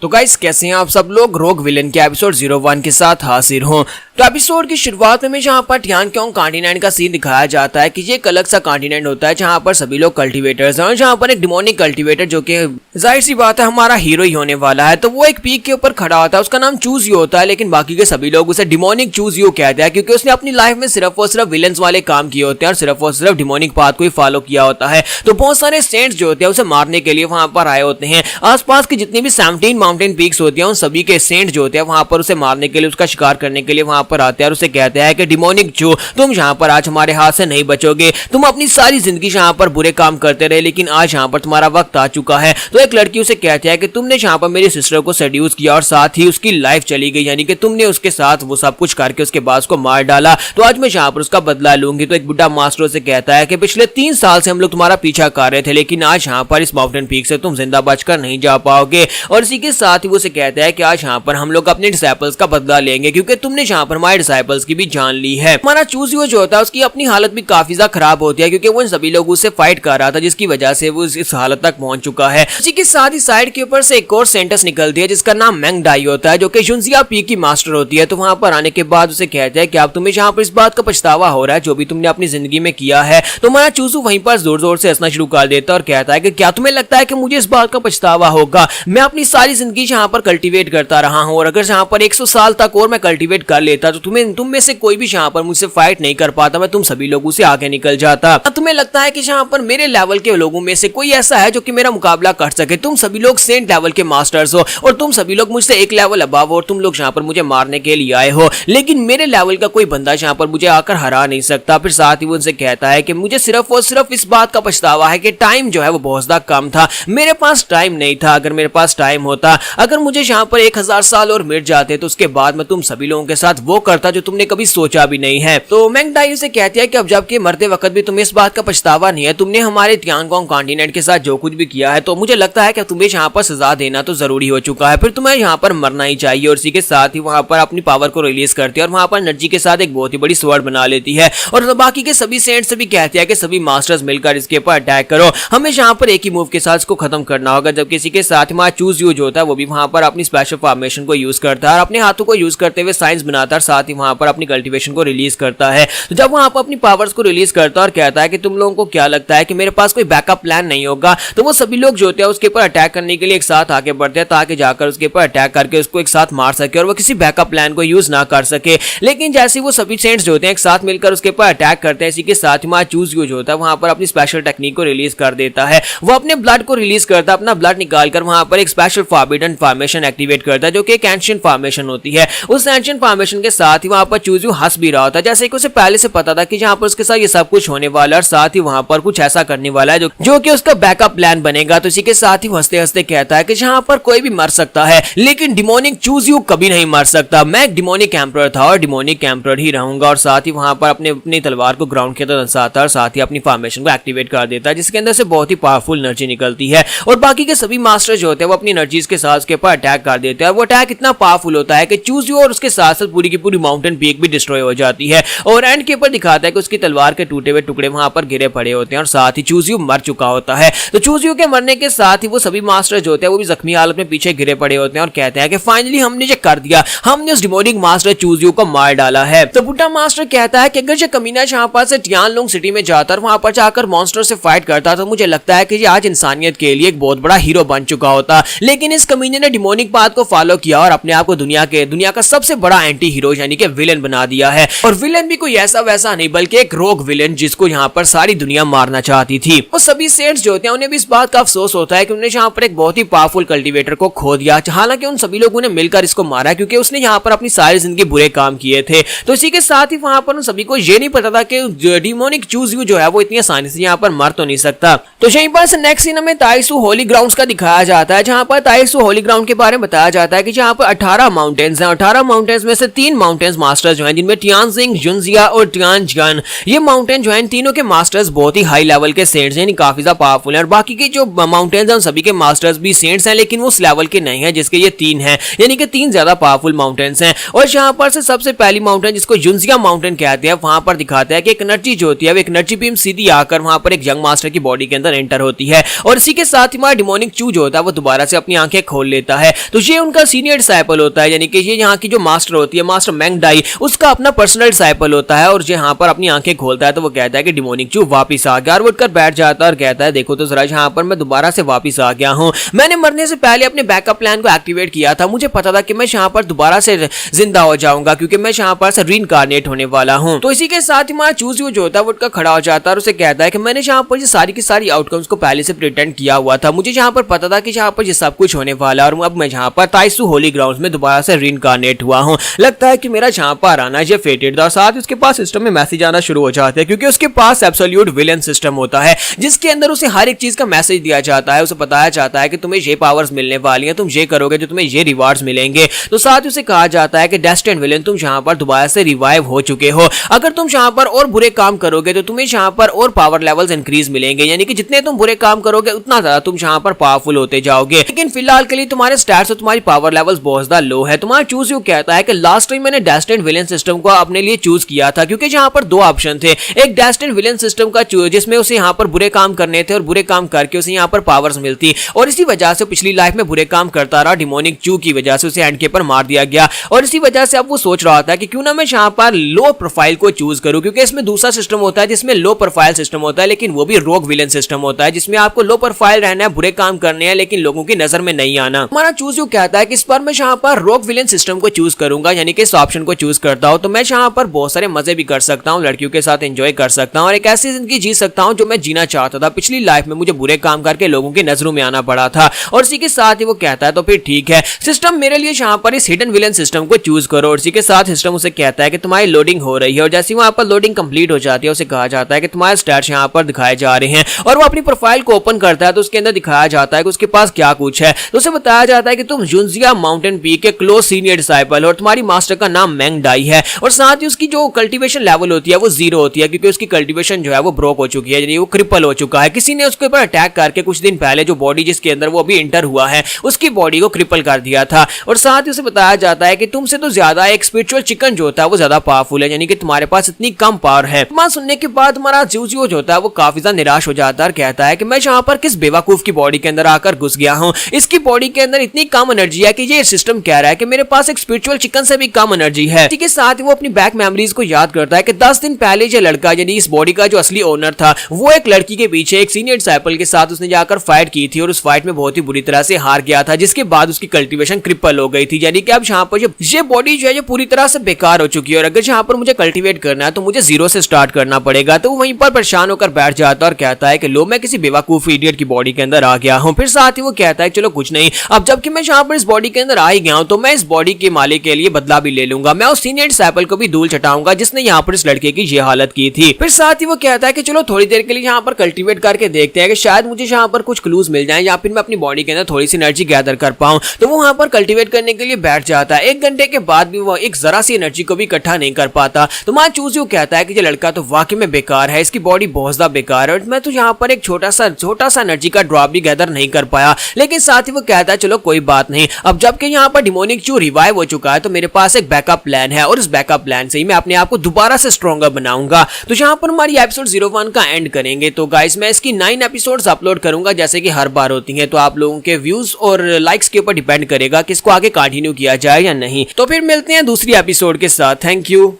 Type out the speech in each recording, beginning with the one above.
तो गाइस कैसे हैं आप सब लोग। रोग विलेन के एपिसोड 01 के साथ हाजिर हूं। तो एपिसोड की शुरुआत में जहां पर टियानक्योंग कॉन्टिनेंट का सीन दिखाया जाता है कि ये एक अलग सा कॉन्टिनेंट होता है जहां पर सभी लोग कल्टीवेटर्स हैं और जहां पर एक डिमोनिक कल्टीवेटर जो कि जाहिर सी बात है हमारा हीरो ही होने वाला है, तो वो एक पीक के ऊपर खड़ा होता है। उसका नाम चूज यू होता है, लेकिन बाकी के सभी लोग उसे डिमोनिक चूज यू कहते हैं क्योंकि उसने अपनी लाइफ में सिर्फ और सिर्फ विलेंस वाले काम किए होते हैं और सिर्फ और सिर्फ डिमोनिक पाथ को ही फॉलो किया होता है। तो बहुत सारे सेंट्स जो होते हैं उसे मारने के लिए वहां पर आए होते हैं। आसपास की जितनी भी 17 माउंटेन पीक्स होती हैं उन सभी के सेंट जो होते हैं वहां पर उसे मारने के लिए, उसका शिकार करने के लिए वहां पर आते हैं और उसे कहते हैं कि डिमोनिक जो तुम यहाँ पर आज हमारे हाथ से नहीं बचोगे। तुम अपनी सारी जिंदगी यहाँ पर बुरे काम करते रहे, लेकिन आज यहाँ पर तुम्हारा वक्त आ चुका है। तो एक लड़की उसे कहती है कि तुमने यहाँ पर मेरी सिस्टर को सेड्यूस किया और साथ ही उसकी लाइफ चली गई, यानी कि तुमने उसके साथ वो सब कुछ करके उसके बाद उसको मार डाला, तो आज मैं यहाँ पर उसका बदला लूंगी। तो एक बुढ़ा मास्टर उसे कहता है कि पिछले 3 साल से हम लोग तुम्हारा पीछा कर रहे थे, लेकिन आज यहाँ पर इस माउंटेन पीक से तुम जिंदा बचकर नहीं जा पाओगे। और इसी के साथ ही वो उसे कहता है कि आज यहाँ पर हम लोग अपने डिसाइपल्स का बदला लेंगे क्योंकि तुमने यहाँ पर हमारे डिसाइपल्स की भी जान ली है। हमारा चूज यू जो होता है उसकी अपनी हालत भी काफी ज्यादा खराब होती है क्योंकि वो इन सभी लोगों से फाइट कर रहा था, जिसकी वजह से वो इस हालत तक पहुंच चुका है। इसी के साथ ही साइड के ऊपर से एक और सेंटेंस निकलती है जिसका नाम मेंग डाई होता है, जो कि जुनजिया पीक की मास्टर होती है। तो वहां पर आने के बाद उसे कहते हैं कि अब तुम्हें यहाँ पर इस बात का पछतावा हो रहा है जो भी तुमने अपनी जिंदगी में किया है। तो हमारा चूजू वहीं पर जोर जोर से हंसना शुरू कर देता है और कहता है कि क्या तुम्हें लगता है कि मुझे इस बात का पछतावा होगा? मैं अपनी सारी जिंदगी यहाँ पर कल्टीवेट करता रहा हूँ और अगर यहाँ पर 100 साल तक और मैं कल्टीवेट कर लेता तो तुम में से कोई भी यहाँ पर मुझसे फाइट नहीं कर पाता, मैं तुम सभी लोगों से आगे निकल जाता। तुम्हें लगता है कि यहाँ पर मेरे लेवल के लोगों में से कोई ऐसा है जो कि मेरा मुकाबला कर सके? तुम सभी लोग सेंट लेवल के मास्टर्स हो और तुम सभी लोग मुझसे एक लेवल अबव हो और तुम लोग यहाँ पर मुझे मारने के लिए आए हो, लेकिन मेरे लेवल का कोई बंदा यहाँ पर मुझे आकर हरा नहीं सकता। फिर साथ ही वो उनसे कहता है कि मुझे सिर्फ और सिर्फ इस बात का पछतावा है कि टाइम जो है वो बहुत ज्यादा कम था, मेरे पास टाइम नहीं था। अगर मेरे पास टाइम होता, अगर मुझे यहाँ पर 1000 साल और मिट जाते तो उसके बाद मैं तुम सभी लोगों के साथ वो करता जो तुमने कभी सोचा भी नहीं है। तो मेंग डाई से कहती है कि अब जबकि मरते वक्त भी तुम्हें इस बात का पछतावा नहीं है, तुमने हमारे टियानक्योंग कॉन्टिनेंट के साथ जो कुछ भी किया है, तो मुझे लगता है कि तुम्हें यहाँ पर सजा देना तो जरूरी हो चुका है, फिर तुम्हें यहाँ पर मरना ही चाहिए। और इसी के साथ ही वहां पर अपनी पावर को रिलीज करती है और वहां पर एनर्जी के साथ एक बहुत ही बड़ी स्वॉर्ड बना लेती है और बाकी के सभी सेंट्स से भी कहती है कि सभी मास्टर्स मिलकर इसके ऊपर अटैक करो, हमें यहाँ पर एक ही मूव के साथ इसको खत्म करना होगा। जबकि इसी के साथ ही चूज यू जो होता है वो भी वहां पर अपनी स्पेशल फॉर्मेशन को यूज करता है और अपने हाथों को यूज करते हुए साइंस बनाता है, साथ ही वहां पर अपनी कल्टीवेशन को रिलीज करता है। तो जब वहां पर अपनी पावर्स को रिलीज करता है और कहता है कि तुम लोगों को क्या लगता है कि मेरे पास कोई बैकअप प्लान नहीं होगा, तो वो सभी लोग जो होते हैं उसके ऊपर अटैक करने के लिए एक साथ आगे बढ़ते हैं ताकि जाकर उसके ऊपर अटैक करके उसको एक साथ मार सके और वो किसी बैकअप प्लान को यूज ना कर सके। लेकिन जैसे वो सभी सेंट्स जो होते हैं एक साथ मिलकर उसके ऊपर अटैक करते हैं, इसी के साथ ही चूज यू जो होता है वहां पर अपनी स्पेशल टेक्निक को रिलीज कर देता है। वो अपने ब्लड को रिलीज करता है, अपना ब्लड निकालकर वहां पर एक स्पेशल फॉरबिडन फॉर्मेशन एक्टिवेट करता है जो कि एक एंशिएंट फॉर्मेशन होती है। उस एंशिएंट फॉर्मेशन के साथ ही वहां पर चूज यू हंस भी रहा होता है, जैसे कि उसे पहले से पता था कि जहां पर उसके साथ ये सब कुछ होने वाला है और साथ ही वहां पर कुछ ऐसा करने वाला है जो कि उसका बैकअप प्लान बनेगा। तो इसी के साथ ही हंसते हंसते कहता है कि जहां पर कोई भी मर सकता है लेकिन डिमोनिक चूज यू कभी नहीं मर सकता। मैं एक डिमोनिक एम्परर था और डिमोनिक एम्परर ही रहूंगा। और साथ ही वहां पर अपनी तलवार को ग्राउंड के अंदर दर्शाता है और साथ ही अपनी फॉर्मेशन को एक्टिवेट कर देता है, जिसके अंदर से बहुत ही पावरफुल एनर्जी निकलती है और बाकी के सभी मास्टर जो होते हैं वो अपनी एनर्जीज के साथ उसके ऊपर अटैक कर देते हैं। वो अटैक इतना पावरफुल होता है कि चूज यू और उसके साथ साथ पूरी की पूरी माउंटेन पीक भी डिस्ट्रॉय हो जाती है और एंड के ऊपर दिखाता है कि उसकी तलवार के टूटे हुए टुकड़े वहां पर गिरे पड़े होते हैं और साथ ही चूज यू मर चुका होता है। तो चूज यू के मरने के साथ ही वो सभी मास्टर जो होते हैं वो भी जख्मी हालत में पीछे गिरे पड़े होते हैं और कहते हैं कि फाइनली हमने ये कर दिया, हमने उस डिमोनिक मास्टर चूज यू को मार डाला है। तो बुड्ढा मास्टर कहता है कि अगर ये कमीना यहाँ पर से टियानक्योंग सिटी में जाता और वहां पर जाकर मॉन्स्टर से फाइट करता तो मुझे लगता है कि ये आज इंसानियत के लिए एक बहुत बड़ा हीरो बन चुका होता, लेकिन इस कमीने ने डिमोनिक पाथ को फॉलो किया और अपने आप को दुनिया का सबसे बड़ा एंटी हीरो यानी कि विलेन बना दिया है। और विलेन भी कोई ऐसा वैसा नहीं बल्कि एक रोग विलेन जिसको यहाँ पर सारी दुनिया मारना चाहती थी। वो सभी सेंट्स जो होते हैं उन्हें भी इस बात का अफसोस होता है कि उन्होंने यहाँ पर एक बहुत ही पावरफुल कल्टीवेटर को खो दिया, हालांकि उन सभी लोगों ने मिलकर इसको मारा क्योंकि उसने यहाँ पर अपनी सारी जिंदगी बुरे काम किए थे। तो इसी के साथ ही वहां पर उन सभी को ये नहीं पता था कि डिमोनिक चूज यू जो है वो इतनी आसानी से यहाँ पर मर तो नहीं सकता। तो यहीं पर से नेक्स्ट सीन हमें ताइसू होली ग्राउंड्स का दिखाया जाता है, जहां पर ताइसू होली ग्राउंड के बारे में बताया जाता है कि जहां पर 18 माउंटेन्स हैं। 18 माउंटेन्स में से 3 माउंटेन्स मास्टर्स जो हैं जिनमें टियानजिंग, जुनजिया और टियानजियान, ये माउंटेन जो हैं तीनों के मास्टर्स बहुत ही हाई लेवल के सेंट्स हैं, काफी ज्यादा पावरफुल हैं। और बाकी के जो माउंटेन्स हैं उन सभी के मास्टर्स भी सेंट्स हैं, लेकिन वो उस लेवल के नहीं है जिसके ये 3 हैं, यानी कि 3 ज्यादा पावरफुल माउंटेन्स हैं। और यहाँ पर से सबसे पहली माउंटेन जिसको जुनजिया माउंटेन कहते हैं, वहां पर दिखाता है कि एक एनर्जी जो होती है वो एक एनर्जी बीम सीधी आकर वहां पर एक यंग मास्टर की बॉडी के अंदर एंटर होती है और इसी के साथ ही हमारा डिमोनिक चू जो होता है वो दोबारा से अपनी आंखें खोल लेता है। तो ये उनका सीनियर डिसाइपल होता है, यानी कि ये यहाँ की जो मास्टर होती है, मास्टर मेंग डाई, उसका अपना पर्सनल डिसाइपल होता है। और यहाँ पर अपनी आंखें खोलता है तो वो कहता है कि डिमोनिक चू वापस आ गया, और उठकर बैठ जाता है और कहता है देखो तो जरा यहाँ पर मैं दोबारा से वापस आ गया हूँ। मैंने मरने से पहले अपने बैकअप प्लान को एक्टिवेट किया था, मुझे पता था कि मैं यहाँ पर दोबारा से जिंदा हो जाऊंगा क्योंकि मैं यहाँ पर से रीइंकार्नेट होने वाला हूँ। तो इसी के साथ ही हमारा चूज़ जो होता है वो उठकर खड़ा हो जाता है और उसे कहता है कि मैंने यहाँ पर ये सारी की सारी आउटकम्स को पहले से प्रिटेंड किया हुआ था, मुझे यहाँ पर पता था कि यहाँ पर ये सब कुछ होने वाला, और अब मैं यहाँ पर ताइसू होली ग्राउंड्स में दोबारा से रीइंकार्नेट हुआ हूँ। लगता है कि मेरा यहाँ पर आना ये फेटेड था। साथ ही उसके पास सिस्टम में मैसेज आना शुरू हो जाते हैं क्योंकि उसके पास एब्सोल्यूट विलन सिस्टम होता है जिसके अंदर उसे हर एक चीज का मैसेज दिया जाता है। उसे बताया जाता है कि तुम्हें ये पावर्स मिलने वाली हैं, तुम ये करोगे तो तुम्हें ये रिवार्ड्स मिलेंगे। तो साथ ही उसे कहा जाता है कि डेस्टिन्ड विलन तुम यहाँ पर दोबारा से रिवाइव हो चुके हो, अगर तुम यहाँ पर और बुरे काम करोगे तो तुम्हें यहाँ पर और पावर लेवल्स इंक्रीज मिलेंगे, यानी कि जितने तुम बुरे काम करोगे उतना ज्यादा तुम यहाँ पर पावरफुल होते जाओगे। लेकिन फिलहाल के लिए तुम्हारे स्टैट्स और तुम्हारी पावर लेवल्स बहुत ज्यादा लो है। तुम्हारा चूज यू कहता है कि लास्ट टाइम मैंने डेस्टिन्ड विलन सिस्टम को अपने लिए चूज किया था क्योंकि यहाँ पर दो ऑप्शन थे, एक डेस्टिन्ड विलन सिस्टम का जिसमें उसे यहाँ पर बुरे काम करने थे और बुरे काम करके उसे यहाँ पर पावर्स मिलती, और इसी वजह से पिछली लाइफ में बुरे काम करता रहा। डिमोनिक चू की वजह से उसे एंड के पर मार दिया गया, और इसी वजह से अब वो सोच रहा था कि क्यों ना मैं यहाँ पर लो प्रोफाइल को चूज करूं, क्योंकि इसमें दूसरा सिस्टम होता है जिसमें लो प्रोफाइल सिस्टम होता है, लेकिन वो भी रोग विलन सिस्टम होता है जिसमें आपको लो प्रोफाइल रहना है, बुरे काम करने हैं लेकिन लोगों की नजर में नहीं आना। हमारा चूज यू कहता है कि इस बार मैं यहाँ पर रोग विलन सिस्टम को चूज करूंगा, यानी कि इस ऑप्शन को चूज करता हूं तो मैं यहाँ पर बहुत सारे मजे भी कर सकता हूँ, लड़कियों के साथ एंजॉय कर सकता हूँ और एक ऐसी जिंदगी जी सकता हूँ जो मैं जीना चाहता था। पिछली लाइफ में मुझे बुरे काम करके लोगों की नजरों में आना पड़ा था। और इसी के साथ ही वो कहता है तो फिर ठीक है सिस्टम, मेरे लिए यहाँ पर इस हिडन विलन सिस्टम को चूज करो। और इसी के साथ सिस्टम उसे कहता है कि तुम्हारी लोडिंग हो रही है, और जैसे वहां पर लोडिंग कंप्लीट हो जाती है उसे कहा जाता है कि तुम्हारे स्टैट्स यहाँ पर दिखाए जा रहे हैं, और वो अपनी प्रोफाइल को ओपन करता है तो उसके अंदर दिखाया जाता है कि उसके पास क्या कुछ है। तो उसे बताया जाता है कि तुम जुनजिया माउंटेन पीक के क्लोज सीनियर डिसाइपल, और तुम्हारी मास्टर का नाम मेंग डाई है, और साथ ही उसकी जो कल्टीवेशन लेवल होती है वो 0 होती है क्योंकि उसकी कल्टीवेशन जो है वो ब्रोक हो चुकी है, यानी वो क्रिपल हो चुका है। किसी ने उसके ऊपर अटैक करके कुछ दिन पहले जो बॉडी जिसके अंदर वो अभी इंटर हुआ है उसकी बॉडी को क्रिपल कर दिया था। और साथ ही उसे बताया जाता है कि तुमसे तो ज्यादा एक स्पिरिचुअल चिकन जो होता है वो ज्यादा पावरफुल है, यानी कि तुम्हारे पास इतनी कम पावर है। बात सुनने के बाद हमारा जूजियो जो होता है वो काफी ज्यादा निराश हो जाता है और कहता है कि मैं यहाँ पर किस बेवकूफ की बॉडी के अंदर आकर घुस गया हूँ, इसकी बॉडी के अंदर इतनी कम एनर्जी है कि ये सिस्टम कह रहा है कि मेरे पास एक स्पिरिचुअल चिकन से भी कम एनर्जी है। इसी के साथ वो अपनी बैक मेमोरीज को याद करता है कि 10 दिन पहले ये लड़का यानी इस बॉडी का जो असली ओनर था वो एक लड़की के पीछे एक सीनियर डिसाइपल के साथ उसने जाकर फाइट की थी, और उस फाइट में बहुत ही बुरी तरह से हार गया था, जिसके बाद उसकी कल्टीवेशन क्रिपल हो गई थी, यानी कि अब यहाँ पर ये बॉडी जो है पूरी तरह से बेकार हो चुकी है, और अगर यहाँ पर मुझे कल्टीवेट करना है तो मुझे 0 से स्टार्ट करना पड़ेगा। तो वहीं पर परेशान होकर बैठ जाता है और कहता है कि लो मैं किसी बेवकूफ इडियट की बॉडी के अंदर आ गया हूँ। फिर साथ ही वो कहता है चलो कुछ नहीं, अब जबकि मैं यहाँ पर इस बॉडी के अंदर आ ही गया हूँ तो मैं इस बॉडी के मालिक के लिए बदला भी ले लूंगा, मैं उस सीनियर डिसाइपल को भी धूल चटाऊंगा जिसने यहाँ पर इस लड़के की ये हालत की थी। फिर साथ ही वो कहता है कि चलो थोड़ी देर के लिए यहाँ पर कल्टीवेट करके देखते हैं कि शायद मुझे यहाँ पर कुछ क्लूज मिल जाए या फिर मैं अपनी बॉडी के अंदर थोड़ी सी एनर्जी गैदर कर पाऊं। तो वो वहां पर कल्टीवेट करने के लिए बैठ जाता है। 1 घंटे के बाद भी वो एक जरा सी एनर्जी को भी इकट्ठा नहीं कर पाता। तो मैं चूज यू कहता है कि ये लड़का तो वाकई में बेकार है, इसकी बॉडी बहुत ज्यादा बेकार है, और मैं तो यहाँ पर एक छोटा सा एनर्जी का ड्रॉप भी गैदर नहीं कर पाया। लेकिन साथ ही वो कहता है चलो कोई बात नहीं, अब जबकि यहाँ पर डिमोनिक चू रिवाइव हो चुका है तो मेरे पास एक बैकअप प्लान है, और इस बैकअप प्लान से ही मैं अपने आप को दोबारा से स्ट्रॉन्गर बनाऊंगा। तो यहाँ पर हमारी एपिसोड 01 का एंड करेंगे। तो गाइस मैं इसकी 9 एपिसोड्स अपलोड करूंगा जैसे कि हर बार होती हैं, तो आप लोगों के व्यूज और लाइक्स के ऊपर डिपेंड करेगा कि इसको आगे कंटिन्यू किया जाए या नहीं। तो फिर मिलते हैं दूसरी एपिसोड के साथ। Thank you.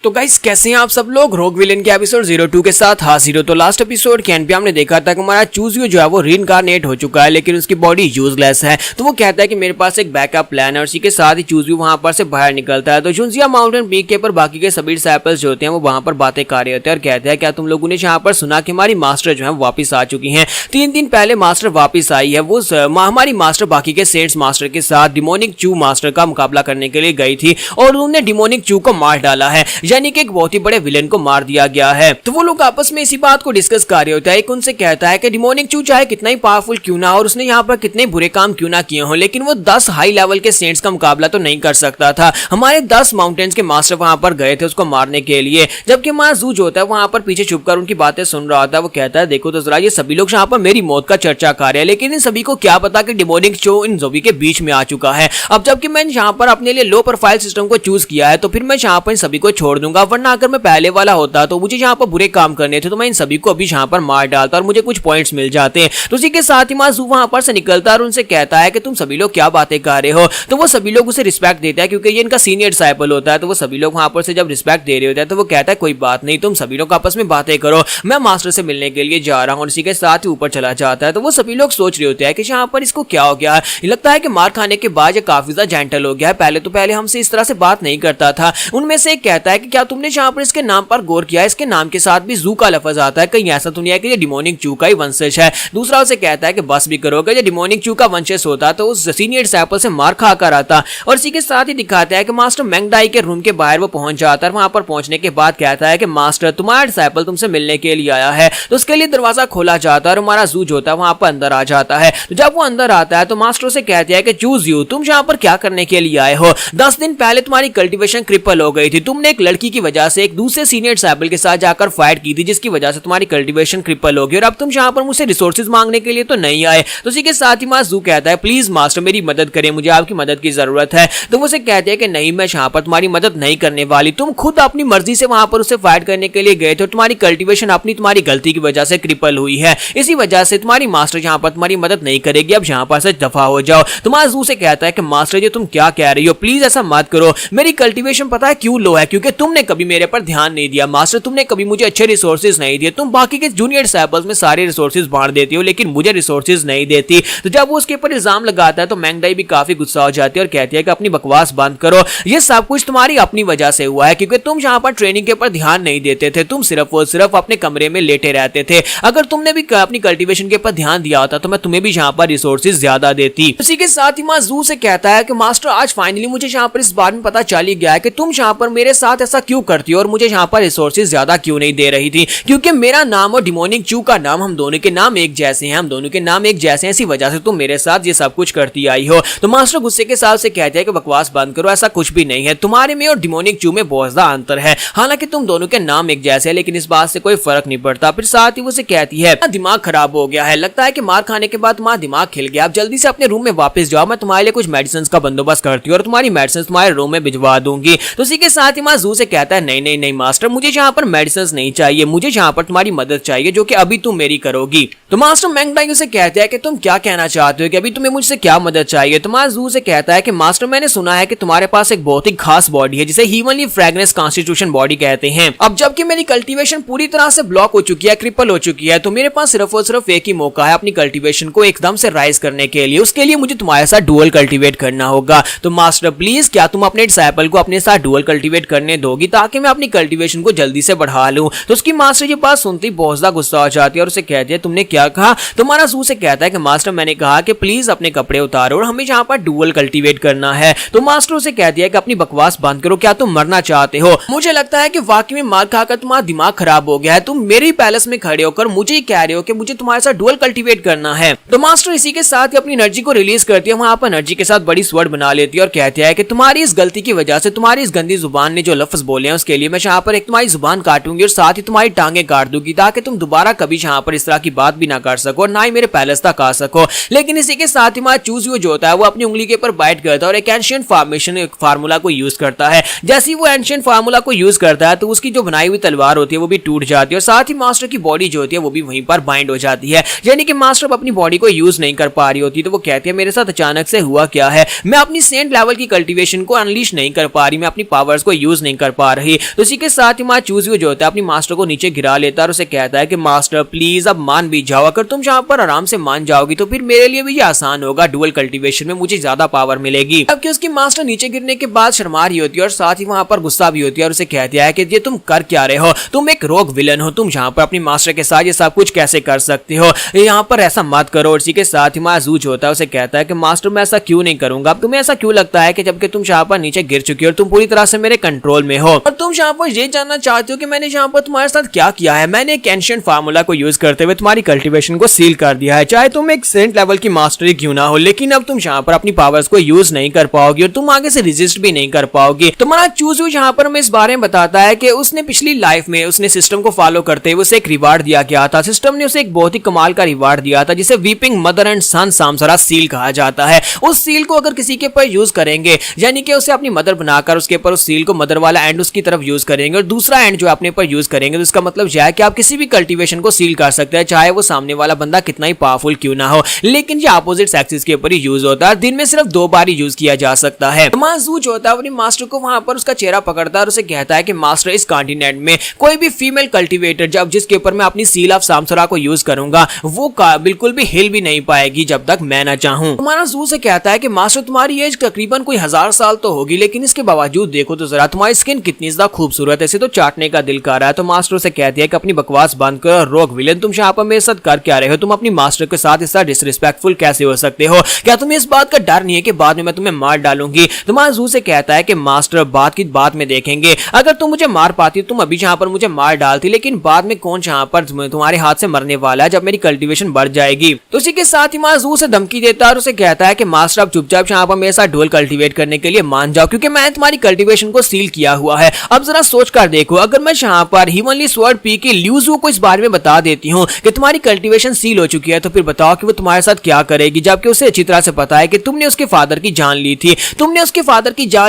तो गाइस कैसे हैं आप सब लोग, रोग विलेन के एपिसोड 02 के साथ हाजिर हो। तो लास्ट एपिसोड के एंड पे हमने देखा था कि हमारा चूजियो जो है वो रीइंकार्नेट हो चुका है, लेकिन उसकी बॉडी यूजलेस है। तो वो कहता है कि मेरे पास एक बैकअप प्लान है, और उसी के साथ ही चूजियो वहां पर से बाहर निकलता है। तो जुनजिया माउंटेन पीक के पर बाकी के सभी डिसाइपल्स जो होते हैं वो वहां पर बातें कर रहे होते हैं और कहते हैं क्या तुम लोगों ने यहाँ पर सुना कि हमारी मास्टर जो है वापस आ चुकी है। 3 दिन पहले मास्टर वापस आई है। वो हमारी मास्टर बाकी के सेंट्स मास्टर के साथ डिमोनिक चू मास्टर का मुकाबला करने के लिए गई थी, और उन्होंने डिमोनिक चू को मार डाला है, यानी कि एक बहुत ही बड़े विलेन को मार दिया गया है। तो वो लोग आपस में इसी बात को डिस्कस कर रहे होते हैं। एक उनसे कहता है कि डिमोनिक चू चाहे कितना ही पावरफुल क्यों ना और उसने यहाँ पर कितने बुरे काम क्यों ना किए हों, लेकिन वो 10 हाई लेवल के सेंट्स का मुकाबला तो नहीं कर सकता था। हमारे 10 माउंटेन्स के मास्टर वहां पर गए थे उसको मारने के लिए, जबकि हमारा जूज होता है वहां पर पीछे छुपकर उनकी बातें सुन रहा होता है। वो कहता है देखो तो जरा ये सभी लोग यहाँ पर मेरी मौत का चर्चा कर रहे हैं, लेकिन इन सभी को क्या पता कि डिमोनिक चू इन सभी के बीच में आ चुका है। अब जबकि मैंने यहाँ पर अपने लिए लो प्रोफाइल सिस्टम को चूज किया है तो फिर मैं यहाँ पर इन सभी को छोड़ दूंगा, वरना अगर मैं पहले वाला होता तो मुझे यहाँ पर बुरे काम करने थे तो मैं इन सभी को अभी यहाँ पर मार डालता और मुझे कुछ पॉइंट्स मिल जाते हैं। तो उसी के साथ ही माजू वहां पर से निकलता है और उनसे कहता है कि तुम सभी लोग क्या बातें कर रहे हो। तो वो सभी लोग उसे रिस्पेक्ट देता है क्योंकि ये इनका सीनियर डिसाइपल होता है। तो वो सभी लोग वहां पर से जब रिस्पेक्ट दे रहे होते हैं तो वो कहता है कोई बात नहीं, तुम सभी लोग आपस में बातें करो, मैं मास्टर से मिलने के लिए जा रहा हूँ। इसी के साथ ही ऊपर चला जाता है। तो वो सभी लोग सोच रहे होते हैं कि यहाँ पर इसको क्या हो गया, लगता है कि मार खाने के बाद ये काफी ज्यादा जेंटल हो गया है, पहले हमसे इस तरह से बात नहीं करता था। उनमें से एक कहता है कि क्या तुमने यहाँ पर इसके नाम पर गौर किया है, इसके नाम के साथ भी जू का लफ्ज आता है, कहीं ऐसा तो नहीं है कि ये डिमोनिक चू का ही वंशज है। दूसरा उसे कहता है कि बस भी करोगे, ये डिमोनिक चू का वंशज होता तो उस सीनियर डिसाइपल से मार खा कर आता। और इसी के साथ ही दिखाता है कि मास्टर मैंगडाई के रूम के बाहर वो पहुंच जाता है। वहां पर पहुंचने के बाद कहता है कि मास्टर तुम्हारा डिसाइपल तुमसे मिलने के लिए आया है। तो उसके लिए दरवाजा खोला जाता है और हमारा जू जो होता है वहां पर अंदर आ जाता है। तो जब वो अंदर आता है तो मास्टर से कहते हैं कि चूज यू, तुम यहाँ पर क्या करने के लिए आए हो। 10 दिन पहले तुम्हारी कल्टीवेशन क्रिपल हो गई थी, तुमने एक लड़की की वजह से एक दूसरे सीनियर डिसाइपल के साथ जाकर फाइट की थी जिसकी वजह से तुम्हारी कल्टीवेशन क्रिपल हो गई और अब तुम यहाँ पर मुझसे रिसोर्सेज मांगने के लिए तो नहीं आए। तो इसी के साथ ही जू कहता है प्लीज मास्टर मेरी मदद करें, मुझे आपकी मदद की जरूरत है। तो वो उसे कहते हैं कि नहीं, मैं यहाँ पर तुम्हारी मदद नहीं करने वाली, तुम खुद अपनी मर्जी से वहां पर उसे फाइट करने के लिए गए थे, तुम्हारी कल्टीवेशन अपनी तुम्हारी गलती की वजह से क्रिपल हुई है, इसी वजह से तुम्हारी मास्टर यहाँ पर तुम्हारी मदद नहीं करेगी, अब यहाँ पर से दफा हो जाओ। तो जू से कहता है कि मास्टर जी तुम क्या कह रही हो, प्लीज ऐसा मत करो, मेरी कल्टीवेशन पता है क्यों लो है, क्योंकि तुमने कभी मेरे पर ध्यान नहीं दिया मास्टर, तुमने कभी मुझे अच्छे रिसोर्सेज नहीं दिए, तुम बाकी के जूनियर डिसाइपल्स में सारे रिसोर्सेज बांट देती हो लेकिन मुझे रिसोर्सेज नहीं देती। तो जब वो उसके ऊपर इल्जाम लगाता है तो मैंगडाई भी काफी गुस्सा हो जाती है और कहती है कि अपनी बकवास बंद करो, ये सब कुछ तुम्हारी अपनी वजह से हुआ है क्योंकि तुम यहाँ पर ट्रेनिंग के ऊपर ध्यान नहीं देते थे, तुम सिर्फ और सिर्फ अपने कमरे में लेटे रहते थे, अगर तुमने भी अपनी कल्टीवेशन के ऊपर ध्यान दिया होता तो मैं तुम्हें भी यहाँ पर रिसोर्सेज ज्यादा देती। उसी के साथ ही जू से कहता है कि मास्टर आज फाइनली मुझे यहाँ पर इस बात में पता चल ही गया है कि तुम यहाँ पर मेरे साथ ऐसा क्यों करती हो और मुझे यहाँ पर रिसोर्सेज ज्यादा क्यों नहीं दे रही थी, क्योंकि मेरा नाम और डिमोनिक चू का नाम, हम दोनों के नाम एक जैसे हैं, हम दोनों के नाम एक जैसे हैं, इसी वजह से तुम मेरे साथ ये सब कुछ करती आई हो। तो मास्टर गुस्से के साथ से कहते हैं कि बकवास बंद करो, ऐसा कुछ भी नहीं है, तुम्हारे में और डिमोनिक चू में बहुत ज्यादा अंतर है, हालांकि तुम दोनों के नाम एक जैसे हैं लेकिन इस बात से कोई फर्क नहीं पड़ता। फिर साथ ही वो कहती है दिमाग खराब हो गया है, लगता है कि मार खाने के बाद तुम्हारा दिमाग खिल गया, अब जल्दी से अपने रूम में वापस जाओ, मैं तुम्हारे लिए कुछ मेडिसिन का बंदोबस्त करती हूँ और तुम्हारी मेडिसिन तुम्हारे रूम में भिजवा दूंगी। तो उसी के साथ ही जू से कहता है नहीं नहीं नहीं मास्टर, मुझे यहाँ पर मेडिसिन नहीं चाहिए, मुझे यहाँ पर तुम्हारी मदद चाहिए जो कि अभी तुम मेरी करोगी। तो मास्टर मैंगडाई से कहते हैं कि तुम क्या कहना चाहते हो कि अभी तुम्हें मुझसे क्या मदद चाहिए। तो जू से कहता है कि मास्टर मैंने सुना है कि तुम्हारे पास एक बहुत ही खास बॉडी है जिसे ह्यूमनली फ्रेगनेंस कॉन्स्टिट्यूशन बॉडी कहते हैं। अब जबकि मेरी कल्टीवेशन पूरी तरह से ब्लॉक हो चुकी है, क्रिपल हो चुकी है, तो मेरे पास सिर्फ और सिर्फ एक ही मौका है अपनी कल्टीवेशन को एकदम से राइज करने के लिए, उसके लिए मुझे तुम्हारे साथ डुअल कल्टीवेट करना होगा। तो मास्टर प्लीज क्या तुम अपने डिसाइपल को अपने साथ डुअल कल्टीवेट करने दोगी ताकि मैं अपनी कल्टीवेशन को जल्दी से बढ़ा लूं। तो उसकी मास्टर ये बात सुनती बहुत ज्यादा गुस्सा हो जाती है और उसे कहती है तुमने क्या कहा। तो हमारा जू से कहता है कि मास्टर मैंने कहा कि प्लीज अपने कपड़े उतारो और हमें यहाँ पर डुअल कल्टीवेट करना है। तो मास्टर उसे कहती है कि अपनी बकवास बंद करो, क्या तुम मरना चाहते हो, मुझे लगता है कि वाकई में मार खाकर तुम्हारा दिमाग खराब हो गया है, तुम मेरे पैलेस में खड़े होकर मुझे ही कह रहे हो कि मुझे तुम्हारे साथ डुअल कल्टीवेट करना है। तो मास्टर इसी के साथ ही अपनी एनर्जी को रिलीज करती है, वहां पर एनर्जी के साथ बड़ी स्वर्ड बना लेती है और कहती है कि तुम्हारी इस गलती की वजह से, तुम्हारी इस गंदी जुबान ने जो लफ्ज बोले हैं उसके लिए मैं यहाँ पर एक तुम्हारी जुबान काटूंगी और साथ ही तुम्हारी टांगे काट दूंगी ताकि तुम दोबारा कभी यहाँ पर इस तरह की बात भी ना कर सको और ना ही मेरे पैलेस तक आ सको। लेकिन इसी के साथ ही हमारा चूज जो होता है वो अपनी उंगली के ऊपर बाइट करता है और एक एंशिएंट फॉर्मेशन फार्मूला को यूज करता है। जैसे ही वो एंशिएंट फार्मूला को यूज करता है तो उसकी जो बनाई हुई तलवार होती है वो भी टूट जाती है और साथ ही मास्टर की बॉडी जो होती है वो भी वहीं पर बाइंड हो जाती है, यानी कि मास्टर अपनी बॉडी को यूज नहीं कर पा रही होती। तो वो कहती है मेरे साथ अचानक से हुआ क्या है, मैं अपनी सेंट लेवल की कल्टीवेशन को अनलीश नहीं कर पा रही, मैं अपनी पावर्स को यूज नहीं कर पा रही। तो इसी के साथ ही हमारा चूज जो होता है अपनी मास्टर को नीचे गिरा लेता है और उसे कहता है कि मास्टर प्लीज अब मान भी जाओ, अगर तुम यहाँ पर आराम से मान जाओगी तो फिर मेरे लिए भी ये आसान होगा, डुअल कल्टीवेशन में मुझे ज्यादा पावर मिलेगी। जबकि उसकी मास्टर नीचे गिरने के बाद शर्मा रही होती है और साथ ही वहां पर गुस्सा भी होती है और उसे कहती है कि ये तुम कर क्या रहे हो, तुम एक रोग विलन हो, तुम यहाँ पर अपनी मास्टर के साथ ये सब कुछ कैसे कर सकते हो, यहाँ पर ऐसा मत करो। और इसी के साथ ही हमारा जूझ होता है उसे कहता है कि मास्टर मैं ऐसा क्यों नहीं करूंगा, अब तुम्हें ऐसा क्यों लगता है कि जबकि तुम यहाँ पर नीचे गिर चुकी हो और तुम पूरी तरह से मेरे कंट्रोल में हो और तुम यहाँ पर ये जानना चाहते हो कि मैंने यहाँ पर तुम्हारे साथ क्या किया है। मैंने एक एंशिएंट फार्मूला को यूज करते हुए तुम्हारी कल्टीवेशन को सील कर दिया है, चाहे तुम एक सेंट लेवल की मास्टरी क्यों ना हो, लेकिन अब तुम यहाँ पर अपनी पावर्स को यूज नहीं कर पाओगी और तुम आगे से रेजिस्ट भी नहीं कर पाओगी। तुम्हारा चूजू यहाँ पर हमें इस बारे में बताता है कि उसने पिछली लाइफ में उसने सिस्टम को फॉलो करते हुए उसे एक रिवार्ड दिया गया था, सिस्टम ने उसे एक बहुत ही कमाल का रिवार्ड दिया था जिसे वीपिंग मदर एंड सन सामसरा सील कहा जाता है। उस सील को अगर किसी के ऊपर यूज करेंगे, यानी कि उसे अपनी मदर बनाकर उसके ऊपर उस सील को मदर वाला एंड उसकी तरफ यूज करेंगे और दूसरा एंड जो अपने पर यूज करेंगे, तो इसका मतलब यह है कि आप किसी भी कल्टीवेशन को सील कर सकते हैं, चाहे वो सामने वाला बंदा कितना ही पावरफुल क्यों ना हो। लेकिन ये अपोजिट सेक्सेस के ऊपर ही यूज होता है, दिन में सिर्फ 2 बार ही यूज किया जा सकता है। माजू जो होता है अपने मास्टर को वहां पर उसका चेहरा पकड़ता है और उसे कहता है कि मास्टर, इस कॉन्टिनेंट में कोई भी फीमेल कल्टीवेटर जब जिसके ऊपर मैं अपनी सील ऑफ सामसरा को यूज करूंगा, वो बिल्कुल भी हिल भी नहीं पाएगी जब तक मैं ना चाहूं। तुम्हारा जू से कहता है कि मास्टर, तुम्हारी एज तकरीबन कोई 1000 साल तो होगी, लेकिन इसके बावजूद देखो तो जरा तुम्हारी स्किन कितनी ज्यादा खूबसूरत है, इसे तो चाटने का दिल कर रहा है। तो मास्टर से कहती है कि अपनी बकवास बंद करो, रोग विलेन तुम यहाँ पर मेरे साथ कर क्या रहे हो? तुम अपनी मास्टर के साथ इस तरह डिसरिस्पेक्टफुल कैसे हो सकते हो? क्या तुम्हें इस बात का डर नहीं है कि बाद में मैं तुम्हें मार डालूंगी? तुम्हारा जू से कहता है कि मास्टर, बात की बात में देखेंगे, अगर तुम मुझे मार पाती तुम अभी यहाँ पर मुझे मार डालती, लेकिन बाद में कौन यहाँ पर तुम्हारे हाथ से मरने वाला है जब मेरी कल्टीवेशन बढ़ जाएगी। तो उसी के साथ ही माजू से धमकी देता है और उसे कहता है कि मास्टर, अब चुपचाप यहाँ पर मेरे साथ डुअल कल्टीवेट करने के लिए मान जाओ, क्योंकि मैंने तुम्हारी कल्टीवेशन को सील किया हुआ है। अब जरा सोच कर देखो, अगर मैं यहाँ पर हीवनली स्वॉर्ड पी के ल्यूज़ू को इस बारे में बता देती हूँ कि तुम्हारी कल्टीवेशन सील हो चुकी है, तो फिर बताओ कि वो तुम्हारे साथ क्या करेगी, जबकि उसे अच्छी तरह से पता है कि तुमने उसके फादर की जान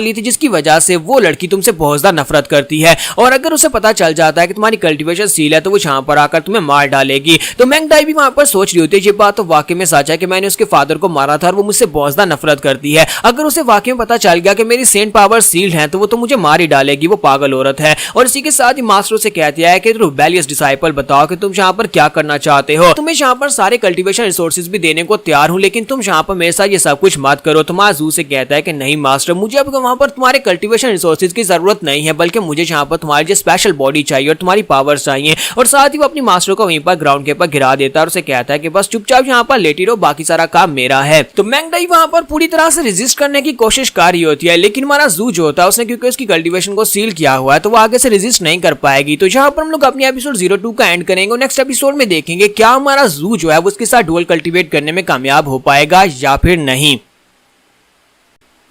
ली थी, जिसकी वजह से वो लड़की तुमसे बहुत ज्यादा नफरत करती है। और अगर उसे पता चल जाता है कि तुम्हारी कल्टीवेशन सील है, तो वो यहाँ पर आकर तुम्हें मार डालेगी। तो मैंगडाई भी वहां पर सोच रही होती है, ये बात तो वाकई में सच है कि मैंने उसके फादर को मारा था और वो मुझसे बहुत ज्यादा नफरत करती है। अगर उसे वाकई में पता चल गया कि मेरी सेंट पावर सील्ड है, तो वो तो मुझे मार ही डालेगी, वो पागल औरत है। और इसी के साथ ही मास्टर से कहती है कि रिबेलियस डिसाइपल, बताओ कि तुम यहाँ पर क्या करना चाहते हो? तुम्हें यहाँ पर सारे कल्टीवेशन रिसोर्सेज भी देने को तैयार हूँ, लेकिन तुम यहाँ पर मेरे साथ ये सब कुछ मत करो। तुम्हारा जू से कहता है कि नहीं मास्टर, मुझे अब वहां पर तुम्हारे कल्टीवेशन रिसोर्सेज की जरूरत नहीं है, बल्कि मुझे यहाँ पर तुम्हारी जो स्पेशल बॉडी चाहिए और तुम्हारी पावर्स चाहिए। और साथ ही वो अपनी मास्टर को वहीं पर ग्राउंड के ऊपर गिरा देता है और उसे कहता है कि बस चुपचाप यहाँ पर लेटी रहो, बाकी सारा काम मेरा है। तो मैंगडाई वहां पर पूरी तरह से रेजिस्ट करने की कोशिश कर रही होती है, लेकिन हमारा जू जो होता है उसने, क्योंकि उसकी कल्टीवेशन को सील किया हुआ है, तो वो आगे से रेजिस्ट नहीं कर पाएगी। तो यहाँ पर हम लोग अपनी एपिसोड 02 का एंड करेंगे और नेक्स्ट एपिसोड में देखेंगे क्या हमारा जू जो है वो उसके साथ डुअल कल्टीवेट करने में कामयाब हो पाएगा या फिर नहीं।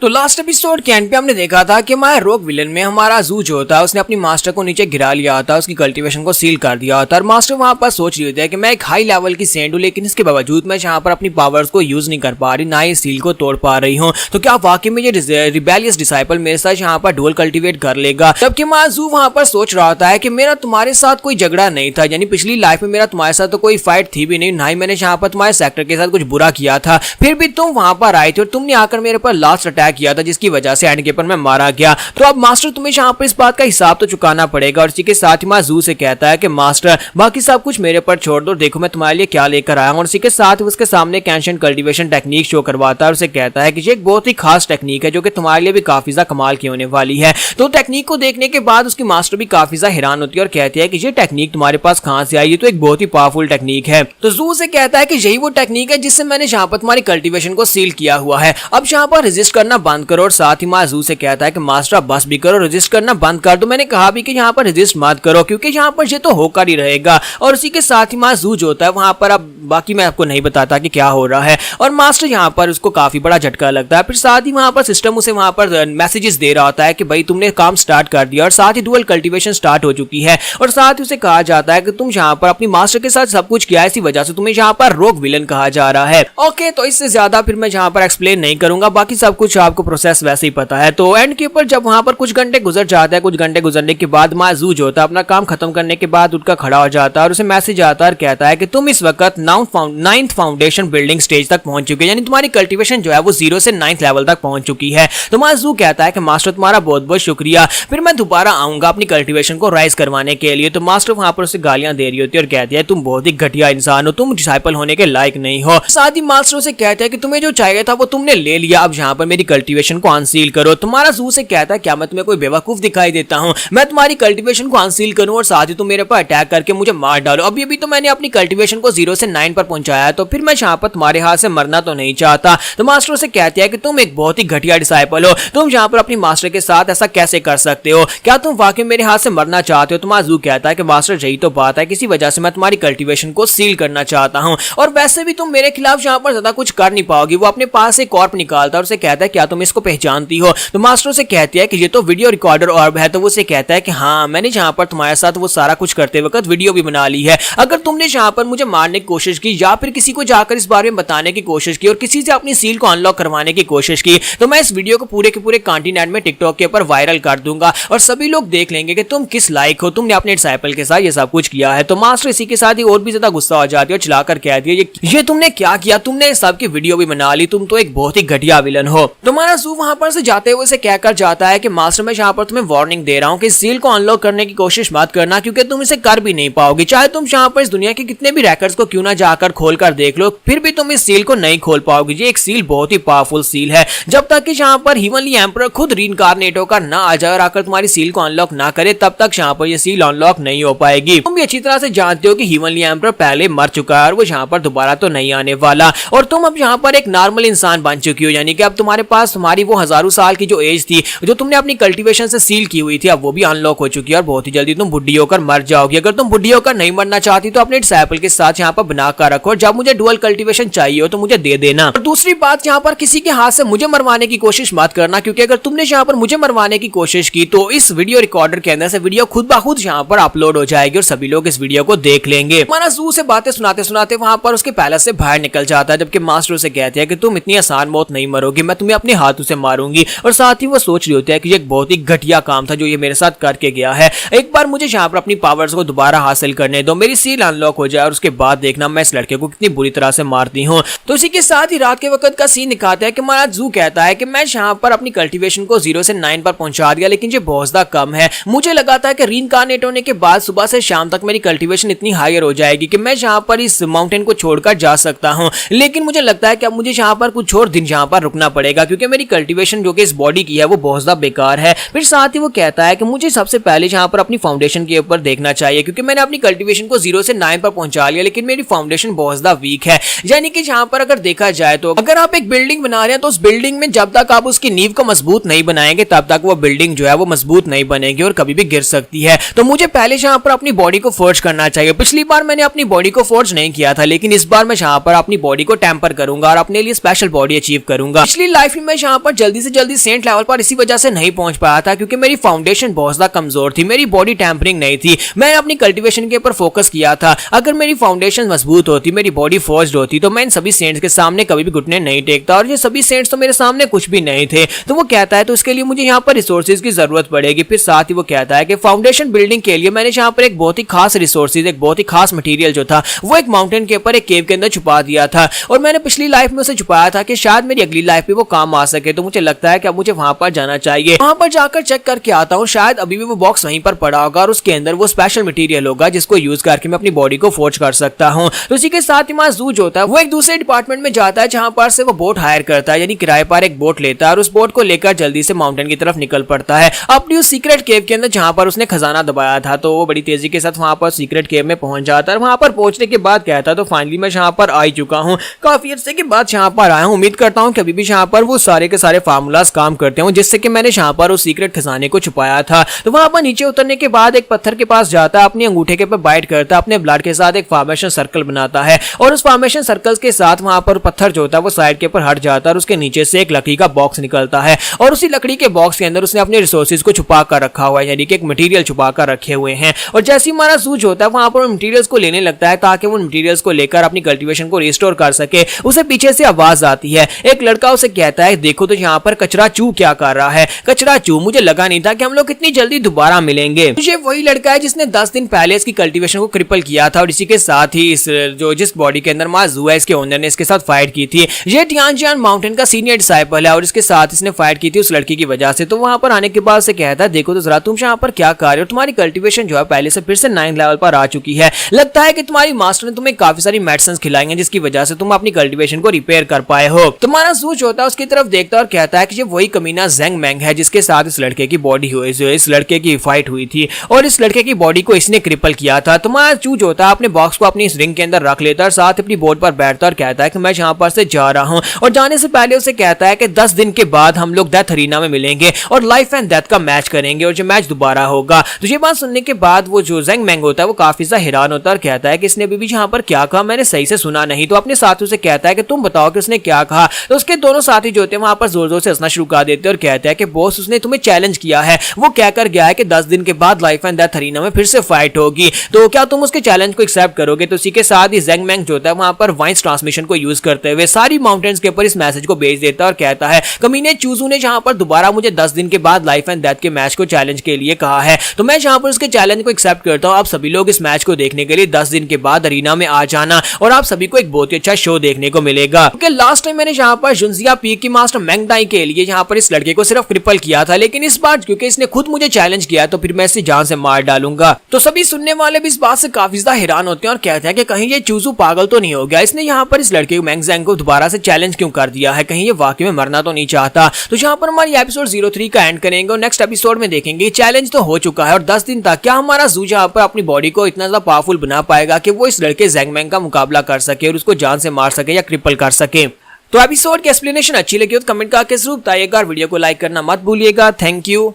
तो लास्ट एपिसोड के एंड पे हमने देखा था कि हमारे रोग विलन में हमारा जू जो होता है उसने अपनी मास्टर को नीचे गिरा लिया था, उसकी कल्टीवेशन को सील कर दिया था। और मास्टर वहां पर सोच रही होती है कि मैं एक हाई लेवल की सेंट हूं, लेकिन इसके बावजूद मैं यहाँ पर अपनी पावर्स को यूज नहीं कर पा रही, ना ही सील को तोड़ पा रही हूँ। तो क्या वाकई में ये रिबेलियस डिसाइपल मेरे साथ यहाँ पर डुअल कल्टीवेट कर लेगा? जबकि हमारा जू वहां पर सोच रहा होता है कि मेरा तुम्हारे साथ कोई झगड़ा नहीं था, यानी पिछली लाइफ में मेरा तुम्हारे साथ तो कोई फाइट थी भी नहीं, ना ही मैंने यहाँ पर तुम्हारे सेक्टर के साथ कुछ बुरा किया था, फिर भी तुम वहां पर आए थे और तुमने आकर मेरे पर लास्ट अटैक किया था, जिसकी वजह से एंड गेम पर मैं मारा गया। तो अब मास्टर तुम्हें यहाँ पर इस बात का हिसाब तो चुकाना पड़ेगा। और इसी के साथ ही जू से कहता है कि मास्टर, बाकी सब कुछ मेरे पर छोड़ दो, देखो मैं तुम्हारे लिए क्या लेकर आया हूं। और इसी के साथ उसके सामने एंशिएंट कल्टीवेशन टेक्निक शो करवाता है और उसे कहता है कि ये एक बहुत ही खास टेक्निक है जो कि तुम्हारे लिए भी काफी ज्यादा कमाल की होने वाली है। तो टेक्निक को देखने के बाद उसकी मास्टर भी काफी ज्यादा हैरान होती है और कहती है कि ये टेक्निक तुम्हारे पास कहां से आई? ये तो एक बहुत ही पावरफुल टेक्निक है। तो जू से कहता है कि यही वो टेक्निक है जिससे मैंने यहाँ पर तुम्हारी कल्टीवेशन को सील किया हुआ है, अब यहाँ पर रेजिस्ट करना बंद करो। और साथ ही जू से कहता है कि मास्टर बस भी करो, रेजिस्ट करना बंद कर दो, मैंने कहा भी कि यहाँ पर रेजिस्ट मत करो, क्योंकि यहाँ पर ये तो होकर ही रहेगा। और उसी के साथ ही जू जो होता है वहां पर, अब बाकी मैं आपको नहीं बताता कि क्या हो रहा है। और मास्टर यहाँ पर उसको काफी बड़ा झटका लगता है। फिर साथ ही वहां पर सिस्टम उसे वहां पर मैसेजेस दे रहा होता है कि भाई तुमने काम स्टार्ट कर दिया और साथ ही डुअल कल्टीवेशन स्टार्ट हो चुकी है। और साथ ही उसे कहा जाता है कि तुम यहाँ पर अपनी मास्टर के साथ सब कुछ किया है, इसी वजह से तुम्हें यहाँ पर रोग विलन कहा जा रहा है। ओके, तो इससे ज्यादा फिर मैं यहाँ पर एक्सप्लेन नहीं करूंगा, बाकी सब कुछ आपको प्रोसेस वैसे ही पता है। तो एंड के ऊपर जब वहां पर कुछ घंटे गुजर जाते हैं, कुछ घंटे गुजरने के बाद जू जो होता है अपना काम खत्म करने के बाद उठकर खड़ा हो जाता है और उसे मैसेज आता है और कहता है कि तुम इस वक्त 9th फाउंडेशन बिल्डिंग स्टेज तक पहुंच चुके हैं, यानी तुम्हारी कल्टीवेशन जो है वो 0 से 9th लेवल तक पहुंच चुकी है। तो जू कहता है कि मास्टर तुम्हारा बहुत बहुत शुक्रिया, फिर मैं दोबारा आऊंगा अपनी कल्टीवेशन को राइज करवाने के लिए। तो मास्टर वहां पर उसे गालियां दे रही होती है और कहती है तुम बहुत ही घटिया इंसान हो, तुम डिसाइपल होने के लायक नहीं हो। साथ ही मास्टर उसे कहता है कि तुम्हें जो चाहिए था वो तुमने ले लिया, अब यहाँ पर मेरी कल्टीवेशन को अनसील करो। तुम्हारा जू से कहता है क्या मैं तुम्हें कोई बेवकूफ दिखाई देता हूँ? मैं तुम्हारी कल्टीवेशन को अनसील करूं और साथ ही तुम मेरे पर अटैक करके मुझे मार डालो। अभी भी तो मैंने अपनी कल्टीवेशन को 0 से 9 पर पहुंचाया, तो फिर मैं यहाँ पर तुम्हारे हाथ से मरना तो नहीं चाहता। तो मास्टर से कहती है कि तुम एक बहुत ही घटिया डिसाइपल हो, तुम यहाँ पर अपनी मास्टर के साथ ऐसा कैसे कर सकते हो? क्या तुम वाकई मेरे हाथ से मरना चाहते हो? तो जू कहता है कि मास्टर यही तो बात है, किसी वजह से मैं तुम्हारी कल्टीवेशन को सील करना चाहता हूँ और वैसे भी तुम मेरे खिलाफ यहाँ पर ज्यादा कुछ कर नहीं पाओगी। वो अपने पास से कॉर्प निकालता है और उसे कहता है कि क्या तुम इसको पहचानती हो? तो मास्टर से कहती है कि ये तो वीडियो रिकॉर्डर ऑर्ब है। तो वो उसे कहता है कि हाँ, मैंने जहाँ पर तुम्हारे साथ वो सारा कुछ करते वक्त वीडियो भी बना ली है। अगर तुमने जहाँ पर मुझे मारने की कोशिश की या फिर किसी को जाकर इस बारे में बताने की कोशिश की और किसी से अपनी सील को अनलॉक करवाने की कोशिश की, तो मैं इस वीडियो को पूरे के पूरे कॉन्टिनेंट में टिकटॉक के ऊपर वायरल कर दूंगा और सभी लोग देख लेंगे कि तुम किस लायक हो, तुमने अपने डिसाइपल के साथ ये सब कुछ किया है। तो मास्टर इसी के साथ ही और भी ज्यादा गुस्सा हो जाती है और चिल्लाकर कहती है ये तुमने क्या किया, तुमने इस सब की वीडियो भी बना ली, तुम तो एक बहुत ही घटिया विलन हो। तुम्हारा जू वहां पर से जाते हुए से कहकर जाता है कि मास्टर मैं यहाँ पर तुम्हें वार्निंग दे रहा हूँ कि सील को अनलॉक करने की कोशिश मत करना, क्योंकि तुम इसे कर भी नहीं पाओगे। चाहे तुम यहाँ पर इस दुनिया के कितने भी रैकर्स को क्यों ना जाकर खोल कर देख लो, फिर भी तुम इस सील को नहीं खोल पाओगे। ये एक सील बहुत ही पावरफुल सील है। जब तक कि यहाँ पर हेवनली एम्परर खुद रीइंकार्नेट होकर ना आ जाए और आकर तुम्हारी सील को अनलॉक ना करे, तब तक यहाँ पर ये सील अनलॉक नहीं हो पाएगी। तुम भी अच्छी तरह से जानते हो कि हेवनली एम्परर पहले मर चुका है और वो यहाँ पर दोबारा तो नहीं आने वाला, और तुम अब यहाँ पर एक नॉर्मल इंसान बन चुकी हो। यानी कि अब तुम्हारे पास तुम्हारी वो हजारों साल की जो एज थी, जो तुमने अपनी कल्टीवेशन से सील की हुई थी, अब वो भी अनलॉक हो चुकी है और बहुत ही जल्दी तुम बुढ़ी होकर मर जाओगी। अगर तुम बुढ़ी होकर नहीं मरना चाहती तो अपने डिसाइपल के साथ यहाँ पर बनाकर रखो और जब मुझे डुअल कल्टीवेशन चाहिए हो तो मुझे दे देना। और दूसरी बात, यहाँ पर किसी के हाथ से मुझे मरवाने की कोशिश मत करना, क्योंकि अगर तुमने यहाँ पर मुझे मरवाने की कोशिश की तो इस वीडियो रिकॉर्डर के अंदर से वीडियो खुद ब खुद यहाँ पर अपलोड हो जाएगी और सभी लोग इस वीडियो को देख लेंगे। हमारा जू से बातें सुनाते सुनाते वहां पर उसके पैलेस से बाहर निकल जाता है, जबकि मास्टर से कहते हैं कि तुम इतनी आसान मौत नहीं मरोगी, मैं तुम्हें अपने हाथों से मारूंगी। और साथ ही वो सोच रही होती है कि ये एक बहुत ही घटिया काम था जो ये मेरे साथ करके गया है। एक बार मुझे यहाँ पर अपनी पावर्स को दोबारा हासिल करने दो, मेरी सील अनलॉक हो जाए और उसके बाद देखना मैं इस लड़के को कितनी बुरी तरह से मारती हूँ। तो इसी के साथ ही रात के वक्त का सीन दिखाता है कि महाराज जू कहता है कि मैं यहाँ पर अपनी कल्टीवेशन को 0 से 9 पर पहुंचा दिया, लेकिन ये बहुत ज्यादा कम है। मुझे लगा था कि रीइंकार्नेट होने के बाद सुबह से शाम तक मेरी कल्टीवेशन इतनी हायर हो जाएगी कि मैं यहाँ पर इस माउंटेन को छोड़कर जा सकता हूँ, लेकिन मुझे लगता है कि अब मुझे यहाँ पर कुछ और दिन यहाँ पर रुकना पड़ेगा, क्योंकि मेरी कल्टीवेशन जो कि इस बॉडी की है वो बहुत ज्यादा बेकार है। फिर साथ ही वो कहता है कि मुझे सबसे पहले यहाँ पर अपनी फाउंडेशन के ऊपर देखना चाहिए, क्योंकि मैंने अपनी कल्टीवेशन को 0 से 9 पर पहुंचा लिया, लेकिन मेरी फाउंडेशन बहुत ज्यादा वीक है। यानी कि यहाँ पर अगर देखा जाए तो अगर आप एक बिल्डिंग बना रहे हैं तो उस बिल्डिंग में जब तक आप उसकी नींव को मजबूत नहीं बनाएंगे तब तक वो बिल्डिंग जो है वो मजबूत नहीं बनेगी और कभी भी गिर सकती है। तो मुझे पहले यहाँ पर अपनी बॉडी को फोर्ज करना चाहिए। पिछली बार मैंने अपनी बॉडी को फोर्ज नहीं किया था, लेकिन इस बार मैं यहाँ पर अपनी बॉडी को टेम्पर करूंगा और अपने लिए स्पेशल बॉडी अचीव करूंगा। पिछली लाइफ में मैं यहाँ पर जल्दी से जल्दी सेंट लेवल पर इसी वजह से नहीं पहुंच पाया था, क्योंकि मेरी फाउंडेशन बहुत ज्यादा कमजोर थी, मेरी बॉडी टेम्परिंग नहीं थी। मैंने अपनी कल्टीवेशन के ऊपर फोकस किया था। अगर मेरी फाउंडेशन मजबूत होती, मेरी बॉडी फोर्ज्ड होती, तो मैं इन सभी सेंट्स के सामने कभी भी घुटने नहीं टेकता, और ये सभी सेंट्स तो मेरे सामने कुछ भी नहीं थे। तो वो कहता है तो उसके लिए मुझे यहाँ पर रिसोर्सेज की जरूरत पड़ेगी। फिर साथ ही वो कहता है कि फाउंडेशन बिल्डिंग के लिए मैंने यहाँ पर एक बहुत ही खास रिसोर्सेज, एक बहुत ही खास मटेरियल जो था वो एक माउंटेन के ऊपर एक केव के अंदर छुपा दिया था, और मैंने पिछली लाइफ में उसे छुपाया था कि शायद मेरी अगली लाइफ में वो काम आ सके। तो मुझे लगता है कि अब मुझे वहां पर जाना चाहिए। वहां पर जाकर चेक करके आता हूँ, शायद अभी भी वो बॉक्स वहीं पर पड़ा होगा और उसके अंदर वो स्पेशल मटेरियल होगा जिसको यूज करके मैं अपनी बॉडी को फोर्ज कर सकता हूँ। तो इसी के साथ ही वहां जू जो होता है वो एक दूसरे डिपार्टमेंट में जाता है, जहां पर से वो बोट हायर करता है, यानी किराए पर एक बोट लेता है और उस बोट को लेकर जल्दी से माउंटेन की तरफ निकल पड़ता है अपनी उस सीक्रेट केव के अंदर जहां पर उसने खजाना दबाया था। तो वो बड़ी तेजी के साथ वहां पर सीक्रेट केव में पहुंच जाता है। वहां पर पहुंचने के बाद कहता है तो फाइनली मैं यहाँ पर आ चुका हूँ, काफी अर्से के बाद यहाँ पर आया हूँ। उम्मीद करता हूँ कि अभी भी यहाँ पर वो सारे के सारे फार्मूलाज काम करते हैं जिससे कि मैंने यहाँ पर उस सीक्रेट खजाने को छुपाया था। तो वहां पर नीचे उतरने के बाद एक पत्थर के पास जाता है, अपने अंगूठे के ऊपर बाइट करता है, अपने ब्लड के साथ एक फॉर्मेशन सर्कल बनाता है और उस फॉर्मेशन सर्कल के साथ वहां पर पत्थर जो होता है वो साइड के ऊपर हट जाता है और उसके नीचे से एक लकड़ी का बॉक्स निकलता है और उसी लकड़ी के बॉक्स के अंदर उसने अपने रिसोर्सेज को छुपा कर रखा हुआ है, यानी कि एक मटेरियल छुपा कर रखे हुए हैं। और जैसे ही हमारा जू होता है वहां पर मटेरियल्स को लेने लगता है ताकि वो मटेरियल्स को लेकर अपनी कल्टीवेशन को रिस्टोर कर सके। उसे पीछे से आवाज आती है, एक लड़का उसे कहता है देखो तो यहाँ पर कचरा चू क्या कर रहा है। कचरा चू, मुझे लगा नहीं था कि हम लोग इतनी जल्दी दोबारा मिलेंगे। मुझे वही लड़का है जिसने 10 दिन पहले इसकी कल्टीवेशन को क्रिपल किया था और इसी के साथ ही जिस बॉडी के अंदर मां जू है इसके ओनर ने इसके साथ फाइट की थी। ये टियानजियान माउंटेन का सीनियर डिसाइपल है और इसके साथ इसने फाइट की थी उस लड़की की वजह से। तो वहां पर आने के बाद से कहता है देखो तो जरा तुम यहाँ पर क्या कर रहे हो, तुम्हारी कल्टीवेशन जो है पहले से फिर से 9 लेवल पर आ चुकी है। लगता है कि तुम्हारी मास्टर ने तुम्हें काफी सारी मेडिसिन खिलाई हैं जिसकी वजह से तुम अपनी कल्टीवेशन को रिपेयर कर पाए हो। तुम्हारा जू होता है उसकी तरफ देखता है और कहता है कि ये वही कमीना जेंग मैंग है जिसके साथ इस लड़के की बॉडी हुई, इस लड़के की फाइट हुई थी और इस लड़के की बॉडी को इसने क्रिपल किया था। तुम्हारा जू होता है अपने बॉक्स को अपनी इस रिंग के अंदर रख लेता है और साथ अपनी बोट पर बैठता है और कहता है कि मैं यहाँ पर से जा रहा हूँ। और जाने से पहले उसे कहता है कि 10 दिन के बाद हम लोग डेथ अरीना में मिलेंगे और लाइफ एंड डेथ का मैच करेंगे और जो मैच दोबारा होगा। तो ये बात सुनने के बाद वो जो जेंग मैंग होता है वो काफी ज्यादा हैरान होता है और कहता है कि इसने अभी भी यहाँ पर क्या कहा, मैंने सही से सुना नहीं। तो अपने साथियों से कहता है कि तुम बताओ कि उसने क्या कहा। तो उसके दोनों साथी जो होते होते हैं वहां पर जोर जोर से हंसना शुरू कर देते हैं और कहते हैं कि बॉस उसने तुम्हें चैलेंज किया है, वो क्या कर गया है कि 10 दिन के बाद लाइफ एंड डेथ अरीना में फिर से फाइट होगी, तो क्या तुम उसके चैलेंज को एक्सेप्ट करोगे। तो इसी के साथ ही ज़ेंग मैंग जो होता है वहां पर वॉइस ट्रांसमिशन को यूज करते हुए सारी माउंटेन्स के ऊपर इस मैसेज को भेज देता है और कहता है कमीने चूजू ने जहां पर दोबारा मुझे 10 दिन के बाद लाइफ एंड डेथ के मैच को चैलेंज के लिए कहा है, तो मैं जहां पर उसके चैलेंज को एक्सेप्ट करता हूं। आप सभी लोग इस मैच को देखने के लिए 10 दिन के बाद अरीना में आ जाना और आप सभी को एक बहुत ही अच्छा शो देखने को मिलेगा। क्योंकि लास्ट टाइम मैंने जहां पर जुनजिया पीक की मास्टर मेंग दाई के लिए जहां पर इस लड़के को सिर्फ क्रिपल किया था, लेकिन इस बार क्योंकि इसने खुद मुझे चैलेंज किया तो फिर मैं इसे जान से मार डालूंगा। तो सभी सुनने वाले भी इस बात से काफी ज्यादा हैरान होते हैं और कहते हैं कि कहीं ये चूजू पागल तो नहीं हो गया, इसने यहाँ पर इस लड़के मेंग ज़ेंग को दोबारा से चैलेंज क्यों कर दिया है, कहीं ये वाकई में मरना तो नहीं चाहता। तो जहां पर हमारी एपिसोड 03 का एंड करेंगे और नेक्स्ट एपिसोड में देखेंगे चैलेंज तो हो चुका है और 10 दिन तक क्या हमारा ज़ू जहां पर अपनी बॉडी को इतना ज्यादा पावरफुल बना पाएगा कि वो इस लड़के ज़ेंग मैंग का मुकाबला कर सके और उसको जान से मार सके या क्रिपल कर सके। तो एपिसोड की एक्सप्लेनेशन अच्छी लगी हो तो कमेंट करके जरूर बताइएगा और वीडियो को लाइक करना मत भूलिएगा। Thank you.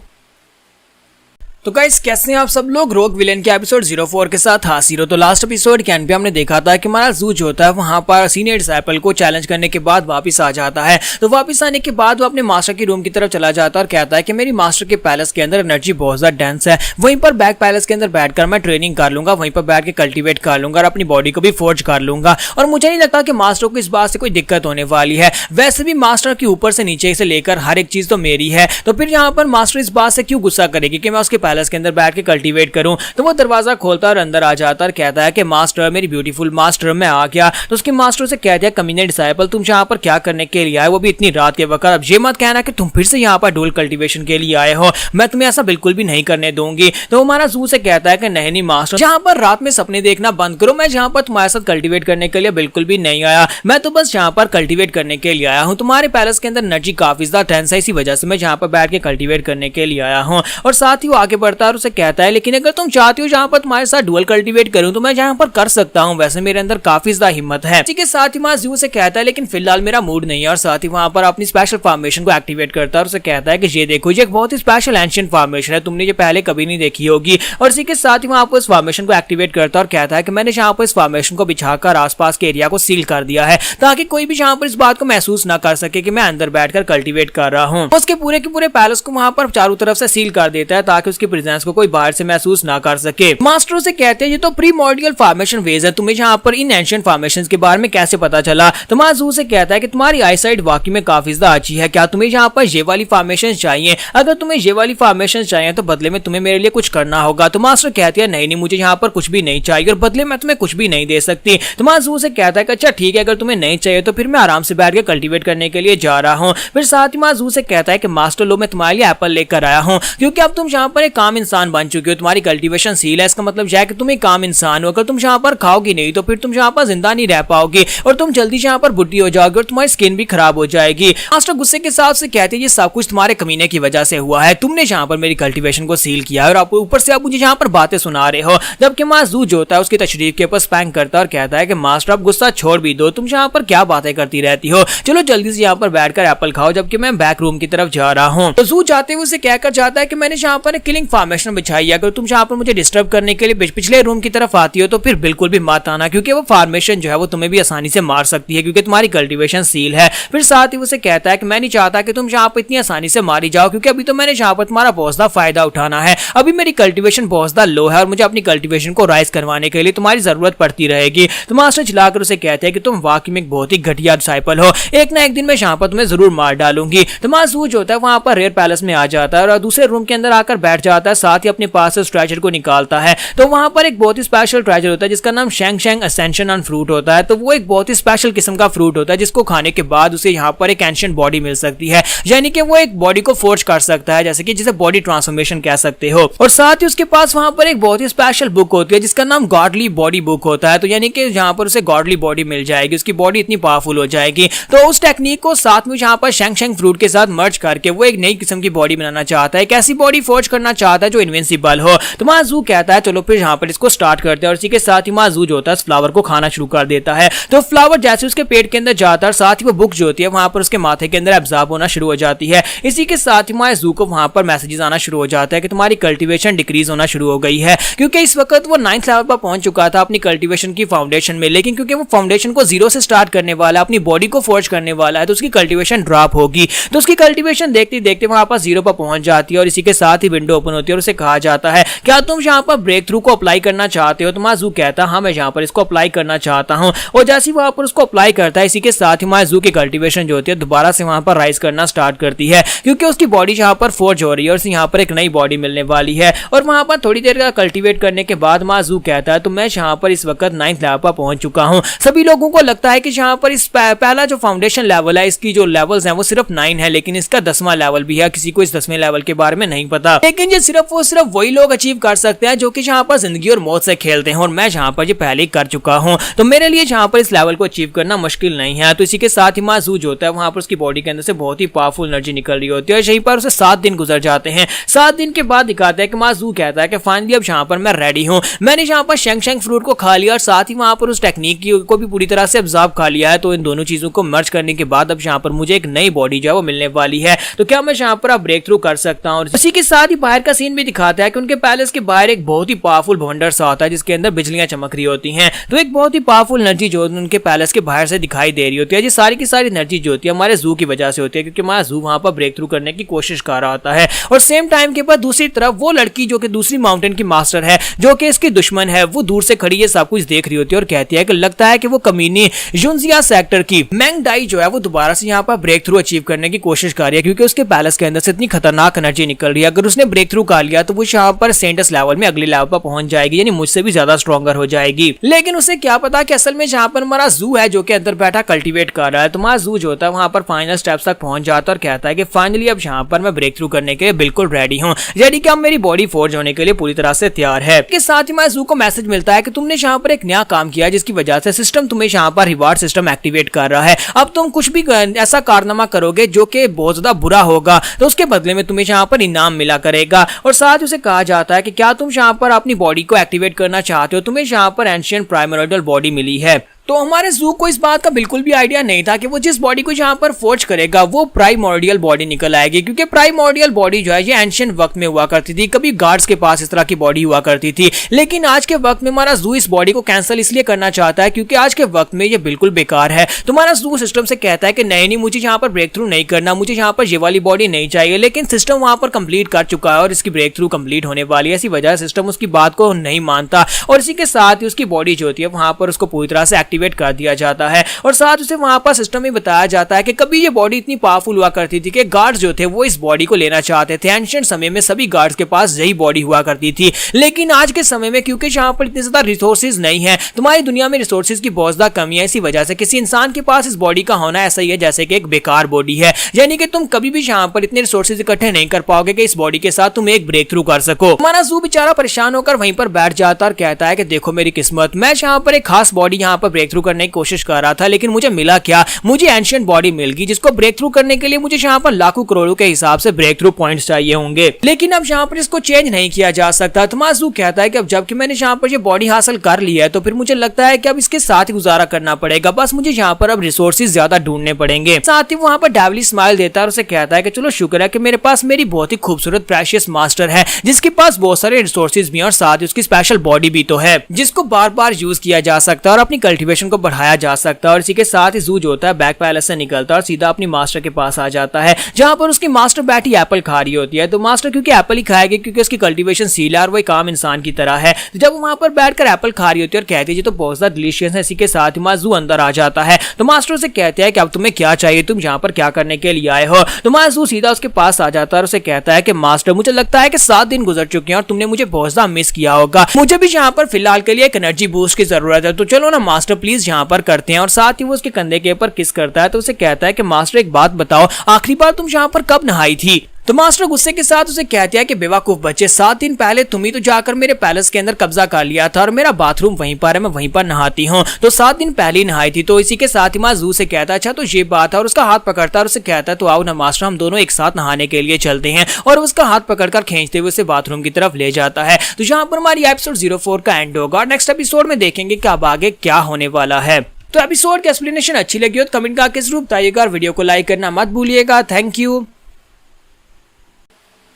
तो गाइस कैसे हैं आप सब लोग रोग विलेन के एपिसोड 04 के साथ हाजिर हो। तो लास्ट एपिसोड के एंड पे हमने देखा था कि हमारा ज़ू जो होता है वहां पर सीनियर डिसाइपल को चैलेंज करने के बाद वापस आ जाता है। तो वापस आने के बाद वो अपने मास्टर की रूम की तरफ चला जाता है और कहता है कि मेरी मास्टर के पैलेस के अंदर एनर्जी बहुत ज्यादा डेंस है, वहीं पर बैक पैलेस के अंदर बैठकर मैं ट्रेनिंग कर लूंगा, वहीं पर बैठ के कल्टिवेट कर लूंगा और अपनी बॉडी को भी फोर्ज कर लूंगा और मुझे नहीं लगता कि मास्टर को इस बात से कोई दिक्कत होने वाली है। वैसे भी मास्टर की ऊपर से नीचे से लेकर हर एक चीज तो मेरी है, तो फिर यहाँ पर मास्टर इस बात से क्यों गुस्सा करेगी कि मैं उसके पैलेस के अंदर बैठ के कल्टीवेट करूं। तो वो दरवाजा खोलता और अंदर आ जाता और कहता है कि मास्टर मेरी ब्यूटीफुल मास्टर मैं आ गया। तो उसके मास्टर से कहता है कमीने डिसाइपल तुम यहाँ पर क्या करने के लिए आए, वो भी इतनी रात के वक्त। अब ये मत कहना कि तुम फिर से यहाँ पर डुअल कल्टीवेशन के लिए आए हो, मैं तुम्हें ऐसा बिल्कुल भी नहीं करने दूंगी। तो हमारा ज़ू से कहता है कि नहीं मास्टर, जहाँ पर रात में सपने देखना बंद करो, मैं जहाँ पर तुम्हारे साथ कल्टीवेट करने के लिए बिल्कुल भी नहीं आया, मैं तो बस यहाँ पर कल्टीवेट करने के लिए आया हूँ। तुम्हारे पैलेस के अंदर एनर्जी काफी ज्यादा टेंस है, इसी वजह से मैं यहाँ पर बैठ के कल्टीवेट करने के लिए आया हूँ। और साथ ही वो आगे बढ़ता है और उसे कहता है लेकिन अगर तुम चाहती हो जहाँ पर तुम्हारे साथ डुअल कल्टीवेट करूँ तो मैं जहाँ पर कर सकता हूँ, वैसे मेरे अंदर काफी ज्यादा हिम्मत है। इसी के साथ ही ज़ू से कहता है लेकिन फिलहाल मेरा मूड नहीं है और साथ ही वहाँ पर अपनी स्पेशल फॉर्मेशन को एक्टिवेट करता है और उसे कहता है कि ये देखो ये एक बहुत ही स्पेशल एंशिएंट फॉर्मेशन है, तुमने ये पहले कभी नहीं देखी होगी। और इसी के साथ ही वहाँ पर इस फॉर्मेशन को एक्टिवेट करता है और कहता है कि मैंने जहाँ पर इस फॉर्मेशन को बिछाकर आसपास के एरिया को सील कर दिया है ताकि कोई भी जहाँ पर इस बात को महसूस ना कर सके कि मैं अंदर बैठकर कल्टीवेट कर रहा हूँ। उसके पूरे के पूरे पैलेस को वहाँ पर चारों तरफ से सील कर देता है ताकि उसकी प्रेजेंस को कोई बाहर से महसूस ना कर सके। मास्टर से कहते हैं ये तो प्रीमॉर्डियल फॉर्मेशन वेज है, तुम्हें यहाँ पर इन एंशिएंट फॉर्मेशंस के बारे में कैसे पता चला। तो ज़ू से कहता है कि तुम्हारी आईसाइट वाकई में काफी ज्यादा अच्छी है, क्या तुम्हें यहाँ पर ये वाली फॉर्मेशन चाहिए, अगर तुम्हें ये वाली फॉर्मेशन चाहिए तो बदले में तुम्हें मेरे लिए कुछ करना होगा। तो मास्टर कहती है नहीं मुझे यहाँ पर कुछ भी नहीं चाहिए और बदले में तुम्हें कुछ भी नहीं दे सकती। तो ज़ू से कहता है कि अच्छा ठीक है, अगर तुम्हें नहीं चाहिए तो फिर मैं आराम से बैठ के कल्टीवेट करने के लिए जा रहा हूँ। फिर साथ ही ज़ू से कहता है कि मास्टर लो मैं तुम्हारे लिए एप्पल लेकर आया हूँ, क्योंकि अब तुम यहाँ पर एक काम इंसान बन चुके हो, तुम्हारी कल्टीवेशन सील है, इसका मतलब यह है कि तुम एक काम इंसान हो। अगर तुम यहाँ पर खाओगी नहीं तो फिर तुम यहाँ पर जिंदा नहीं रह पाओगे और तुम जल्दी यहाँ पर बुढ़ी हो जाओगे और तुम्हारी स्किन भी खराब हो जाएगी। मास्टर गुस्से के साथ से कहते हैं ये सब कुछ तुम्हारे कमीने की वजह से हुआ है, तुमने यहाँ पर मेरी कल्टीवेशन को सील किया है और आप ऊपर से आप मुझे यहाँ पर बातें सुना रहे हो। जबकि ज़ू जो होता है उसकी तशरीफ के ऊपर स्पैंक करता है और कहता है कि मास्टर अब गुस्सा छोड़ भी दो, तुम यहाँ पर क्या बातें करती रहती हो, चलो जल्दी से यहाँ पर बैठकर एप्पल खाओ, जबकि मैं बैक रूम की तरफ जा रहा हूँ। तो ज़ू जाते हुए उसे कहकर जाता है कि मैंने यहाँ पर किलिंग फॉर्मेशन बिछाई है, अगर तुम यहाँ पर मुझे डिस्टर्ब करने के लिए पिछले रूम की तरफ आती हो तो फिर बिल्कुल भी मत आना, क्योंकि वो फॉर्मेशन जो है वो तुम्हें भी आसानी से मार सकती है क्योंकि तुम्हारी कल्टीवेशन सील है। फिर साथ ही उसे कहता है कि मैं नहीं चाहता कि तुम यहाँ पर इतनी आसानी से मारी जाओ, क्योंकि अभी तो मैंने यहाँ पर तुम्हारा बहुत ज्यादा फायदा उठाना है, अभी मेरी कल्टीवेशन बहुत ज्यादा लो है और मुझे अपनी कल्टीवेशन को राइज करवाने के लिए तुम्हारी जरूरत पड़ती रहेगी। तो मास्टर चिल्लाकर उसे कहते हैं कि तुम वाकई में एक बहुत ही घटिया डिसाइपल हो, एक ना एक दिन मैं यहाँ पर तुम्हें जरूर मार डालूंगी। तो ज़ू जो होता है वहां पर रेयर पैलेस में आ जाता है और दूसरे रूम के अंदर आकर बैठ जाता है, साथ ही अपने पास से ट्रेजर को निकालता है। तो वहां पर एक बहुत ही स्पेशल ट्रेजर होता है जिसका नाम शैंग असेंशन ऑन फ्रूट होता है। तो वो एक बहुत ही स्पेशल किस्म का फ्रूट होता है जिसको खाने के बाद उसे यहाँ पर एक एंशिएंट बॉडी मिल सकती है, यानी कि वो एक बॉडी को फोर्ज कर सकता है, जैसे कि जिसे बॉडी ट्रांसफॉर्मेशन कह सकते हो। और साथ ही उसके पास वहां पर एक बहुत ही स्पेशल बुक होती है जिसका नाम गॉडली बॉडी बुक होता है। तो यानी कि यहाँ पर उसे गॉडली बॉडी मिल जाएगी, उसकी बॉडी इतनी पावरफुल हो जाएगी। तो उस टेक्निक को साथ में यहाँ पर शैंग फ्रूट के साथ मर्ज करके वो एक नई किस्म की बॉडी बनाना चाहता है, एक ऐसी बॉडी फोर्ज करना चाहता चाहता है जो इनविंसिबल हो। तो माजू कहता है चलो फिर यहाँ पर इसको स्टार्ट करते हैं और इसी के साथ ही माजू जो होता है फ्लावर को खाना शुरू कर देता है। तो फ्लावर जैसे उसके पेट के अंदर जाता है साथ ही वो बुक जो होती है वहां पर उसके माथे के अंदर एब्जॉर्ब होना शुरू हो जाती है। इसी के साथ ही माजू को वहां पर मैसेजेस आना शुरू हो जाता है कि तुम्हारी कल्टीवेशन डिक्रीज होना शुरू हो गई है, क्योंकि इस वक्त वो 9th लेवल पर पहुंच चुका था अपनी कल्टीवेशन की फाउंडेशन में, लेकिन क्योंकि वो फाउंडेशन को जीरो से स्टार्ट करने वाला है, अपनी बॉडी को फोर्ज करने वाला है, तो उसकी कल्टीवेशन ड्रॉप होगी। तो उसकी कल्टीवेशन देखते देखते वहां पर जीरो पर पहुंच जाती है और इसी के साथ ही विंडो ओपन होती है और उसे कहा जाता है क्या तुम यहाँ पर ब्रेक थ्रू को अप्लाई करना चाहते हो। तो माजू कहता है हाँ मैं यहाँ पर इसको अप्लाई करना चाहता हूँ, और जैसे वहां पर उसको अप्लाई करता है इसी के साथ ही माजू की कल्टीवेशन जो होती है दोबारा से वहां पर राइज करना स्टार्ट करती है, क्योंकि उसकी बॉडी यहाँ पर फोर्ज हो रही है और यहाँ पर एक नई बॉडी मिलने वाली है। और वहां पर थोड़ी देर का कल्टीवेट करने के बाद माजू कहता है तो मैं यहाँ पर इस वक्त 9th लेवल पर पहुंच चुका हूँ। सभी लोगों को लगता है कि यहाँ पर इस पहला जो फाउंडेशन लेवल है इसकी जो लेवल्स हैं वो सिर्फ 9 है, लेकिन इसका 10वां लेवल भी है, किसी को इस 10वें लेवल के बारे में नहीं पता। लेकिन ये सिर्फ वही लोग अचीव कर सकते हैं जो कि यहाँ पर जिंदगी और मौत से खेलते हैं, और मैं यहाँ पर ये पहले ही कर चुका हूँ, तो मेरे लिए यहाँ पर इस लेवल को अचीव करना मुश्किल नहीं है। तो इसी के साथ ही माजू जो होता है वहां पर उसकी बॉडी के अंदर से बहुत ही पावरफुल एनर्जी निकल रही होती है और यहीं पर उसे 7 दिन गुजर जाते हैं। 7 दिन के बाद दिखाता है कि माजू कहता है कि फाइनली अब यहाँ पर मैं रेडी हूँ, मैंने यहाँ पर शेंग शेंग फ्रूट को खा लिया और साथ ही वहां पर उस टेक्निक को भी पूरी तरह से अब्जॉर्ब खा लिया है। तो इन दोनों चीजों को मर्ज करने के बाद अब यहाँ पर मुझे एक नई बॉडी जो है वो मिलने वाली है, तो क्या मैं यहाँ पर अब ब्रेक थ्रू कर सकता हूँ। इसी के साथ ही बाहर का सीन भी दिखाता है कि उनके पैलेस के बाहर एक बहुत ही पावरफुल भवंडर सा होता है जिसके अंदर बिजलियां चमक रही होती हैं। तो एक बहुत ही पावरफुल एनर्जी जो उनके पैलेस के बाहर से दिखाई दे रही होती है। ये सारी की सारी एनर्जी जो होती है हमारे जू की वजह से होती है, क्योंकि हमारा जू वहां पर ब्रेक थ्रू करने की कोशिश कर रहा होता है। और सेम टाइम के बाद दूसरी तरफ वो लड़की जो कि दूसरी माउंटेन की मास्टर है जो कि इसकी दुश्मन है, वो दूर से खड़ी है सब कुछ देख रही होती है और कहती है कि लगता है कि वो कमीनी जुनजिया सेक्टर की मैंग डाई जो है वो दोबारा से यहाँ पर ब्रेक थ्रू अचीव करने की कोशिश कर रही है, क्योंकि उसके पैलेस के अंदर से इतनी खतरनाक एनर्जी निकल रही है। अगर उसने ब्रेक थ्रू कर लिया तो वो यहाँ पर सेंटस लेवल में अगले लेवल पर पहुंच जाएगी, यानी मुझसे भी ज्यादा स्ट्रॉन्गर हो जाएगी। लेकिन उसे क्या पता कि असल में जहाँ पर हमारा जू है जो कि अंदर बैठा कल्टीवेट कर रहा है, तो हमारा जू जो होता है वहां पर फाइनल स्टेप्स तक पहुंच जाता है और कहता है कि फाइनली अब यहाँ पर मैं ब्रेक थ्रू करने के लिए बिल्कुल रेडी हूँ, यानी कि अब मेरी बॉडी फोर्ज होने के लिए पूरी तरह से तैयार है। इसके साथ ही हमारे जू को मैसेज मिलता है कि तुमने यहाँ पर एक नया काम किया जिसकी वजह से सिस्टम तुम्हें यहाँ पर रिवार्ड सिस्टम एक्टिवेट कर रहा है। अब तुम कुछ भी ऐसा कारनामा करोगे जो कि बहुत ज्यादा बुरा होगा तो उसके बदले में तुम्हें यहाँ पर इनाम मिला करेगा। और साथ ही उसे कहा जाता है कि क्या तुम यहाँ पर अपनी बॉडी को एक्टिवेट करना चाहते हो, तुम्हें यहाँ पर एंशिएंट प्राइमोर्डियल बॉडी मिली है। तो हमारे जू को इस बात का बिल्कुल भी आइडिया नहीं था कि वो जिस बॉडी को यहाँ पर फोर्ज करेगा वो प्राइमोर्डियल बॉडी निकल आएगी, क्योंकि प्राइमोर्डियल बॉडी जो है ये एंशिएंट वक्त में हुआ करती थी, कभी गार्ड्स के पास इस तरह की बॉडी हुआ करती थी। लेकिन आज के वक्त में हमारा जू इस बॉडी को कैंसिल इसलिए करना चाहता है क्योंकि आज के वक्त में ये बिल्कुल बेकार है। तो हमारा जू सिस्टम से कहता है कि नहीं मुझे यहाँ पर ब्रेक थ्रू नहीं करना, मुझे यहाँ पर ये वाली बॉडी नहीं चाहिए। लेकिन सिस्टम वहां पर कंप्लीट कर चुका है और इसकी ब्रेक थ्रू कंप्लीट होने वाली है, इसी वजह से सिस्टम उसकी बात को नहीं मानता और इसी के साथ ही उसकी बॉडी जो होती है वहां पर उसको पूरी तरह से एक्टिवेट कर दिया जाता है। और साथ उसे वहां पर सिस्टम में बताया जाता है कि कभी ये बॉडी इतनी पावरफुल हुआ करती थी कि गार्ड्स जो थे वो इस बॉडी को लेना चाहते थे। एंशिएंट समय में सभी गार्ड्स के पास यही बॉडी हुआ करती थी, लेकिन आज के समय में क्योंकि यहाँ पर इतने ज्यादा रिसोर्सेज नहीं है, तुम्हारी दुनिया में रिसोर्सेज की बहुत ज्यादा कमी है, इसी वजह से किसी इंसान के पास इस बॉडी का होना ऐसा ही है जैसे कि एक बेकार बॉडी है, यानी कि तुम कभी भी यहाँ पर इतने रिसोर्सेज इकट्ठे नहीं कर पाओगे कि इस बॉडी के साथ तुम एक ब्रेक थ्रू कर सको। हमारा जू बेचारा परेशान होकर वहीं पर बैठ जाता और कहता है कि देखो मेरी किस्मत, मैं यहाँ पर एक खास बॉडी यहाँ पर ब्रेक थ्रू करने की कोशिश कर रहा था, लेकिन मुझे मिला क्या, मुझे एंशिएंट बॉडी मिल गई जिसको ब्रेक थ्रू करने के लिए मुझे यहाँ पर लाखों करोड़ों के हिसाब से ब्रेक थ्रू पॉइंट्स चाहिए होंगे, लेकिन अब यहाँ पर इसको चेंज नहीं किया जा सकता। तमाजू कहता है कि अब जबकि मैंने यहाँ पर ये बॉडी हासिल कर ली है तो फिर मुझे लगता है कि अब इसके साथ ही गुजारा करना पड़ेगा, बस मुझे यहाँ पर अब रिसोर्सेज ज्यादा ढूंढने पड़ेंगे। साथ ही वहाँ पर डेविली स्माइल देता है और उसे कहता है कि चलो शुक्र है कि मेरे पास मेरी बहुत ही खूबसूरत प्रेशियस मास्टर है जिसके पास बहुत सारे रिसोर्सेज भी हैं और साथ ही उसकी स्पेशल बॉडी भी तो है जिसको बार बार यूज किया जा सकता है और अपनी कल्टीवेशन को बढ़ाया जा सकता है। और इसी के साथ ही जू जो होता है बैक पैलेस से निकलता है और सीधा अपनी मास्टर के पास आ जाता है जहां पर उसकी मास्टर बैठी एप्पल खा रही होती है। तो मास्टर क्योंकि एप्पल ही खाएगी क्योंकि उसकी कल्टीवेशन सील है और वही काम इंसान की तरह है, तो जब वो वहां पर बैठकर एप्पल खा रही होती है और कहती है ये तो बहुत ज्यादा डिलीशियस है, इसी के साथ ही जू अंदर आ जाता है। तो मास्टर से कहते हैं कि अब तुम्हें क्या चाहिए, तुम यहाँ पर क्या करने के लिए आए हो। तो जू सीधा उसके पास आ जाता है और उसे कहता है कि मास्टर मुझे लगता है कि 7 दिन गुजर चुके हैं और तुमने मुझे बहुत ज्यादा मिस किया होगा, मुझे भी यहाँ पर फिलहाल के लिए एक एनर्जी बूस्ट की जरूरत है, तो चलो ना मास्टर प्लीज यहाँ पर करते हैं। और साथ ही वो उसके कंधे के ऊपर किस करता है तो उसे कहता है कि मास्टर एक बात बताओ, आखिरी बार तुम यहाँ पर कब नहाई थी। तो मास्टर गुस्से के साथ उसे कहती है कि बेवकूफ बच्चे, 7 दिन पहले तुम ही तो जाकर मेरे पैलेस के अंदर कब्जा कर लिया था और मेरा बाथरूम वहीं पर है, मैं वहीं पर नहाती हूँ, तो 7 दिन पहले ही नहाई थी। तो इसी के साथ ही माजू से कहता है अच्छा तो ये बात है, और उसका हाथ पकड़ता है और उसे कहता है तो आओ ना मास्टर, हम दोनों एक साथ नहाने के लिए चलते हैं, और उसका हाथ पकड़कर खींचते हुए उसे बाथरूम की तरफ ले जाता है। तो यहाँ पर हमारी एपिसोड 04 का एंड होगा और नेक्स्ट एपिसोड में देखेंगे कि अब आगे क्या होने वाला है। तो एपिसोड की एक्सप्लेनेशन अच्छी लगी हो तो कमेंट करके जरूर बताइएगा और वीडियो को लाइक करना मत भूलिएगा। Thank you.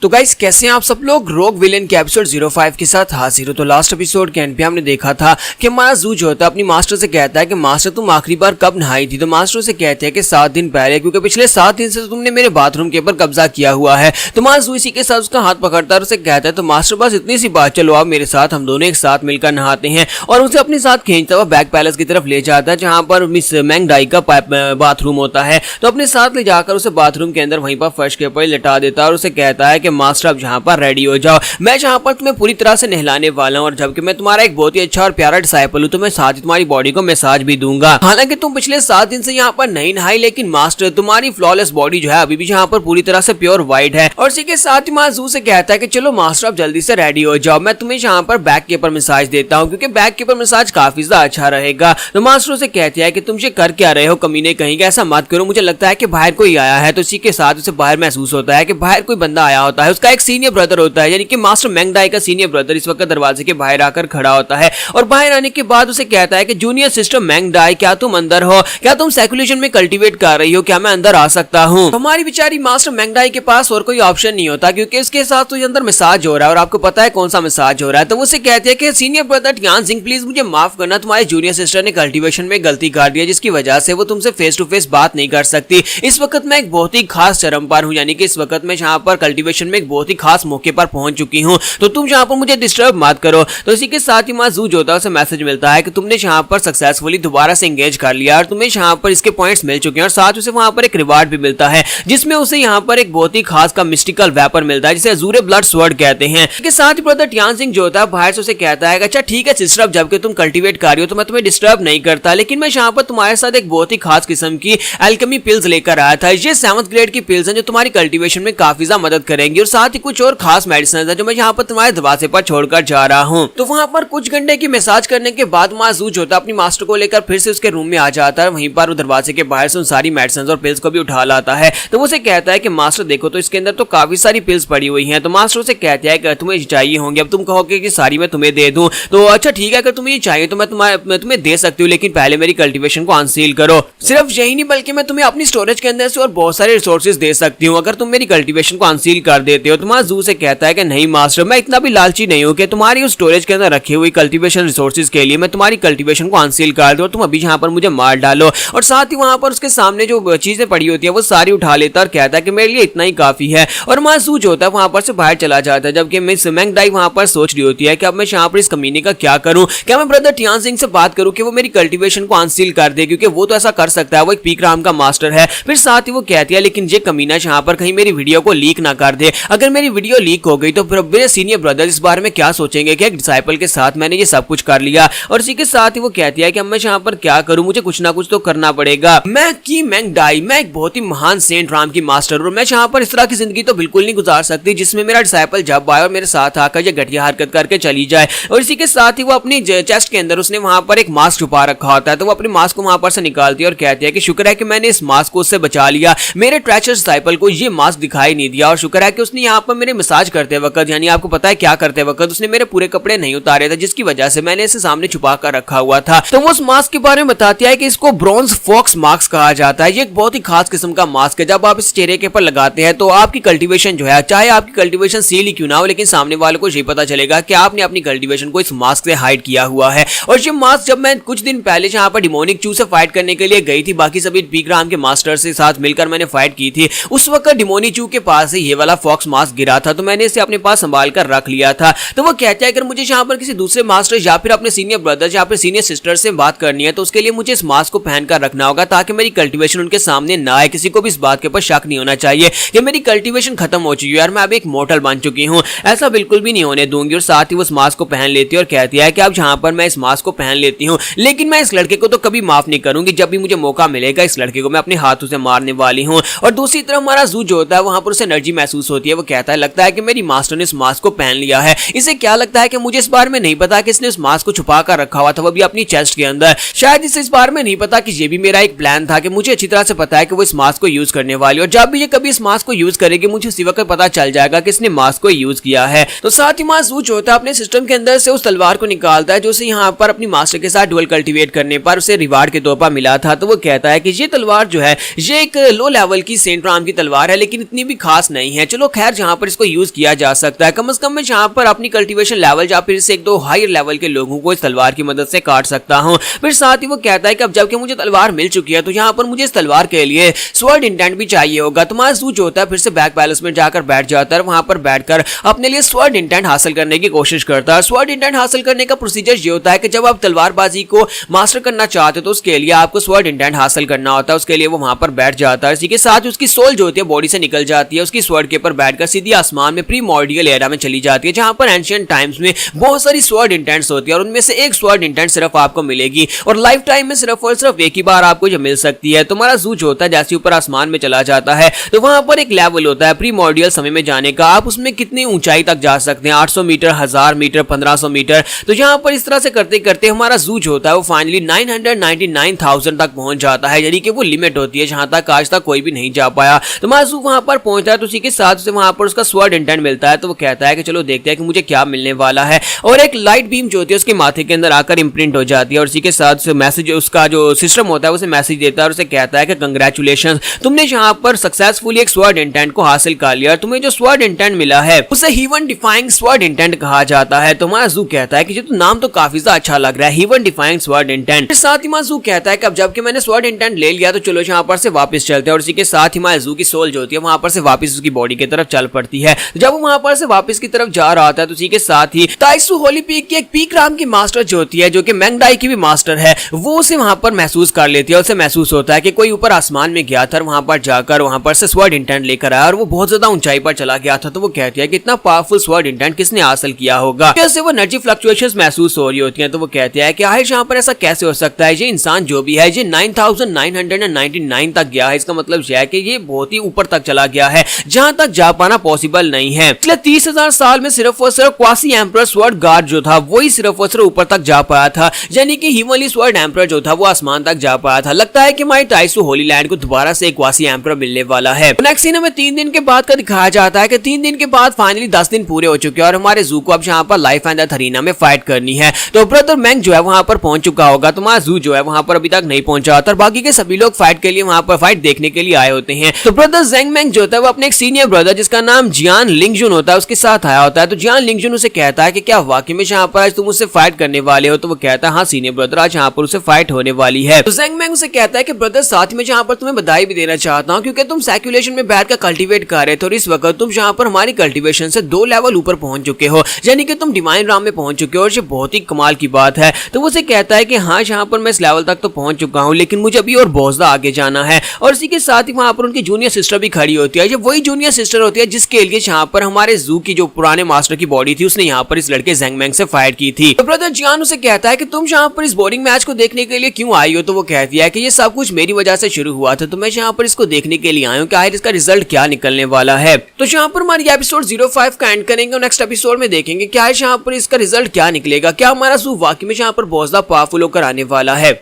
तो गाइस कैसे हैं आप सब लोग, रोग विलेन के एपिसोड 05 के साथ हाजिर हो। तो लास्ट एपिसोड के एंड पे हमने देखा था कि हमारा जू जो होता है अपनी मास्टर से कहता है कि मास्टर तुम आखिरी बार कब नहाई थी, तो मास्टर से कहते हैं कि 7 दिन पहले, क्योंकि पिछले 7 दिन से तुमने मेरे बाथरूम के ऊपर कब्जा किया हुआ है। तो हमारा जू इसी के साथ उसका हाथ पकड़ता है और उसे कहता है तो मास्टर बस इतनी सी बात, चलो आप मेरे साथ, हम दोनों एक साथ मिलकर नहाते हैं, और उसे अपने साथ खींचता हुआ बैक पैलेस की तरफ ले जाता है जहाँ पर मिस मैंगडाई का बाथरूम होता है। तो अपने साथ ले जाकर उसे बाथरूम के अंदर वहीं पर फर्श के ऊपर लिटा देता है और उसे कहता है कि मास्टर अब जहाँ रेडी हो जाओ, मैं जहां पर तुम्हें पूरी तरह से नहलाने वाला हूं, और जबकि मैं तुम्हारा एक बहुत ही अच्छा और प्यारा डिसाइपल हूं तो मैं साथ ही तुम्हारी बॉडी को मसाज भी दूंगा। हालांकि तुम पिछले 7 दिन से यहां पर नहीं नहाई, लेकिन मास्टर तुम्हारी फ्लॉलेस बॉडी जो है अभी भी यहां पर पूरी तरह से प्योर व्हाइट है। और इसी के साथ ही माजू से कहता है कि चलो मास्टर अब जल्दी से रेडी हो जाओ, मैं तुम्हें यहाँ पर बैक के ऊपर मसाज देता हूँ, क्योंकि बैक के ऊपर मसाज काफी ज्यादा अच्छा रहेगा। तो मास्टर से कहती है कि तुम ये कर क्या रहे हो कमीने, कहीं ऐसा मत करो, मुझे लगता है कि बाहर कोई आया है। तो इसी के साथ उसे बाहर महसूस होता है कि बाहर कोई बंदा आया होता है, उसका एक सीनियर ब्रदर होता है, यानी कि मास्टर मैंगडाई का सीनियर ब्रदर इस वक्त दरवाजे के बाहर आकर खड़ा होता है। और बाहर आने के बाद उसे कहता है कि जूनियर सिस्टर मैंगडाई, क्या तुम अंदर हो, क्या तुम सर्कुलेशन में कल्टीवेट कर रही हो, क्या मैं अंदर आ सकता हूँ। हमारी बेचारी मास्टर मैंगडाई के पास और कोई ऑप्शन नहीं होता, क्योंकि उसके साथ तो अंदर मसाज हो रहा है और आपको पता है कौन सा मसाज हो रहा है। तो उसे कहते हैं कि senior brother Tian Singh please मुझे माफ करना, तुम्हारे जूनियर सिस्टर ने कल्टीवेशन में गलती कर दी है, जिसकी वजह से वो तुमसे फेस टू फेस बात नहीं कर सकती। इस वक्त मैं एक बहुत ही खास चरम पर हूँ, यानी कि इस वक्त मैं यहाँ पर कल्टीवेशन में एक बहुत ही खास मौके पर पहुंच चुकी हूँ, तो तुम यहाँ पर मुझे डिस्टर्ब मत करो। तो इसी के साथ ही माजू जो होता है उसे मैसेज मिलता है कि तुमने यहाँ पर सक्सेसफुली दोबारा से एंगेज कर लिया और तुम्हें यहाँ पर इसके पॉइंट्स मिल चुके हैं, और साथ उसे वहां पर एक रिवार्ड भी मिलता है जिसमें उसे यहाँ पर एक बहुत ही खास का मिस्टिकल वेपन मिलता है जिसे अजूरे ब्लड स्वर्ड कहते हैं। इसके साथ ही ब्रदर टियान सिंह जो होता है बाहर से उसे कहता है अच्छा ठीक है सिस्टर, अब जबकि तुम कल्टीवेट कर रही हो तो मैं तुम्हें डिस्टर्ब नहीं करता, लेकिन मैं यहाँ पर तुम्हारे साथ एक बहुत ही खास किस्म की एल्केमी पिल्स लेकर आया था। ये 7th ग्रेड की पिल्स हैं जो तुम्हारी कल्टीवेशन में काफी ज्यादा मदद करेंगी, और साथ ही कुछ और खास मेडिसिन है जो मैं यहाँ पर तुम्हारे दरवाजे पर छोड़कर जा रहा हूँ। तो वहां पर कुछ घंटे की मसाज करने के बाद माजू जो होता है अपनी मास्टर को लेकर फिर से उसके रूम में आ जाता है, वहीं पर वो दरवाजे के बाहर से उन सारी मेडिसिन और पिल्स को भी उठा लाता है। तो वो उसे कहता है कि मास्टर देखो तो इसके अंदर तो काफी सारी पिल्स पड़ी हुई हैं। तो मास्टर उसे कहता है कि तुम्हें चाहिए होंगी, अब तुम कहोगे कि सारी मैं तुम्हें दे दूं, तो अच्छा ठीक है, अगर तुम्हें चाहिए तो मैं तुम्हें दे सकती हूँ, लेकिन पहले मेरी कल्टीवेशन को अनसील करो। सिर्फ यही नहीं बल्कि मैं तुम्हें अपनी स्टोरेज के अंदर से और बहुत सारे रिसोर्सेज दे सकती हूँ अगर तुम मेरी कल्टीवेशन को अनसील कर देते हो। तो माजू से कहता है कि नहीं मास्टर, मैं इतना भी लालची नहीं हूँ कि तुम्हारी उस स्टोरेज के अंदर रखी हुई कल्टीवेशन रिसोर्सेज के लिए मैं तुम्हारी कल्टीवेशन को अनसील कर दूं, तुम अभी यहाँ पर मुझे मार डालो। और साथ ही वहां पर उसके सामने जो चीजें पड़ी होती है वो सारी उठा लेता और कहता है कि मेरे लिए इतना ही काफी है, और माजू जो होता है वहां पर से बाहर चला जाता है। जबकि मिस मैंगडाई वहां पर सोच रही होती है कि अब मैं यहाँ पर इस कमीने का क्या करूं, क्या मैं ब्रदर टियान सिंह से बात करूं कि वो मेरी कल्टीवेशन को अनसील कर दे, क्योंकि वो तो ऐसा कर सकता है, वो एक पीक राम का मास्टर है। फिर साथ ही वो कहती है लेकिन ये कमीना यहाँ पर कहीं मेरी वीडियो को लीक ना कर दे, अगर मेरी वीडियो लीक हो गई तो फिर मेरे सीनियर ब्रदर इस बारे में क्या सोचेंगे कि एक डिसाइपल के साथ मैंने ये सब कुछ कर लिया। और इसी के साथ ही वो कहती है कि अब मैं यहाँ पर क्या करूं, मुझे कुछ ना कुछ तो करना पड़ेगा। मैं की मैंगडाई, मैं एक बहुत ही महान सेंट राम की मास्टर हूं, मैं यहाँ पर इस तरह की जिंदगी तो बिल्कुल नहीं गुजार सकती जिसमें मेरा डिसाइपल जब आए और मेरे साथ आकर ये घटिया हरकत करके चली जाए। और इसी के साथ ही वो अपनी चेस्ट के अंदर उसने वहां पर एक मास्क छुपा रखा होता है, तो वो अपने मास्क को वहां पर से निकालती है और कहती है कि शुक्र है कि मैंने इस मास्क को उससे बचा लिया, मेरे ट्रेचर डिसाइपल को ये मास्क दिखाई नहीं दिया, और शुक्र है कि उसने यहाँ पर मेरे मसाज करते वक्त, यानी आपको पता है क्या करते वक्त, उसने मेरे पूरे कपड़े नहीं उतारे थे, जिसकी वजह से मैंने इसे सामने छुपा कर रखा हुआ था। तो वो उस मास्क के बारे में बताती है कि इसको ब्रॉन्ज फॉक्स मास्क कहा जाता है। ये एक बहुत ही खास किस्म का मास्क है, जब आप इस चेहरे के ऊपर लगाते हैं तो आपकी कल्टीवेशन जो है, चाहे आपकी कल्टीवेशन सील ही क्यों ना हो, लेकिन सामने वाले को ये पता चलेगा कि आपने अपनी कल्टीवेशन को इस मास्क से हाइड किया हुआ है। और ये मास्क जब मैं कुछ दिन पहले यहाँ पर डिमोनिक चू से फाइट करने के लिए गई थी, बाकी सभी पीक राम के मास्टर से साथ मिलकर मैंने फाइट की थी, उस वक्त डिमोनिक चू के पास ये वाला बॉक्स मास्क गिरा था तो मैंने इसे अपने पास संभाल कर रख लिया था। तो वो कहता है अगर मुझे यहाँ पर किसी दूसरे मास्टर या फिर अपने सीनियर ब्रदर या फिर सीनियर सिस्टर से बात करनी है तो उसके लिए मुझे इस मास्क को पहनकर रखना होगा ताकि मेरी कल्टीवेशन उनके सामने ना आए। किसी को भी इस बात के ऊपर शक नहीं होना चाहिए कि मेरी कल्टीवेशन खत्म हो चुकी है और मैं अब एक मॉर्टल बन चुकी हूँ, ऐसा बिल्कुल भी नहीं होने दूंगी। और साथ ही वो इस मास्क को पहन लेती है और कहती है कि अब जहाँ पर मैं इस मास्क को पहन लेती हूँ लेकिन मैं इस लड़के को तो कभी माफ नहीं करूंगी। जब भी मुझे मौका मिलेगा इस लड़के को मैं अपने हाथों से मारने वाली हूँ। और दूसरी तरफ हमारा जू जो होता है वहां पर उसे एनर्जी महसूस होती है। वो कहता है लगता है कि मेरी मास्टर ने इस मास्क को पहन लिया है। इसे क्या लगता है कि मुझे इस बारे में नहीं पता कि इसने उस मास्क को छुपा कर रखा हुआ था, वो भी अपनी चेस्ट के अंदर। शायद इसे इस बारे में नहीं पता कि ये भी मेरा एक प्लान था कि मुझे अच्छी तरह से पता है कि वो इस मास्क को यूज करने वाली और जब भी ये कभी इस मास्क को यूज करेगी मुझे उसी वक्त पता चल जाएगा कि इसने मास्क को यूज किया है। तो साथ ही जू जो होता है अपने सिस्टम के अंदर से उस तलवार को निकालता है जो उसे यहाँ पर अपनी मास्टर के साथ डुअल कल्टीवेट करने पर उसे रिवार्ड के तौर पर मिला था। तो वो कहता है कि ये तलवार जो है ये एक लो लेवल की सेंट राम की तलवार है लेकिन इतनी भी खास नहीं है। चलो खैर जहां पर इसको यूज किया जा सकता है, कम से कम मैं जहां पर अपनी कल्टीवेशन लेवल या फिर इससे एक दो हायर लेवल के लोगों को इस तलवार की मदद से काट सकता हूं। फिर साथ ही वो कहता है कि अब जबकि मुझे तलवार मिल चुकी है तो यहाँ पर मुझे इस तलवार के लिए स्वॉर्ड इंटेंट भी चाहिए होगा। तो जू जो होता है फिर से बैक पैलेस में जाकर बैठ जाता है, वहां पर बैठकर अपने लिए स्वॉर्ड इंटेंट हासिल करने की कोशिश करता है। स्वॉर्ड इंटेंट हासिल करने का प्रोसीजर ये होता है कि जब आप तलवारबाजी को मास्टर करना चाहते हो तो उसके लिए आपको स्वॉर्ड इंटेंट हासिल करना होता है। उसके लिए वो वहां पर बैठ जाता है। इसी के साथ उसकी सोल जो होती है बॉडी से निकल जाती है, उसकी स्वॉर्ड के ऊपर बैठकर सीधी आसमान में प्रीमॉर्डियल एरा में चली जाती है जहां पर एंशिएंट टाइम्स में बहुत सारी स्वॉर्ड इंटेंट्स होती है और उनमें से एक स्वॉर्ड इंटेंट सिर्फ आपको मिलेगी और लाइफ टाइम में सिर्फ और सिर्फ एक ही बार आपको ये मिल सकती है। तो हमारा जू जो होता है जैसे ऊपर आसमान में चला जाता है तो वहां पर एक लेवल होता है प्रीमॉर्डियल समय में जाने का। आप उसमें कितनी ऊंचाई तक जा सकते हैं, 800 मीटर, 1000 मीटर, 1500 मीटर। तो यहाँ पर इस तरह से करते करते हमारा जू जो होता है वो फाइनली 999,000 तक पहुंच जाता है, यानी कि वो लिमिट होती है जहां तक आज तक कोई भी नहीं जा पाया। तो हमारा जू वहां पर पहुंचता है तो उसी के साथ उसे वहां पर उसका स्वॉर्ड इंटेंट मिलता है। तो वो कहता है कि चलो देखते हैं कि मुझे क्या मिलने वाला है और एक लाइट बीम जो होती है उसके माथे के अंदर आकर इंप्रिंट हो जाती है और उसी के साथ मैसेज उसका जो सिस्टम होता है उसे मैसेज देता है और उसे कहता है कि कंग्रेचुलेशन, तुमने यहाँ पर सक्सेसफुली एक स्वॉर्ड इंटेंट को हासिल कर लिया। तुम्हें जो स्वॉर्ड इंटेंट मिला है उसे हीवन डिफाइंग स्वॉर्ड इंटेंट कहा जाता है। तो हमारा जू कहता है कि ये तो नाम तो काफी ज्यादा अच्छा लग रहा है, हीवन डिफाइंग स्वॉर्ड इंटेंट। साथ ही जू कहता है कि अब जबकि मैंने स्वॉर्ड इंटेंट ले लिया तो चलो यहाँ पर से वापस चलते हैं और इसी के साथ ही हमारे जू की सोल जो होती है वहां पर से वापस उसकी बॉडी की तरफ चल पड़ती है। जब वो वहां पर से वापस की तरफ जा रहा था तो उसी के साथ ही ताइसू होली पीक की एक पीक राम की मास्टर जो होती है जो कि मैंगडाई की भी मास्टर है वो उसे वहां पर महसूस कर लेती है। उसे महसूस होता है कि कोई ऊपर आसमान में गया था, वहां पर जाकर वहां पर से स्वॉर्ड इंटेंट लेकर आया और वो बहुत ज्यादा ऊंचाई पर चला गया था। तो वो कहती है कि इतना पावरफुल स्वॉर्ड इंटेंट किसने हासिल किया होगा, कैसे वो एनर्जी फ्लक्चुएशंस महसूस हो रही होती हैं। तो वो कहती है कि आखिर यहाँ पर ऐसा कैसे हो सकता है, ये इंसान जो भी है ये 9,999 तक गया है, इसका मतलब यह है कि ये बहुत ही ऊपर तक चला गया है जहां तक जा पाना पॉसिबल नहीं है। पिछले 30,000 साल में सिर्फ और सिर्फ क्वासी एम्परर स्वॉर्ड गार्ड जो था वही सिर्फ और सिर्फ ऊपर तक जा पाया था, यानी कि हिमली स्वॉर्ड एम्परर जो था वो आसमान तक जा पाया था। लगता है कि हमारी ताइसू होली लैंड को दोबारा से एक क्वासी एम्परर मिलने वाला है। नेक्स्ट सीन हमें 3 दिन के बाद का दिखाया जाता है कि 3 दिन के बाद फाइनली 10 दिन पूरे हो चुके हैं और हमारे जू को अब यहाँ पर लाइफ एंड डेथ अरीना में फाइट करनी है। तो ब्रदर मैंग जो है वहां पर पहुंच चुका होगा, तो हमारा जू जो है वहां पर अभी तक नहीं पहुंचा होता और बाकी के सभी लोग फाइट के लिए वहां पर फाइट देखने के लिए आए होते हैं। तो ब्रदर जेंग मैंग जो होता है वो अपने एक सीनियर ब्रदर जिसका नाम जियान लिंगजुन होता है उसके साथ आया होता है। तो जियान लिंगजुन उसे कहता है कि क्या वाकई में यहाँ पर आज तुम उससे फाइट करने वाले हो। तो वो कहता है हाँ सीनियर ब्रदर आज यहाँ पर उसे फाइट होने वाली है। तो जेंग मैंग उसे कहता है कि ब्रदर साथ में यहाँ पर तुम्हें बधाई भी देना चाहता हूँ क्योंकि तुम सैक्युलेशन में बैठ कर कल्टीवेट कर रहे थे और इस वक्त तुम यहाँ पर हमारी कल्टीवेशन से 2 लेवल ऊपर पहुंच चुके हो, यानी कि तुम डिवाइन राम में पहुंच चुके हो और ये बहुत ही कमाल की बात है। तो वो उसे कहता है कि हाँ यहाँ पर मैं इस लेवल तक तो पहुंच चुका हूँ लेकिन मुझे अभी और बहुत ज्यादा आगे जाना है। और इसी के साथ ही वहां पर उनकी जूनियर सिस्टर भी खड़ी होती है, ये वही जूनियर सिस्टर होती है जिसके लिए यहाँ पर हमारे जू की जो पुराने मास्टर की बॉडी थी उसने यहाँ पर इस लड़के जेंग मैंग से फाइट की थी। तो ब्रदर जियान उसे कहता है कि तुम यहाँ पर इस बोर्डिंग मैच को देखने के लिए क्यों आई हो। तो वो कहती है कि ये सब कुछ मेरी वजह से शुरू हुआ था, तो मैं यहाँ पर इसको देखने के लिए आया हूँ कि आखिर इसका रिजल्ट क्या निकलने वाला है। तो यहाँ पर हमारी एपिसोड 05 का एंड करेंगे और नेक्स्ट एपिसोड में देखेंगे क्या है यहाँ पर इसका रिजल्ट क्या निकलेगा, क्या हमारा जू वाकई में यहाँ पर बहुत ज्यादा पावरफुल होकर आने वाला है।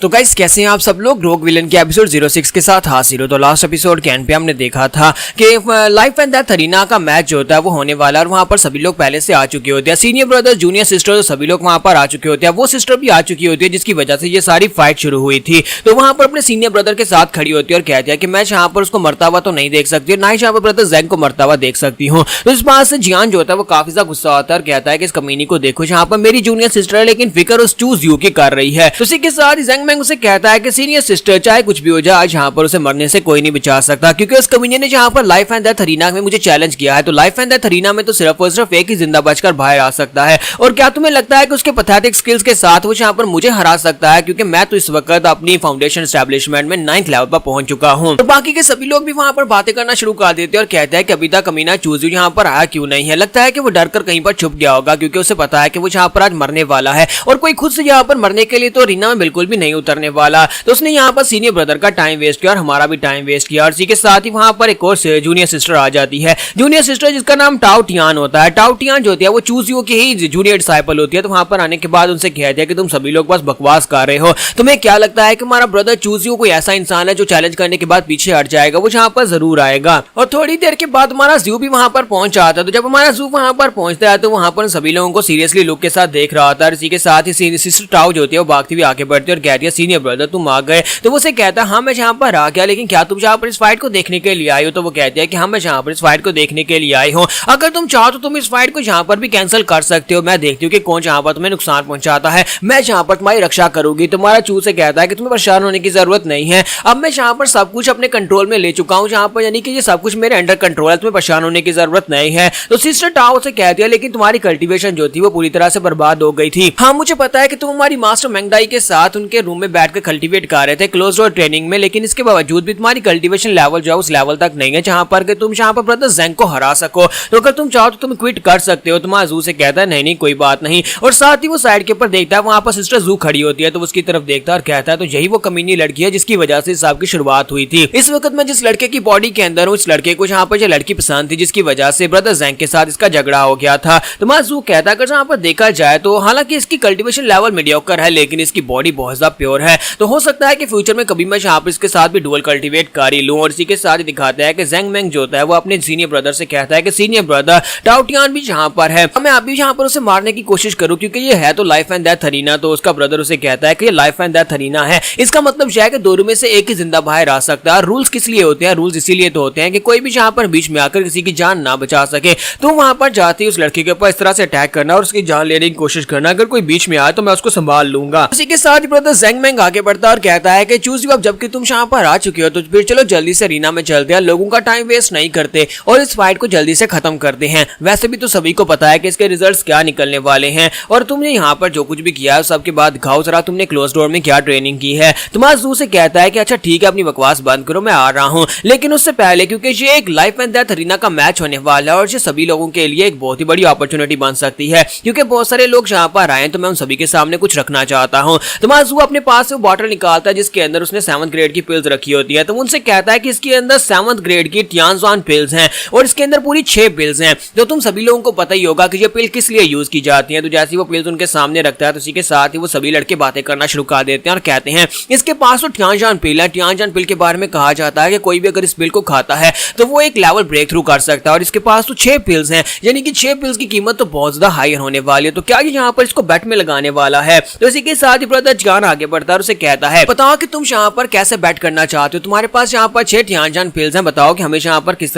तो गाइस कैसे हैं आप सब लोग, रोग विलन के एपिसोड 06 के साथ हाजिर हो। तो लास्ट एपिसोड के एंड पे हमने देखा था कि लाइफ एंड डेथ अरीना का मैच जो होता है वो होने वाला है और वहां पर सभी लोग पहले से आ चुके होते हैं, सीनियर ब्रदर जूनियर सिस्टर सभी लोग वहां पर आ चुके होते हैं। वो सिस्टर भी आ चुकी होती है जिसकी वजह से ये सारी फाइट शुरू हुई थी। तो वहां पर अपने सीनियर ब्रदर के साथ खड़ी होती है और कहती है कि मैं यहाँ पर उसको मरता हुआ तो नहीं देख सकती, ना ही यहाँ पर ब्रदर जेंग को मरता हुआ देख सकती हूँ। तो इस बात से जियान जो होता है वो काफी ज्यादा गुस्सा होता है और कहता है कि इस कमीनी को देखो, यहाँ पर मेरी जूनियर सिस्टर है लेकिन फिक्र उस चूज यू की कर रही है। तो इसी के साथ जेंग ज़ेंग मैंग उसे कहता है कि सीनियर सिस्टर चाहे कुछ भी हो जाए, आज यहाँ पर उसे मरने से कोई नहीं बचा सकता, क्योंकि उस कमीने ने जहाँ पर लाइफ एंड डेथ अरीना में मुझे चैलेंज किया है, तो लाइफ एंड डेथ अरीना में तो सिर्फ और सिर्फ एक ही जिंदा बचकर बाहर आ सकता है। और क्या तुम्हें लगता है कि उसके पैथेटिक स्किल्स के साथ वो यहाँ पर मुझे हरा सकता है? क्योंकि मैं तो इस वक्त अपनी फाउंडेशन एस्टेब्लिशमेंट में 9th लेवल पर पहुंच चुका हूँ। तो बाकी के सभी लोग भी वहां पर बातें करना शुरू कर देते हैं और कहते हैं कि अभी तक कमीना चूजू यहाँ पर आया क्यों नहीं है। लगता है कि वो डर कर कहीं पर छुप गया होगा, क्योंकि उसे पता है कि वो यहाँ पर आज मरने वाला है और कोई खुद से यहाँ पर मरने के लिए तो रीना में बिल्कुल भी नहीं उतरने वाला। तो उसने यहाँ पर सीनियर ब्रदर का टाइम वेस्ट किया और हमारा भी टाइम वेस्ट किया। और इसी के साथ ही वहां पर एक और जूनियर सिस्टर आ जाती है। जूनियर सिस्टर जिसका नाम टाओ टियान होता है। टाओ टियान जो होती है वो चूजियो की ही जूनियर डिसाइपल होती है। तो वहां पर आने के बाद उनसे कहते हैं कि तुम सभी लोग बस बकवास कर रहे हो, तुम्हें क्या लगता है कि हमारा ब्रदर चूजियो कोई ऐसा इंसान है जो चैलेंज करने के बाद पीछे हट जाएगा? वो यहाँ पर जरूर आएगा। और थोड़ी देर के बाद हमारा जू भी वहां पर पहुंच जाता है। तो जब हमारा जू वहां पर पहुंचता है तो वहां पर सभी लोगों को सीरियसली लुक के साथ देख रहा होता है। इसी के साथ ही सिस्टर टाओ जो होती है वो भागती हुई आगे बढ़ती है और कहती है सीनियर ब्रदर तुम आ गए। तो वो उसे कहता है हाँ मैं यहाँ पर आ गया, लेकिन क्या तुम यहाँ पर इस फाइट को देखने के लिए आई हो? तो वो कहती है कि हाँ मैं यहाँ पर इस फाइट को देखने के लिए आई हूँ, अगर तुम चाहो तो तुम इस फाइट को यहाँ पर भी कैंसिल कर सकते हो, मैं देखती हूँ कि कौन यहाँ पर तुम्हें नुकसान पहुंचाता है, मैं यहाँ पर तुम्हारी रक्षा करूंगी। तुम्हारा चू से कहता है कि तुम्हें परेशान होने की जरूरत नहीं है, अब मैं यहाँ पर सब कुछ अपने कंट्रोल में ले चुका हूँ, यहाँ पर यानी कि ये सब कुछ मेरे अंडर कंट्रोल है, तुम्हें परेशान होने की जरूरत नहीं है। तो सिस्टर टाओ से कहती है लेकिन तुम्हारी कल्टीवेशन जो थी वो पूरी तरह से बर्बाद हो गई थी। हाँ मुझे पता है कि तुम हमारी मास्टर मेंगडाई के साथ उनके रूम में बैठकर कल्टीवेट कर रहे थे क्लोज डोर ट्रेनिंग में, लेकिन इसके बावजूद भी तुम्हारी कल्टीवेशन लेवल जो है उस लेवल तक नहीं है जहां पर कि तुम यहाँ पर ब्रदर ज़ेंग को हरा सको। तो अगर तुम चाहो तो तुम क्विट कर सकते हो। तुम्हारा जू से कहता है नहीं नहीं कोई बात नहीं। और साथ ही वो साइड के ऊपर देखता है वहां पर सिस्टर जू खड़ी होती है, तो उसकी तरफ देखता है और कहता है तो यही वो कमीनी लड़की है जिसकी वजह से इस की शुरुआत हुई थी। इस वक्त मैं जिस लड़के की बॉडी के अंदर हूँ, इस लड़के को यहाँ पर जो लड़की पसंद थी जिसकी वजह से ब्रदर ज़ेंग के साथ इसका झगड़ा हो गया था। तो माजू कहता है अगर यहाँ पर देखा जाए तो हालांकि इसकी कल्टीवेशन लेवल मीडियोकर है, लेकिन इसकी बॉडी बहुत ज्यादा प्योर है, तो हो सकता है कि फ्यूचर में कभी मैं यहाँ पर इसके साथ भी डुअल कल्टीवेट कर ही लूं। और इसी के साथ ही दिखाता है कि ज़ेंग मैंग जो होता है वो अपने सीनियर ब्रदर से कहता है कि सीनियर ब्रदर टाओ टियान भी यहाँ पर है, मैं अभी यहाँ पर उसे मारने की कोशिश करूँ क्योंकि ये है तो लाइफ एंड डेथ अरीना। तो उसका ब्रदर उसे कहता है कि ये लाइफ एंड डेथ अरीना है, इसका मतलब यह है कि दोनों में से एक ही जिंदा बाहर आ सकता है। रूल्स किस लिए होते हैं? रूल्स इसीलिए तो होते हैं कि कोई भी यहाँ पर बीच में आकर किसी की जान ना बचा सके। तो वहां पर जाती उस लड़की के ऊपर इस तरह से अटैक करना और उसकी जान लेने की कोशिश करना, अगर कोई बीच में आए तो मैं उसको संभाल लूंगा। इसी के साथ ही ब्रदर ज़ेंग मैंग आगे बढ़ता है और कहता है कि चूज अब जबकि तुम यहाँ पर आ चुके हो तो फिर चलो जल्दी से रीना में चलते हैं, लोगों का टाइम वेस्ट नहीं करते और इस फाइट को जल्दी से खत्म करते हैं। वैसे भी तो सभी को पता है कि इसके रिजल्ट्स क्या निकलने वाले हैं और तुमने यहाँ पर जो कुछ भी किया है सबके बाद दिखाओ जरा तुमने क्लोज डोर में क्या ट्रेनिंग की है। तुम्हारा जू से कहता है कि अच्छा ठीक है अपनी बकवास बंद करो, मैं आ रहा हूँ, लेकिन उससे पहले क्योंकि ये एक लाइफ एंड डेथ अरीना का मैच होने वाला है और ये सभी लोगों के लिए एक बहुत ही बड़ी अपॉर्चुनिटी बन सकती है, क्योंकि बहुत सारे लोग यहाँ पर आए तो मैं उन सभी के सामने कुछ रखना चाहता हूँ। तुम्हारा जू अपने पास से बॉटल निकालता है जिसके अंदर उसने 7th ग्रेड की पिल्स रखी होती है। तो उनसे कहता है कि इसके अंदर 7th ग्रेड की टियानजान पिल्स हैं और इसके अंदर पूरी 6 पिल्स हैं। तो तुम सभी लोगों को पता ही होगा कि ये पिल किस लिए यूज की जाती है। तो जैसे वो पिल्स उनके सामने रखता है तो इसी के साथ ही वो सभी लड़के बातें करना शुरू कर देते हैं और कहते हैं इसके पास तो टियानजान पिल है। टियानजान पिल के बारे में कहा जाता है कि कोई भी अगर इस पिल को खाता है तो वो एक लेवल ब्रेक थ्रू कर सकता है और इसके पास तो 6 पिल्स हैं, यानी कि 6 पिल्स की कीमत तो बहुत ज्यादा हाई होने वाली है। तो क्या ये यहाँ पर इसको बेट में लगाने वाला है? तो इसी के साथ ही ब्रदर जान आगे बढ़ता है और उसे कहता है बताओ कि तुम यहाँ पर कैसे बैट करना चाहते हो, तुम्हारे पास यहाँ पर 6 टियानजान पिल्स हैं, बताओ कि हमेशा यहाँ पर किस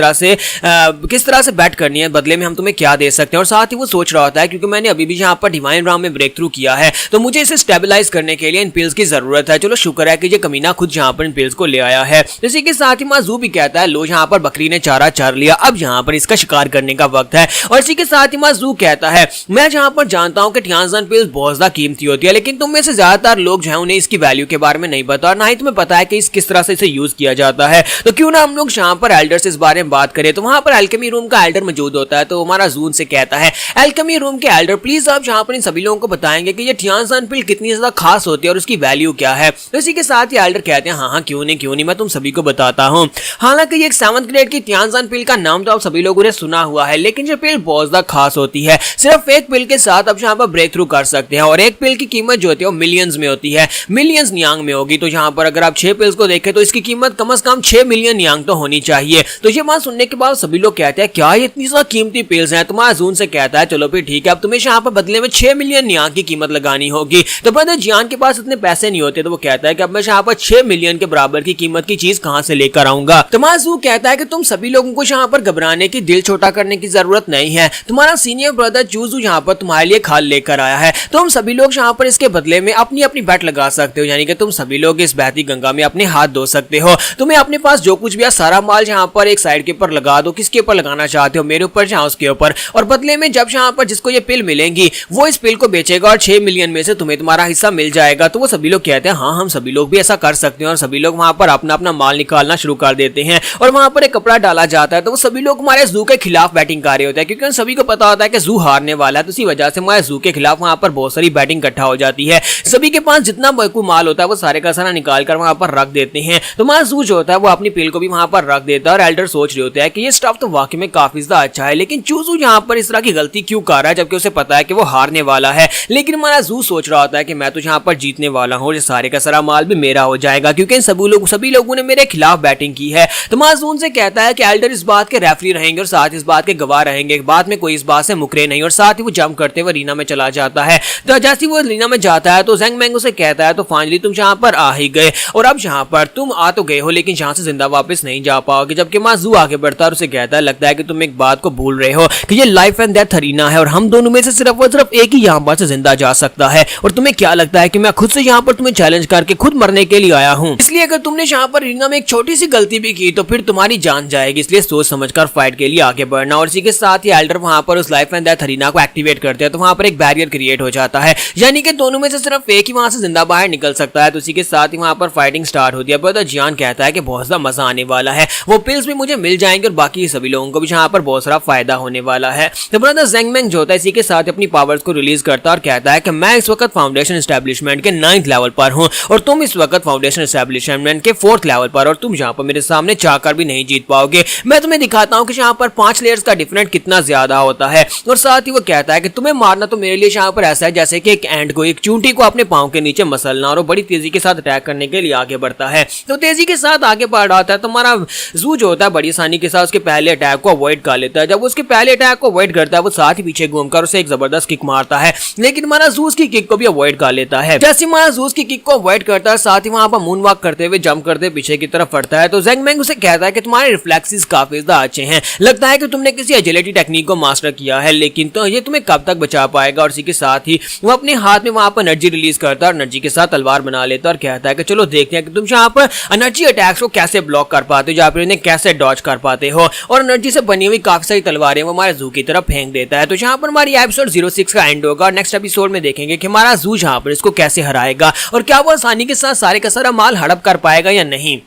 तरह से बैट करनी है, बदले में हम तुम्हें क्या दे सकते हैं। और साथ ही वो सोच रहा होता है क्योंकि मैंने अभी भी यहाँ पर डिवाइन राम में ब्रेक थ्रू किया है तो मुझे इसे स्टेबलाइज करने के लिए इन पिल्स की जरूरत है। चलो शुक्र है कि ये कमीना खुद यहाँ पर इन पिल्स को ले आया है। इसी के साथ ही माजू भी कहता है लो यहाँ पर बकरी ने चारा चर लिया, अब यहाँ पर इसका शिकार करने का वक्त है। और इसी के साथ ही माजू कहता है मैं यहाँ पर जानता हूँ कि टियानजान पिल्स बहुत ज्यादा कीमती होती है, लेकिन तुम में से ज्यादातर लोग जो है उन्हें इसकी वैल्यू के बारे में नहीं पता और ना ही तुम्हें पता है कि किस तरह से इसे यूज किया जाता है। तो क्यों ना हम लोग यहाँ पर एल्डर से इस बारे में बात करें। तो वहां पर एल्केमी रूम का एल्डर मौजूद होता है। तो हमारा जून से कहता है एल्केमी रूम के एल्डर प्लीज आप यहाँ पर इन सभी लोगों को बताएंगे कि ये टियानजान पिल कितनी ज्यादा खास होती है और उसकी वैल्यू क्या है। तो इसी के साथ ही एल्डर कहते हैं हाँ क्यों नहीं मैं तुम सभी को बताता हूँ। हालांकि ये एक 7th ग्रेड की टियानजान पिल का नाम तो आप सभी लोगों ने सुना हुआ है, लेकिन ये पिल बहुत ज्यादा खास होती है। सिर्फ एक पिल के साथ आप यहाँ पर ब्रेक थ्रू कर सकते हैं और एक पिल की कीमत जो होती है वो मिलियंस में होती है, मिलियंस नियांग में होगी। तो यहाँ पर अगर आप 6 पिल्स को देखें तो इसकी कीमत कम से कम 6 मिलियन नियांग तो होनी चाहिए। तो ये बात सुनने के बाद सभी लोग कहते हैं क्या ये इतनी ज्यादा कीमती पिल्स हैं? तुम्हारा जून से कहता है चलो फिर ठीक है, अब तुम्हें यहाँ पर बदले में 6 मिलियन नियांग की कीमत लगानी होगी। तो ब्रदर जियान के पास इतने पैसे नहीं होते तो वो कहता है कि अब मैं यहाँ पर 6 मिलियन के बराबर की कीमत की चीज कहां से लेकर आऊंगा। तुम्हारा जू कहता है कि तुम सभी लोगों को यहाँ पर घबराने की, दिल छोटा करने की जरूरत नहीं है, तुम्हारा सीनियर ब्रदर चूजू यहाँ पर तुम्हारे लिए खाल लेकर आया है, तो हम सभी लोग यहाँ पर इसके बदले में अपनी अपनी बैट लगा सकते हो, यानी कि तुम सभी लोग इस बहती गंगा में अपने हाथ धो सकते हो। तुम्हें अपने पास जो कुछ भी है सारा माल यहाँ पर एक साइड के ऊपर लगा दो, किसके ऊपर लगाना चाहते हो, मेरे ऊपर या उसके ऊपर, और बदले में जब यहाँ पर जिसको ये पिल मिलेंगी वो इस पिल को बेचेगा और 6 मिलियन में से तुम्हें तुम्हारा हिस्सा मिल जाएगा। तो वो सभी लोग कहते हैं हाँ हम सभी लोग भी ऐसा कर सकते हैं, और सभी लोग वहां पर अपना अपना माल निकालना शुरू कर देते हैं और वहां पर एक कपड़ा डाला जाता है। तो वो सभी लोग हमारे जू के खिलाफ बैटिंग कर रहे होते हैं, क्योंकि उन सभी को पता होता है कि जू हारने वाला है। तो इसी वजह से हमारे जू के खिलाफ वहां पर बहुत सारी बैटिंग इकट्ठा हो जाती है। सभी के पास जितना माल होता है वो सारे का सारा निकाल कर वहां पर रख देते हैं। तो हमारा जू जो होता है वो अपनी पिल को भी वहां पर रख देता है और एल्डर सोच रहे होते हैं कि ये स्टफ तो वाकई में काफी ज्यादा अच्छा है, लेकिन चूजू यहाँ पर इस तरह की गलती क्यों कर रहा है जबकि उसे पता है कि वो हारने वाला है। लेकिन हमारा जू सोच रहा होता है कि मैं तो यहाँ पर जीतने वाला हूँ, सारे का सारा माल भी मेरा हो जाएगा क्योंकि सभी लोगों ने मेरे खिलाफ बैटिंग की है। तो हमारा जू से कहता है कि एल्डर इस बात के रेफरी रहेंगे और साथ इस बात के गवाह रहेंगे, बाद में कोई इस बात से मुकरे नहीं, और साथ ही वो जंप करते हुए रीना में चला जाता है। तो जैसे वो रीना में जाता है तो ज़ेंग मैंग उसे कहता है तो फाइनली तुम यहाँ पर आ ही गए, और अब यहाँ पर तुम आ तो गए हो लेकिन यहाँ से जिंदा वापस नहीं जा पाओगे। जबकि माजू आगे बढ़ता है और उसे कहता है लगता है कि तुम एक बात को भूल रहे हो कि ये लाइफ एंड डेथ अरीना है और हम दोनों में से सिर्फ और सिर्फ एक ही यहाँ पर से जिंदा जा सकता है, और तुम्हें क्या लगता है कि मैं खुद से यहाँ पर तुम्हें चैलेंज करके खुद मरने के लिए आया हूँ, इसलिए अगर तुमने यहाँ पर अरीना में एक छोटी सी गलती भी की तो फिर तुम्हारी जान जाएगी, इसलिए सोच समझकर फाइट के लिए आगे बढ़ना। और इसी के साथ ही एल्डर वहां पर उस लाइफ एंड डेथ अरीना को एक्टिवेट करते हैं तो वहां पर एक बैरियर क्रिएट हो जाता है, यानी कि दोनों में से सिर्फ एक ही वहां से जिंदा बाहर निकल सकता है। तो इसी के साथ ही वहां पर फाइटिंग स्टार्ट होती है। ब्रदर जियान कहता है कि बहुत ज्यादा मजा आने वाला है, वो पिल्स भी मुझे मिल जाएंगे और बाकी सभी लोगों को भी यहाँ पर बहुत सारा फायदा होने वाला है। तो ब्रदर ज़ेंग मैंग जो होता है इसी के साथ अपनी पावर्स को रिलीज करता है और कहता है कि मैं इस वक्त फाउंडेशन एस्टेब्लिशमेंट के 9th लेवल पर हूँ और तुम इस वक्त फाउंडेशन एस्टेब्लिशमेंट के 4th लेवल पर, और तुम यहाँ पर मेरे सामने चाहकर भी नहीं जीत पाओगे। मैं तुम्हें दिखाता हूँ कि यहाँ पर 5 लेयर्स का डिफरेंट कितना ज्यादा होता है। और साथ ही वो कहता है कि तुम्हें मारना तो मेरे लिए यहाँ पर ऐसा है जैसे कि एक एंट को, एक चूंटी को अपने पांव के नीचे मसलना, और वो बड़ी तेजी के साथ अटैक करने के लिए आगे बढ़ता है। तो तेजी के साथ आगे बढ़ रहा है तो हमारा जू जो होता है बड़ी आसानी के साथ उसके पहले अटैक को अवॉइड कर लेता है। जब उसके पहले अटैक को अवॉइड करता है वो साथ ही पीछे घूमकर उसे एक जबरदस्त किक मारता है, लेकिन हमारा जू उसकी किक को भी अवॉइड कर लेता है। जैसे हमारा जू उसकी किक को अवॉइड करता है साथ ही वहां पर मून वॉक करते हुए जंप करते पीछे की तरफ बढ़ता है। तो ज़ेंग मैंग उसे कहता है कि तुम्हारे रिफ्लेक्सेस काफी ज्यादा अच्छे हैं, लगता है कि तुमने किसी एजिलिटी टेक्निक को मास्टर किया है, लेकिन तो ये तुम्हें कब तक बचा पाएगा। और इसी के साथ ही वो अपने हाथ में वहां पर एनर्जी रिलीज करता है और एनर्जी के साथ तलवार बना लेता है और कहता है कि चलो देखते हैं कि तुम यहाँ पर एनर्जी अटैक्स को कैसे ब्लॉक कर पाते हो या फिर इन्हें कैसे डॉज कर पाते हो। और एनर्जी से बनी हुई काफी सारी तलवारें वो हमारे जू की तरफ फेंक देता है। तो यहाँ पर हमारी एपिसोड 06 का एंड होगा और नेक्स्ट एपिसोड में देखेंगे कि हमारा जू यहाँ पर इसको कैसे हराएगा और क्या वो आसानी के साथ सारे का सारा माल हड़प कर पाएगा या नहीं।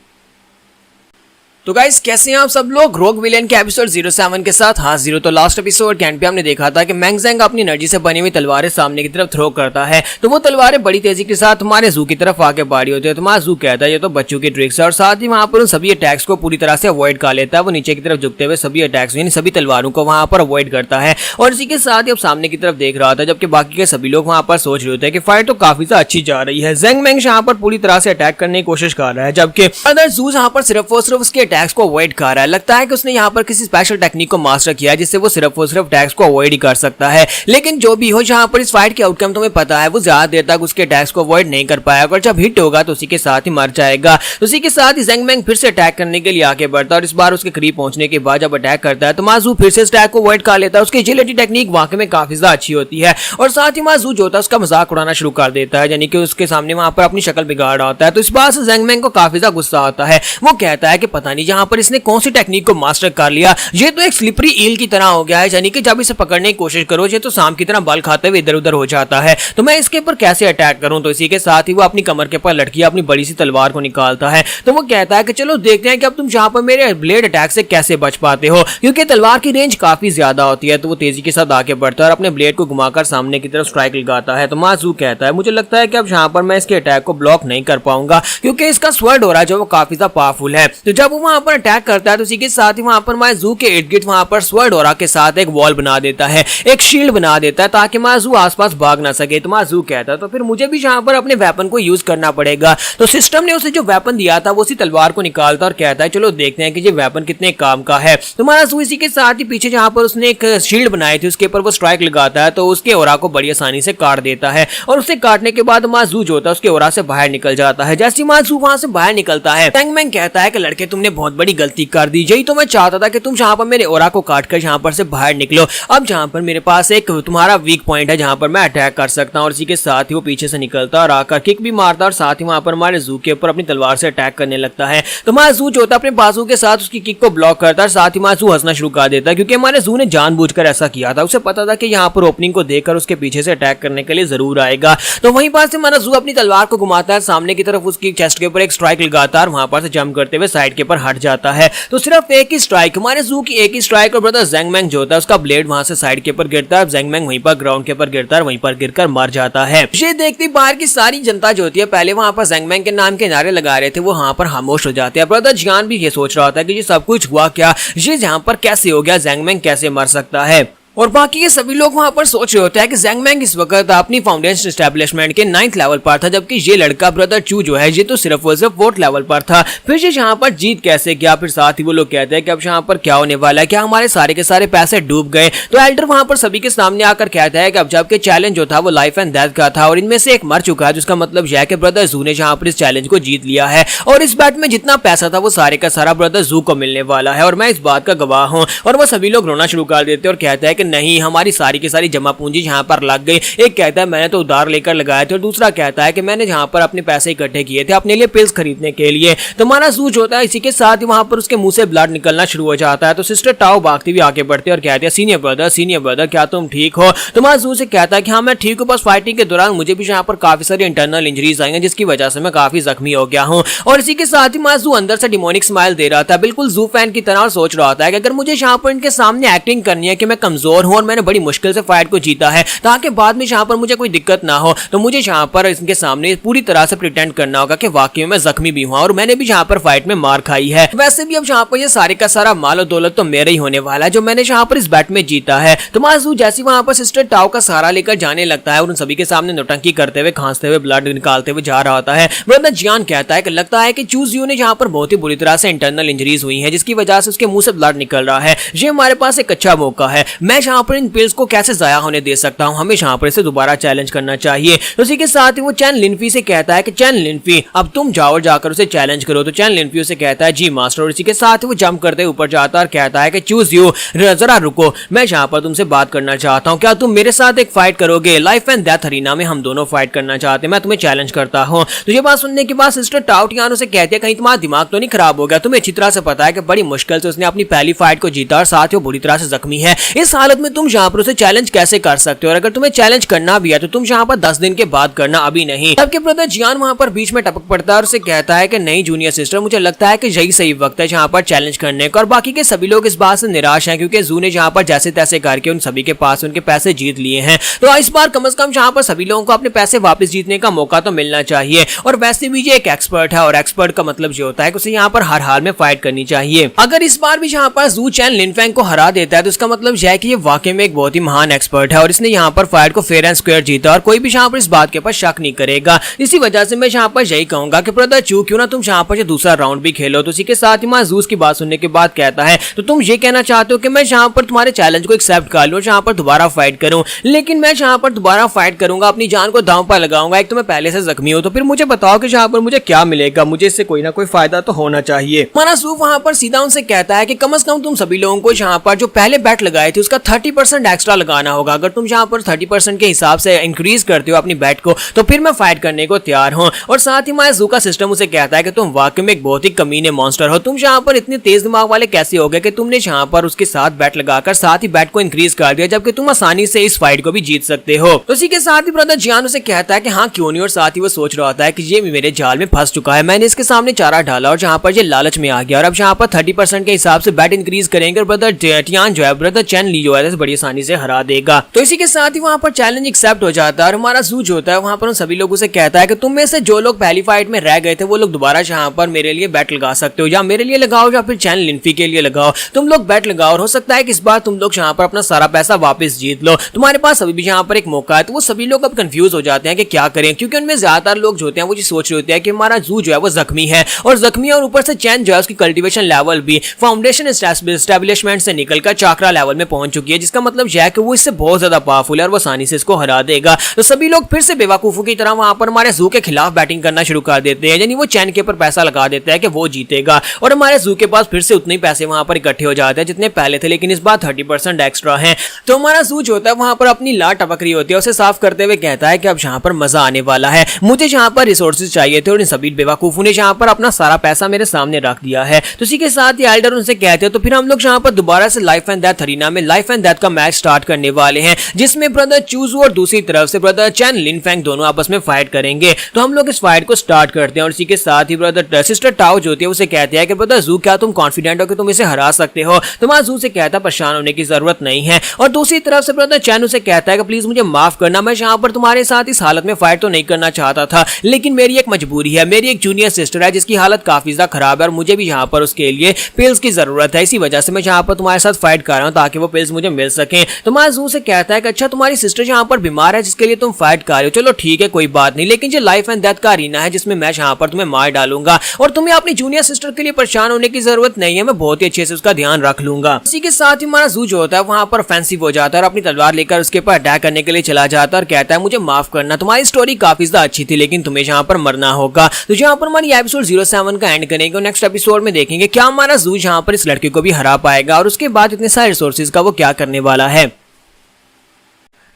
तो गाइस कैसे हैं आप सब लोग रोग विलेन के एपिसोड 07 के साथ। हाँ जीरो तो लास्ट एपिसोड के एंड पे हमने देखा था कि मैंग ज़ेंग अपनी एनर्जी से बनी हुई तलवारें सामने की तरफ थ्रो करता है तो वो तलवारें बड़ी तेजी के साथ हमारे जू की तरफ आके बाड़ी होती है। तो हमारा जू कहता है ये तो बच्चों की ट्रिक्स है और साथ ही वहां पर उन सभी अटैक्स को पूरी तरह से अवॉइड कर लेता है। वो नीचे की तरफ झुकते हुए सभी अटैक्स यानी सभी तलवारों को वहां पर अवॉइड करता है और इसी के साथ ही अब सामने की तरफ देख रहा था जबकि बाकी के सभी लोग वहां पर सोच रहे होते हैं कि फाइट तो काफी ज्यादा अच्छी जा रही है। ज़ेंग मैंग यहाँ पर पूरी तरह से अटैक करने की कोशिश कर रहा है जबकि अदर जू यहाँ पर सिर्फ और सिर्फ उसके अटैक्स को अवॉइड कर रहा है। लगता है कि उसने यहाँ पर किसी स्पेशल टेक्निक को मास्टर किया है जिससे वो सिर्फ और सिर्फ अटैक्स को अवॉइड ही कर सकता है। लेकिन जो भी हो यहाँ पर इस फाइट के आउटकम तुम्हें पता है वो ज्यादा देर तक उसके अटैक्स को अवॉइड नहीं कर पाया और जब हिट होगा तो उसी के साथ ही मर जाएगा। तो उसी के साथ ही ज़ेंग मैंग फिर से अटैक करने के लिए आगे बढ़ता है और इस बार उसके करीब पहुंचने के बाद जब अटैक करता है तो माजू फिर से अटैक को अवॉइड कर लेता है। उसकी एजिलिटी टेक्निक वाकई में काफी ज्यादा अच्छी होती है और साथ ही माजू जो होता है उसका मजाक उड़ाना शुरू कर देता है यानी कि उसके सामने वहां पर अपनी शक्ल बिगाड़ रहा होता है। तो इस बात से ज़ेंग मैंग को काफी ज्यादा गुस्सा आता है। वो कहता है कि पता नहीं यहाँ पर इसने कौन सी टेक्निक को मास्टर कर लिया, ये तो एक स्लिपरी ईल की तरह हो गया है यानी कि जब इसे पकड़ने की कोशिश करो ये तो सांप की तरह बल खाते हुए इधर उधर हो जाता है। तो मैं इसके ऊपर कैसे अटैक करूं। तो इसी के साथ ही वो अपनी कमर के ऊपर लटकी अपनी बड़ी सी तलवार को निकालता है। तो वो कहता है कि चलो देखते हैं कि अब तुम यहाँ पर मेरे ब्लेड अटैक से कैसे बच पाते हो क्योंकि तलवार की रेंज काफी ज्यादा होती है। तो वो तेजी के साथ आगे बढ़ता है और अपने ब्लेड को घुमाकर सामने की तरफ स्ट्राइक लगाता है। तो माजू कहता है मुझे लगता है कि अब यहाँ पर मैं इसके अटैक को ब्लॉक नहीं कर पाऊंगा क्योंकि इसका स्वर्ड हो रहा है जो वो काफी ज्यादा पावरफुल है। तो जब वो वहां पर अटैक करता है तो इसी के साथ ही वहां पर माजू के इर्द गिर्द वहां पर स्वर्ड ओरा के साथ एक वॉल बना देता है, एक शील्ड बना देता है ताकि माजू आसपास भाग ना सके। तो माजू कहता है तो फिर मुझे भी यहाँ पर अपने वेपन को यूज करना पड़ेगा। तो सिस्टम ने उसे जो वेपन दिया था वो उसी तलवार को निकालता और कहता है चलो देखते हैं कि ये वेपन कितने काम का है। तो माजू इसी के साथ ही पीछे जहाँ पर उसने एक शील्ड बनाई थी उसके ऊपर वो स्ट्राइक लगाता है तो उसके ओरा को बड़ी आसानी से काट देता है और उसे काटने के बाद माजू जो होता है उसके ओरा से बाहर निकल जाता है। जैसे माजू वहां से बाहर निकलता है ज़ेंग मैंग कहता है कि लड़के तुमने बहुत बड़ी गलती कर दी। यही तो मैं चाहता था कि तुम जहाँ पर मेरे ओरा को काट कर यहाँ पर से बाहर निकलो। अब जहाँ पर मेरे पास एक तुम्हारा वीक पॉइंट है जहाँ पर मैं अटैक कर सकता हूँ। और इसी के साथ ही वो पीछे से निकलता और आकर किक भी मारता और साथ ही वहाँ पर हमारे जू के ऊपर अपनी तलवार से अटैक करने लगता है। तो हमारा जू जो होता है अपने बाजू के साथ उसकी किक को ब्लॉक करता है। साथ ही हमारा जू हंसना शुरू कर देता है क्योंकि हमारे जू ने जानबूझकर ऐसा किया था। उसे पता था कि यहाँ पर ओपनिंग को देखकर उसके पीछे से अटैक करने के लिए जरूर आएगा। तो वहीं पास से हमारा जू अपनी तलवार को घुमाता है सामने की तरफ, उसकी चेस्ट के ऊपर एक स्ट्राइक लगाता है और वहां पर से जंप करते हुए साइड के ऊपर हट जाता है। तो सिर्फ एक ही स्ट्राइक, हमारे जू की एक ही स्ट्राइक और ब्रदर ज़ेंग मैंग जो होता है उसका ब्लेड वहां से साइड के ऊपर गिरता है। ज़ेंग मैंग वहीं पर ग्राउंड के ऊपर गिरता है, वहीं पर गिरकर मर जाता है। ये देखती बाहर की सारी जनता जो होती है पहले वहां पर ज़ेंग मैंग के नाम के नारे लगा रहे थे, वो वहां पर खामोश हो जाते हैं। ब्रदर जियान भी ये सोच रहा होता है कि ये सब कुछ हुआ क्या, ये जहां पर कैसे हो गया, ज़ेंग मैंग कैसे मर सकता है। और बाकी के सभी लोग वहां पर सोच रहे होते हैं कि ज़ेंग मैंग इस वक्त अपनी फाउंडेशन एस्टेब्लिशमेंट के 9th लेवल पर था, जबकि ये लड़का ब्रदर चू जो है ये तो सिर्फ और सिर्फ 4th लेवल पर था। फिर ये यहाँ पर जीत कैसे गया। फिर साथ ही वो लोग कहते हैं कि अब यहाँ पर क्या होने वाला है, क्या हमारे सारे के सारे पैसे डूब गए। तो एल्डर वहां पर सभी के सामने आकर कहता है कि अब जबकि चैलेंज जो था वो लाइफ एंड डेथ का था और इनमें से एक मर चुका है, जिसका मतलब यह है कि ब्रदर जू ने यहाँ पर इस चैलेंज को जीत लिया है और इस बैट में जितना पैसा था वो सारे का सारा ब्रदर जू को मिलने वाला है और मैं इस बात का गवाह हूँ। और वो सभी लोग रोना शुरू कर देते हैं और कहता है कि नहीं, हमारी सारी की सारी जमा पूंजी यहाँ पर लग गई। एक कहता है मैंने तो उधार लेकर लगाए थे और दूसरा कहता है कि मैंने यहाँ पर अपने पैसे इकट्ठे किए थे अपने लिए पिल्स खरीदने के लिए। तो हमारा सूच होता है, इसी के साथ ही वहां पर उसके मुंह से ब्लड निकलना शुरू हो जाता है। तो सिस्टर टाओ भागती हुई आगे बढ़ती है और कहती है सीनियर ब्रदर क्या तुम ठीक हो। तो हमारा जू से कहता है कि हाँ मैं ठीक हूँ, बस फाइटिंग के दौरान मुझे भी यहाँ पर काफी सारी इंटरनल इंजरीज आई हैं जिसकी वजह से मैं काफी जख्मी हो गया हूँ। और इसी के साथ ही हमारा जू अंदर से डिमोनिक स्माइल दे रहा था बिल्कुल जू फैन की तरह और सोच रहा था कि अगर मुझे यहाँ पर इनके सामने एक्टिंग करनी है कि मैं कमजोर हूँ और मैंने बड़ी मुश्किल से फाइट को जीता है ताकि बाद में यहाँ पर मुझे कोई दिक्कत ना हो, तो मुझे यहाँ पर इनके सामने पूरी तरह से प्रिटेंड करना होगा कि वाकई में जख्मी भी हुआ और मैंने भी यहाँ पर फाइट में मार खाई है। वैसे भी अब यहाँ पर ये सारे का सारा माल और दौलत तो मेरा ही होने वाला है जो मैंने यहाँ पर इस बैट में जीता है। तो माजू जैसे वहां पर सिस्टर टाओ का सहारा लेकर जाने लगता है और उन सभी के सामने नौटंकी करते हुए, खांसते हुए, ब्लड निकालते हुए जा रहा होता है। ब्रदर जियान कहता है कि लगता है कि चूज यू ने यहाँ पर बहुत ही बुरी तरह से इंटरनल इंजरीज हुई है जिसकी वजह से उसके मुंह से ब्लड निकल रहा है। ये हमारे पास एक अच्छा मौका है, मैं यहाँ पर इन पिल्स को कैसे जाया होने दे सकता हूँ, हमें यहाँ पर इसे दोबारा चैलेंज करना चाहिए। तो उसी के साथ ही वो चैन लिनफी से कहता है कि चैन लिनफी अब तुम जाओ और जाकर उसे चैलेंज करो। तो चैन लिनफी उसे कहता है जी मास्टर। और इसी के साथ वो जंप करते ऊपर जाता है और कहता है कि चूज यू, जरा रुको, मैं यहाँ पर तुमसे बात करना चाहता हूँ, क्या तुम मेरे साथ एक फाइट करोगे। लाइफ एंड डेथ अरीना में हम दोनों फाइट करना चाहते हैं, मैं तुम्हें चैलेंज करता हूँ। तो ये बात सुनने के बाद सिस्टर टाओ टियानो से कहती है कहीं तुम्हारा दिमाग तो नहीं खराब हो गया, तुम्हें अच्छी तरह से पता है कि बड़ी मुश्किल से उसने अपनी पहली फाइट को जीता और साथ ही वो बुरी तरह से जख्मी है। इस हालत में तुम यहाँ पर उसे चैलेंज कैसे कर सकते हो, और अगर तुम्हें चैलेंज करना भी है तो तुम यहाँ पर 10 दिन के बाद करना, अभी नहीं। तब ब्रदर जियान वहां पर बीच में टपक पड़ता है और उसे कहता है कि नहीं जूनियर सिस्टर, मुझे लगता है कि यही सही वक्त है यहाँ पर चैलेंज करने का। और बाकी के सभी लोग इस बात से निराश हैं क्योंकि जू ने यहाँ पर जैसे तैसे करके उन सभी के पास उनके पैसे जीत लिए हैं। तो इस बार कम से कम यहाँ पर सभी लोगों को अपने पैसे वापस जीतने का मौका तो मिलना चाहिए। और वैसे भी ये एक एक्सपर्ट है और एक्सपर्ट का मतलब ये होता है कि उसे यहाँ पर हर हाल में फाइट करनी चाहिए। अगर इस बार भी यहाँ पर जू चैन लिनफेंग को हरा देता है तो इसका मतलब यह है कि ये वाकई में एक बहुत ही महान एक्सपर्ट है और इसने यहाँ पर फाइट को फेयर एंड स्क्वायर जीता और कोई भी यहाँ पर इस बात के ऊपर शक नहीं करेगा। इसी वजह से मैं यहाँ पर यही कहूंगा कि ब्रदर चू क्यों ना तुम यहाँ पर दूसरा राउंड भी खेलो। तो इसी के साथ ही मैं जूस की बात सुनने के बाद कहता है तो तुम ये कहना चाहते हो कि मैं यहाँ पर तुम्हारे चैलेंज को एक्सेप्ट कर लूं, यहाँ पर दोबारा फाइट करूं, लेकिन मैं यहाँ पर दोबारा फाइट करूंगा, अपनी जान को दांव पर लगाऊंगा। एक तो मैं पहले से जख्मी हूं, तो फिर मुझे बताओ कि यहाँ पर मुझे क्या मिलेगा, मुझे इससे कोई ना कोई फायदा तो होना चाहिए। मनासूफ वहां पर सीधा उनसे कहता है कि कम से कम तुम सभी लोगों को यहाँ पर जो पहले बैट लगाए थे उसका 30% एक्स्ट्रा लगाना होगा। अगर तुम यहाँ पर 30% के हिसाब से इंक्रीज करते हो अपनी बैट को तो फिर मैं फाइट करने को तैयार हूँ। और साथ ही माया जू का सिस्टम उसे कहता है कि तुम वाकई में एक बहुत ही कमीने मॉन्स्टर हो, तुम यहाँ पर इतने तेज दिमाग वाले कैसे हो गए कि तुमने यहाँ पर उसके साथ बैट लगाकर साथ ही बैट को इंक्रीज कर दिया, जबकि तुम आसानी से इस फाइट को भी जीत सकते हो। तो इसी के साथ ही ब्रदर जियान उसे कहता है कि हाँ क्यों नहीं। और साथ ही वो सोच रहा होता है कि ये मेरे जाल में फंस चुका है, मैंने इसके सामने चारा डाला और जहाँ पर ये लालच में आ गया और अब यहाँ पर 30% के हिसाब से बैट इंक्रीज करेंगे और ब्रदर टियान जो है ब्रदर चैन ली जो है बड़ी आसानी से हरा देगा। तो इसी के साथ ही वहाँ पर चैलेंज एक्सेप्ट हो जाता है और हमारा जू जो होता है वहाँ पर उन सभी लोगों से कहता है कि तुम में से जो लोग पहली फाइट में रह गए थे वो लोग दोबारा यहाँ पर मेरे लिए बैट लगा सकते हो, या मेरे लिए लगाओ या फिर चैन लिनफी के लिए लगाओ, तुम लोग बैट लगाओ और हो सकता है कि इस बार तुम लोग यहाँ पर अपना सारा पैसा वापस जीत लो, तुम्हारे पास अभी भी यहाँ पर एक मौका है। तो वो सभी लोग अब कंफ्यूज हो जाते हैं कि क्या करें, क्योंकि उनमें ज्यादातर लोग जो होते हैं वो ये सोच रहे होते हैं कि हमारा जू जो है वो जख्मी है और जख्मी और ऊपर से चैन जो है उसकी कल्टीवेशन लेवल भी फाउंडेशन एस्टेब्लिशमेंट से निकलकर चाकरा लेवल में पहुंच चुकी चुकी है, जिसका मतलब यह है कि वो इससे बहुत ज्यादा पावरफुल है और वो आसानी से इसको हरा देगा। तो सभी लोग फिर से बेवकूफों की तरह वहां पर हमारे जू के खिलाफ बैटिंग करना शुरू कर देते हैं, यानी वो चैन के ऊपर पैसा लगा देता है कि वो जीतेगा और हमारे जू के पास फिर से उतने ही पैसे वहां पर इकट्ठे हो जाते हैं जितने पहले थे, लेकिन इस बार 30% एक्स्ट्रा है। तो हमारा जू जो होता है वहां पर अपनी लाट टपक रही होती है, उसे साफ करते हुए कहता है कि अब यहाँ पर मजा आने वाला है, मुझे यहाँ पर रिसोर्सेज चाहिए थे और इन सभी बेवकूफों ने यहाँ पर अपना सारा पैसा मेरे सामने रख दिया है। तो इसी के साथ ही एल्डर उनसे कहते हैं तो फिर हम लोग यहाँ पर दोबारा से लाइफ एंड डेथ अरीना में लाइफ एंड डेथ का मैच स्टार्ट करने वाले हैं, जिसमें ब्रदर चूजू और दूसरी तरफ से ब्रदर चैन लिनफेंग दोनों आपस में फाइट करेंगे। तो हम लोग इस फाइट को स्टार्ट करते हैं और इसी के साथ ही ब्रदर सिस्टर टाओ जो होती है उसे कहते हैं कि ब्रदर जू क्या तुम कॉन्फिडेंट हो कि तुम इसे हरा सकते हो? तो वहां जू से कहता है परेशान होने की जरूरत नहीं है। और दूसरी तरफ से ब्रदर चैन उसे कहता है कि प्लीज मुझे माफ करना, मैं यहाँ पर तुम्हारे साथ इस हालत में फाइट तो नहीं करना चाहता था, लेकिन मेरी एक मजबूरी है, मेरी एक जूनियर सिस्टर है जिसकी हालत काफी ज्यादा खराब है और मुझे भी यहाँ पर उसके लिए पिल्स की जरूरत है, इसी वजह से मैं यहाँ पर तुम्हारे साथ फाइट कर रहा हूँ ताकि वो पिल्स मुझे मिल सके। तो मैं जू से कहता है कि अच्छा तुम्हारी सिस्टर यहाँ पर बीमार है जिसके लिए तुम फाइट कर रहे हो, चलो ठीक है कोई बात नहीं, लेकिन जो लाइफ एंड डेथ का अरीना है जिसमें मैं यहाँ पर तुम्हें मार डालूंगा और तुम्हें अपनी जूनियर सिस्टर के लिए परेशान होने की जरूरत नहीं है, मैं बहुत ही अच्छे से उसका ध्यान रख लूंगा। इसी के साथ ही हमारा जू जो होता है वहां पर ऑफेंसिव हो जाता है और अपनी तलवार लेकर उसके ऊपर अटैक करने के लिए चला जाता है और कहता है मुझे माफ करना, तुम्हारी स्टोरी काफी ज्यादा अच्छी थी लेकिन तुम्हें यहाँ पर मरना होगा। तो यहाँ पर हमारी एपिसोड 07 का एंड करेंगे और नेक्स्ट एपिसोड में देखेंगे क्या हमारा जू यहाँ पर इस लड़के को भी हरा पाएगा और उसके बाद इतने सारे रिसोर्सेज का वो क्या करने वाला है।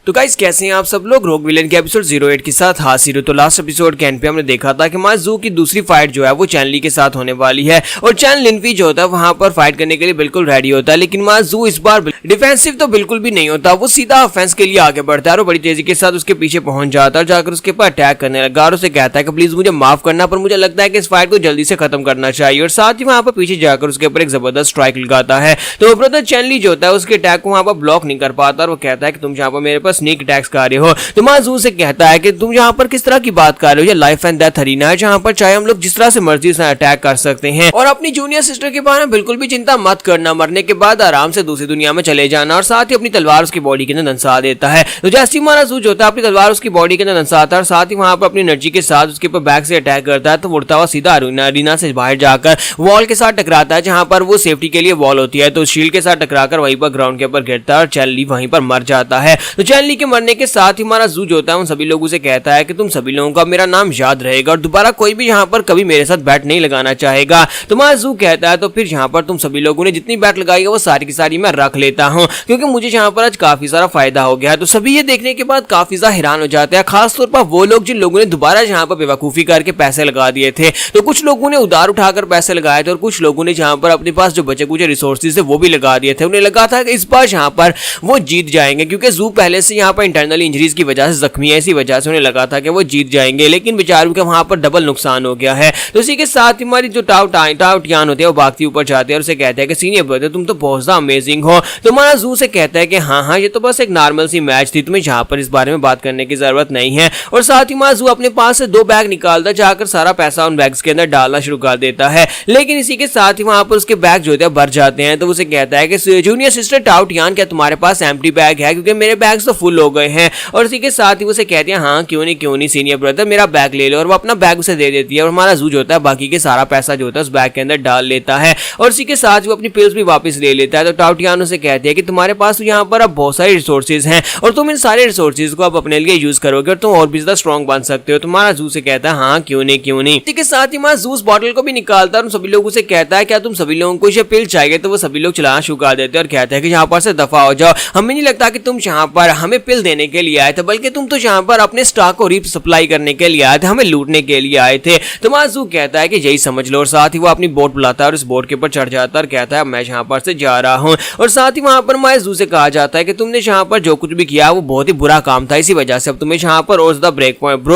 तो गाइस कैसे हैं आप सब लोग, रोग विलेन के एपिसोड 08 के साथ हाजिर। तो लास्ट एपिसोड के एंड पे हमने देखा था कि हमारे जू की दूसरी फाइट जो है वो चैन ली के साथ होने वाली है और चैन लिनफी जो होता है वहां पर फाइट करने के लिए बिल्कुल रेडी होता है, लेकिन हमारा जू इस बार डिफेंसिव तो बिल्कुल भी नहीं होता, वो सीधा ऑफेंस के लिए आगे बढ़ता है और बड़ी तेजी के साथ उसके पीछे पहुंच जाता है, जाकर उसके ऊपर अटैक करने लगा और उसे कहता है कि प्लीज मुझे माफ करना, पर मुझे लगता है कि इस फाइट को जल्दी से खत्म करना चाहिए और साथ ही वहां पर पीछे जाकर उसके ऊपर एक जबरदस्त स्ट्राइक लगाता है। तो ब्रदर चैन ली जो होता है उसके अटैक को वहां पर ब्लॉक नहीं कर पाता और वो कहता है कि तुम यहाँ पर मेरे पास स्नीक अटैक्स कर हो। तो माजू से कहता है कि तुम यहाँ पर किस तरह की बात कर रहे हो, ये लाइफ एंड डेथ अरीना है जहाँ पर चाहे हम लोग जिस तरह से मर्जी से अटैक कर सकते हैं और अपनी जूनियर सिस्टर के बारे में बिल्कुल भी चिंता मत करना, मरने के बाद आराम से दूसरी दुनिया में चले जाना। और साथ ही अपनी तलवार उसकी बॉडी के अंदर दंसा देता है। तो जैसे ही माजू जो होता है अपनी तलवार उसकी बॉडी के अंदर दंसाता है और साथ ही वहां पर अपनी एनर्जी के साथ उसके ऊपर बैक से अटैक करता है, तो उड़ता हुआ सीधा अरीना से बाहर जाकर वॉल के साथ टकराता है जहां पर वो सेफ्टी के लिए वॉल होती है। तो शील्ड के साथ टकराकर वहीं पर ग्राउंड के ऊपर गिरता है और चैन ली वहीं पर मर जाता है। तो चैन ली के मरने के साथ ही हमारा जू जो होता है उन सभी लोगों से कहता है कि तुम सभी लोगों का मेरा नाम याद रहेगा और दोबारा कोई भी यहाँ पर कभी मेरे साथ बैट नहीं लगाना चाहेगा। तो हमारा जू कहता है तो फिर यहाँ पर तुम सभी लोगों ने जितनी बैट लगाई है वो सारी की सारी मैं रख लेता हूँ क्योंकि मुझे यहाँ पर आज काफी सारा फायदा हो गया है। तो सभी ये देखने के बाद काफी ज्यादा हैरान हो जाते हैं, खासतौर पर वो लोग जिन लोगों ने दोबारा यहाँ पर बेवकूफी करके पैसे लगा दिए थे। तो कुछ लोगों ने उधार उठाकर पैसे लगाए थे और कुछ लोगों ने यहाँ पर अपने पास जो बचे कुछ रिसोर्सेज है वो भी लगा दिए थे। उन्हें लगा था कि इस बार यहाँ पर वो जीत जाएंगे क्योंकि जू पहले से यहाँ पर इंटरनल इंजरीज की वजह से जख्मी है, इसी वजह से उन्हें लगा था कि वो जीत जाएंगे, लेकिन बेचारों के वहां पर डबल नुकसान हो गया है। तो इसी के साथ हमारी जो टाओ टियान होते हैं वो भागती ऊपर जाते हैं और उसे कहते हैं कि सीनियर ब्रदर तुम तो बहुत ज्यादा अमेजिंग हो। तो हमारा जू से कहता है कि हाँ ये तो बस एक नॉर्मल सी मैच थी, तुम्हें यहाँ पर इस बारे में बात करने की जरूरत नहीं है। और साथ ही हमारा जू अपने पास से 2 बैग निकालता है, जाकर सारा पैसा उन बैग्स के अंदर डालना शुरू कर देता है, लेकिन इसी के साथ ही वहां पर उसके बैग जो होते हैं भर जाते हैं। तो उसे कहता है कि जूनियर सिस्टर टाओ टियान क्या तुम्हारे पास एम्प्टी बैग है, क्योंकि मेरे बैग्स तो फुल हो गए हैं। और इसी के साथ ही उसे कहते हैं हाँ क्यों नहीं सीनियर ब्रदर मेरा बैग ले लो, और वो अपना बैग उसे दे देती है और हमारा जू जो होता है बाकी के सारा पैसा जो होता है उस बैग के अंदर डाल लेता है और इसी के साथ वो अपनी पिल्स भी वापस ले लेता है। तो टाओ टियान उसे कहती है कि तुम्हारे पास तो यहाँ पर अब बहुत सारे रिसोर्सेज हैं और तुम इन सारे रिसोर्सेज को अब अपने लिए यूज करोगे और तुम और भी ज्यादा स्ट्रॉन्ग बन सकते हो। तुम्हारा जू से कहता है हाँ क्यों नहीं। इसी के साथ ही हमारा जूस बॉटल को भी निकालता है और सभी लोगों से कहता है क्या तुम सभी लोगों को ये पिल चाहिए, तो वो सभी लोग चलाना शुरू कर देते हैं और कहते हैं कि यहाँ पर से दफा हो जाओ, हमें नहीं लगता कि तुम यहाँ पर हमें पिल देने के लिए आए थे, बल्कि तुम तो यहाँ पर अपने स्टॉक को रीसप्लाई करने के लिए आए थे, हमें लूटने के लिए आए थे। तो माजू कहता है कि यही समझ लो और साथ ही वो अपनी बोट बुलाता है और इस बोट के ऊपर चढ़ जाता है और कहता है मैं यहाँ पर से जा रहा हूँ। और साथ ही वहां पर माजू से कहा जाता है कि तुमने यहाँ पर जो कुछ भी किया वो बहुत ही बुरा काम था, इसी वजह से अब तुम्हें यहाँ पर और ज्यादा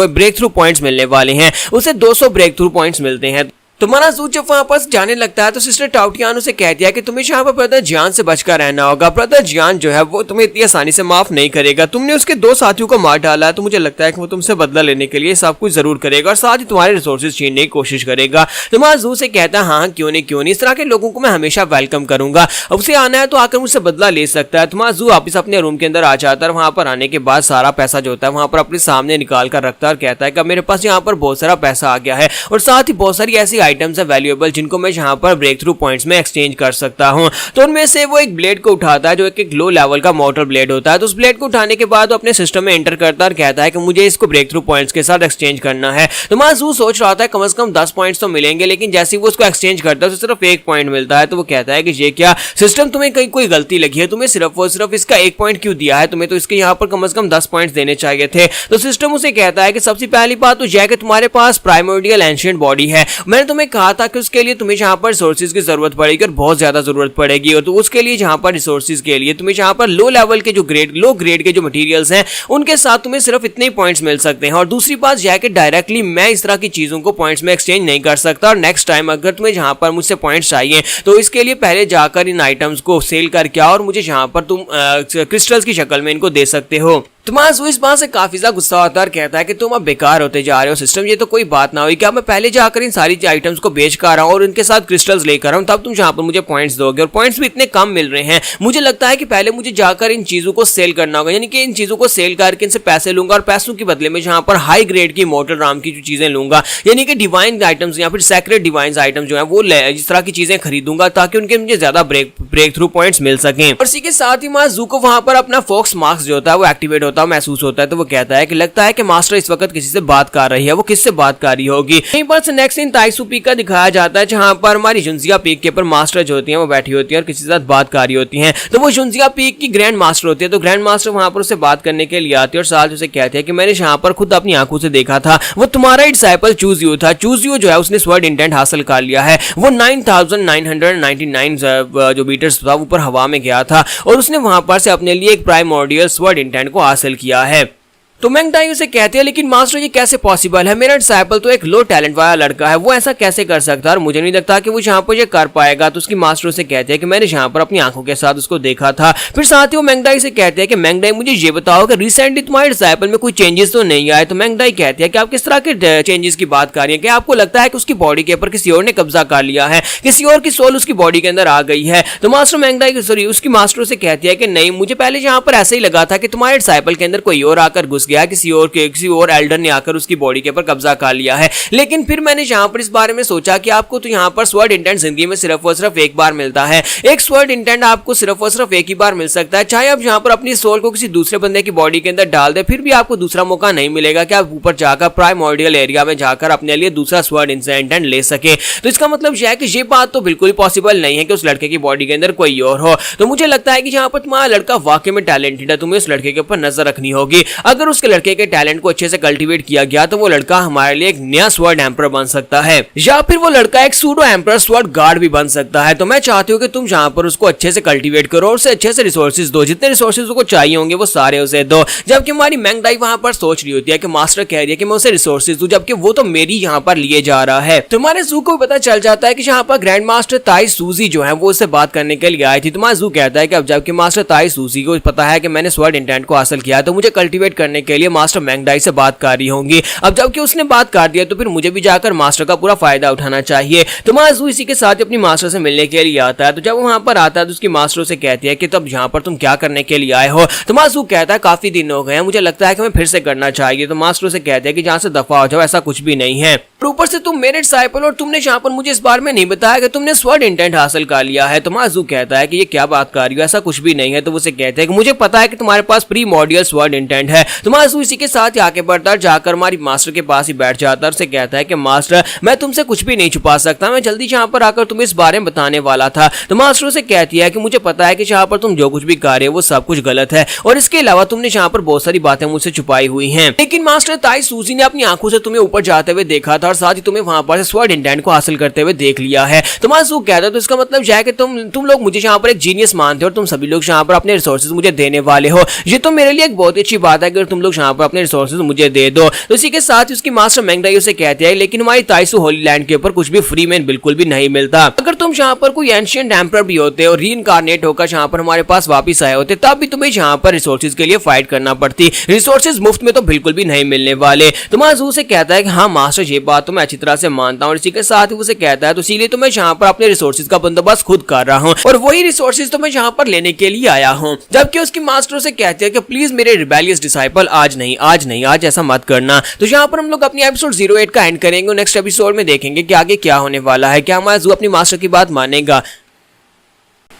ब्रेक थ्रू पॉइंट्स मिलने वाले हैं, उसे 200 ब्रेक थ्रू पॉइंट्स मिलते हैं। तुम्हारा जू जब वहां पर जाने लगता है तो सिस्टर टाओ टियान उसे कहती है कि तुम्हें यहाँ पर ब्रदर जियान से बचकर रहना होगा, ब्रदर जियान जो है वो तुम्हें इतनी आसानी से माफ नहीं करेगा, तुमने उसके 2 साथियों को मार डाला है, तो मुझे लगता है कि वो तुमसे बदला लेने के लिए सब कुछ जरूर करेगा और साथ ही तुम्हारे रिसोर्सेज छीनने की कोशिश करेगा। तुम्हारा जू से कहता है हाँ क्यों नहीं, इस तरह के लोगों को मैं हमेशा वेलकम करूंगा, अब उसे आना है तो आकर मुझसे बदला ले सकता है। तुम्हारा जू वापिस अपने रूम के अंदर आ जाता है, वहां पर आने के बाद सारा पैसा जो होता है वहां पर अपने सामने निकाल कर रखता है और कहता है कि मेरे पास यहाँ पर बहुत सारा पैसा आ गया है और साथ ही बहुत सारी ऐसी आइटम्स है वैल्यूएबल जिनको मैं यहाँ पर ब्रेक थ्रू पॉइंट्स में एक्सचेंज कर सकता हूँ। तो उनमें से वो एक ब्लेड को उठाता है जो एक लो लेवल का मोटर ब्लेड होता है। तो उस ब्लेड को उठाने के बाद वो अपने सिस्टम में एंटर करता है और कहता है कि मुझे इसको ब्रेक थ्रू पॉइंट्स के साथ एक्सचेंज करना है। तो माजू सोच रहा था कम से कम 10 पॉइंट्स तो मिलेंगे, लेकिन जैसे ही वो उसको एक्सचेंज करता है तो सिर्फ 1 पॉइंट मिलता है। तो वो कहता है कि ये क्या सिस्टम, तुम्हें कहीं कोई गलती लगी है, तुम्हें सिर्फ और सिर्फ इसका 1 पॉइंट क्यों दिया है, तुम्हें तो इसके यहाँ पर कम से कम 10 पॉइंट्स देने चाहिए थे। तो सिस्टम उसे कहता है कि सबसे पहली बात तो यह है कि तुम्हारे पास प्राइमोर्डियल एंशिएंट बॉडी है। मैंने तुम्हें कहा था कि उसके लिए तुम्हें यहाँ पर रिसोर्सेज की जरूरत पड़ेगी और बहुत ज्यादा जरूरत पड़ेगी, और तो उसके लिए यहाँ पर रिसोर्सेज के लिए तुम्हें यहाँ पर लो लेवल के लो ग्रेड के जो मटेरियल्स हैं उनके साथ तुम्हें सिर्फ इतने ही पॉइंट्स मिल सकते हैं। और दूसरी बात यह है कि डायरेक्टली मैं इस तरह की चीजों को पॉइंट्स में एक्सचेंज नहीं कर सकता, और नेक्स्ट टाइम अगर तुम्हें यहाँ पर मुझसे पॉइंट्स चाहिए तो इसके लिए पहले जाकर इन आइटम्स को सेल करके आओ और मुझे यहाँ पर तुम क्रिस्टल्स की शक्ल में इनको दे सकते हो। तुम्हारा इस बात से काफी ज्यादा गुस्सा होता है और कहता है कि तुम अब बेकार होते जा रहे हो सिस्टम, ये तो कोई बात ना हुई, क्या मैं पहले जाकर इन सारी आइटम्स को बेच कर आ रहा हूँ और इनके साथ क्रिस्टल्स लेकर आऊँ, तब तुम यहाँ पर मुझे पॉइंट्स दोगे, और पॉइंट्स भी इतने कम मिल रहे हैं। मुझे लगता है कि पहले मुझे जाकर इन चीजों को सेल करना होगा, यानी कि इन चीजों को सेल करके इनसे पैसे लूंगा और पैसों के बदले में यहाँ पर हाई ग्रेड की मोटर राम की जो चीजें लूंगा, यानी कि डिवाइन आइटम्स या फिर सेक्रेट डिवाइन आइटम्स जो है वो इस तरह की चीजें खरीदूंगा ताकि उनके मुझे ज्यादा ब्रेक थ्रू पॉइंट्स मिल सकें। और इसी के साथ ही माजू को वहां पर अपना फॉक्स मार्क्स जो होता है वो एक्टिवेट होता है, महसूस होता है। तो वो कहता है कि लगता है कि मास्टर इस वक्त किसी से बात कर रही है, वो किससे बात कर रही होगी। यहीं पर से नेक्स्ट इन ताइसू पीक का दिखाया जाता है जहां पर हमारी जुंजिया पीक के ऊपर मास्टर जो होती है वो बैठी होती है और किसी के साथ बात कर रही होती है। तो वो जुंजिया पीक की ग्रैंड मास्टर होती है, तो ग्रैंड मास्टर वहां पर उससे बात करने के लिए आती है और साथ उसे कहते हैं कि मैंने यहाँ पर खुद अपनी आंखों से देखा था, वो तुम्हारा डिसाइपल चूज यू था। चूज यू जो है उसने स्वर्ड इंटेंट हासिल कर लिया है, वो 9999 जो मीटर्स था ऊपर हवा में गया था और उसने वहां पर से अपने लिए एक प्राइमोर्डियल स्वर्ड इंटेंट को हासिल किया है। तो मैंगडाई उसे कहते हैं लेकिन मास्टर ये कैसे पॉसिबल है, मेरा डिसाइपल तो एक लो टैलेंट वाला लड़का है, वो ऐसा कैसे कर सकता है और मुझे नहीं लगता कि वो यहाँ पर ये कर पाएगा। तो उसकी मास्टर उसे कहते हैं कि मैंने यहाँ पर अपनी आंखों के साथ उसको देखा था। फिर साथ ही वो मैंगडाई से कहते हैं कि मैंगडाई मुझे ये बताओ कि रिसेंटली तुम्हारे डिसाइपल में कोई चेंजेस तो नहीं आए। तो मैंगडाई कहते हैं कि आप किस तरह के चेंजेस की बात कर रही है, क्या आपको लगता है कि उसकी बॉडी के ऊपर किसी और ने कब्जा कर लिया है, किसी और की सोल उसकी बॉडी के अंदर आ गई है। तो मास्टर मैंगडाई सॉरी उसकी मास्टर से कहती है कि नहीं, मुझे पहले यहाँ पर ऐसे ही लगा था कि तुम्हारे डिसाइपल के अंदर कोई और आकर घुस गया, किसी और एल्डर ने आकर उसकी बॉडी के ऊपर कब्जा कर लिया है। लेकिन फिर मैंने यहाँ पर इस बारे में सोचा कि आपको तो यहाँ पर स्वर्ड इंटेंट जिंदगी में सिर्फ और सिर्फ एक बार मिलता है, एक स्वर्ड इंटेंट आपको सिर्फ और सिर्फ एक ही बार मिल सकता है। चाहे आप यहाँ पर अपनी सोल को किसी दूसरे बंदे की बॉडी के अंदर डाल दे फिर भी आपको दूसरा मौका नहीं मिलेगा कि आप ऊपर जाकर प्राइमोर्डियल एरिया में जाकर अपने लिए दूसरा स्वर्ड इंटेंट ले सके। तो इसका मतलब यह है कि ये बात तो बिल्कुल पॉसिबल नहीं है कि उस लड़के की बॉडी के अंदर कोई और हो। तो मुझे लगता है कि यहाँ पर तुम्हारा लड़का वाकई में टैलेंटेड है, तुम्हें उस लड़के के ऊपर नजर रखनी होगी। अगर उसके लड़के के टैलेंट को अच्छे से कल्टीवेट किया गया तो वो लड़का हमारे लिए एक नया स्वर्ड एम्पर बन सकता है, या फिर वो लड़का एक सूडो एम्पर स्वर्ड गार्ड भी बन सकता है। तो मैं चाहती हूँ कि तुम यहाँ पर उसको अच्छे से कल्टीवेट करो और उसे अच्छे से रिसोर्सेज दो, जितने रिसोर्सेज उसको चाहिए होंगे वो सारे उसे दो। जबकि हमारी मैंगडाई वहां पर सोच रही होती है कि मास्टर कह रही है कि मैं उसे रिसोर्सेज दूं, जबकि वो तो मेरी यहाँ पर लिए जा रहा है। तुम्हारे जू को पता चल जाता है कि यहाँ पर ग्रैंड मास्टर ताई सूजी जो है वो उससे बात करने के लिए आई थी। तुम्हारा जू कहता है कि अब जबकि मास्टर ताई सूजी को पता है कि मैंने स्वर्ड इंटेंट को हासिल किया तो मुझे कल्टीवेट करने के लिए मास्टर मैंगडाई से बात कर रही होंगी। अब जबकि उसने बात कर दिया तो फिर मुझे भी जाकर मास्टर का पूरा फायदा उठाना चाहिए। तो माजू इसी के साथ अपनी मास्टर से मिलने के लिए आता है। तो जब वहां पर आता है तो उसकी मास्टर से कहती है कि तब यहाँ पर तुम क्या करने के लिए आए हो। तो माजू कहता है काफी दिन हो गए हैं, मुझे लगता है कि मैं फिर से करना चाहिए। तो मास्टर से कहते हैं कि जहाँ से दफा हो जाओ, ऐसा कुछ भी नहीं है। ऊपर से तुम मेरे डिसाइपल और तुमने यहाँ पर मुझे इस बारे में नहीं बताया कि तुमने स्वर्ड इंटेंट हासिल कर लिया है। तो माजू कहता है कि ये क्या बात कर रही हो, ऐसा कुछ भी नहीं है। तो वो कहते हैं कि मुझे पता है कि तुम्हारे पास प्रीमोर्डियल स्वर्ड इंटेंट है। तो माजू इसी के साथ आगे बढ़ता जाकर हमारी मास्टर के पास ही बैठ जाता है और से कहता है कि मास्टर मैं तुमसे कुछ भी नहीं छुपा सकता, मैं जल्दी यहाँ पर आकर तुम्हें इस बारे में बताने वाला था। तो मास्टर से कहती है कि मुझे पता है कि यहाँ पर तुम जो कुछ भी कर रहे हो वो सब कुछ गलत है और इसके अलावा तुमने यहाँ पर बहुत सारी बातें मुझसे छुपाई हुई हैं। लेकिन मास्टर ताई सूजी ने अपनी आंखों से तुम्हें ऊपर जाते हुए देखा था और साथ ही तुम्हें वहां पर स्वर्ड इंटेंट को हासिल करते हुए देख लिया है। तो माजू कहता है तो इसका मतलब यह है कि तुम लोग मुझे यहाँ पर एक जीनियस मानते हो और तुम सभी लोग यहाँ पर अपने रिसोर्सेज मुझे देने वाले हो। ये तो मेरे लिए एक बहुत अच्छी बात है कि तुम लोग यहाँ पर अपने रिसोर्सेज मुझे दे दो। तो इसी के साथ उसकी मास्टर मैंगडाई उसे कहते हैं लेकिन हमारी ताइसू होली लैंड के ऊपर कुछ भी फ्री में बिल्कुल भी नहीं मिलता। अगर तुम यहाँ पर कोई एंशिएंट एम्परर भी होते और रीइंकार्नेट होकर यहाँ पर हमारे पास वापस आए होते तब भी तुम्हें यहाँ पर रिसोर्सेज के लिए फाइट करना पड़ती, रिसोर्सेज मुफ्त में तो बिल्कुल भी नहीं मिलने वाले। तो माजू से कहता है कि हाँ मास्टर ये बात तो मैं अच्छी तरह से मानता हूँ। इसी के साथ ही उसे कहता है तो इसीलिए तो मैं यहाँ पर अपने रिसोर्सेज का बंदोबस्त खुद कर रहा हूँ और वही रिसोर्सेज तो मैं यहाँ पर लेने के लिए आया हूँ। जबकि उसकी मास्टर से कहते हैं कि प्लीज मेरे रिबेलियस डिसाइपल आज नहीं, आज नहीं, आज ऐसा मत करना। तो यहाँ पर हम लोग अपनी एपिसोड 08 का एंड करेंगे। नेक्स्ट एपिसोड में देखेंगे कि आगे क्या होने वाला है, क्या हमारा जू अपनी मास्टर की बात मानेगा।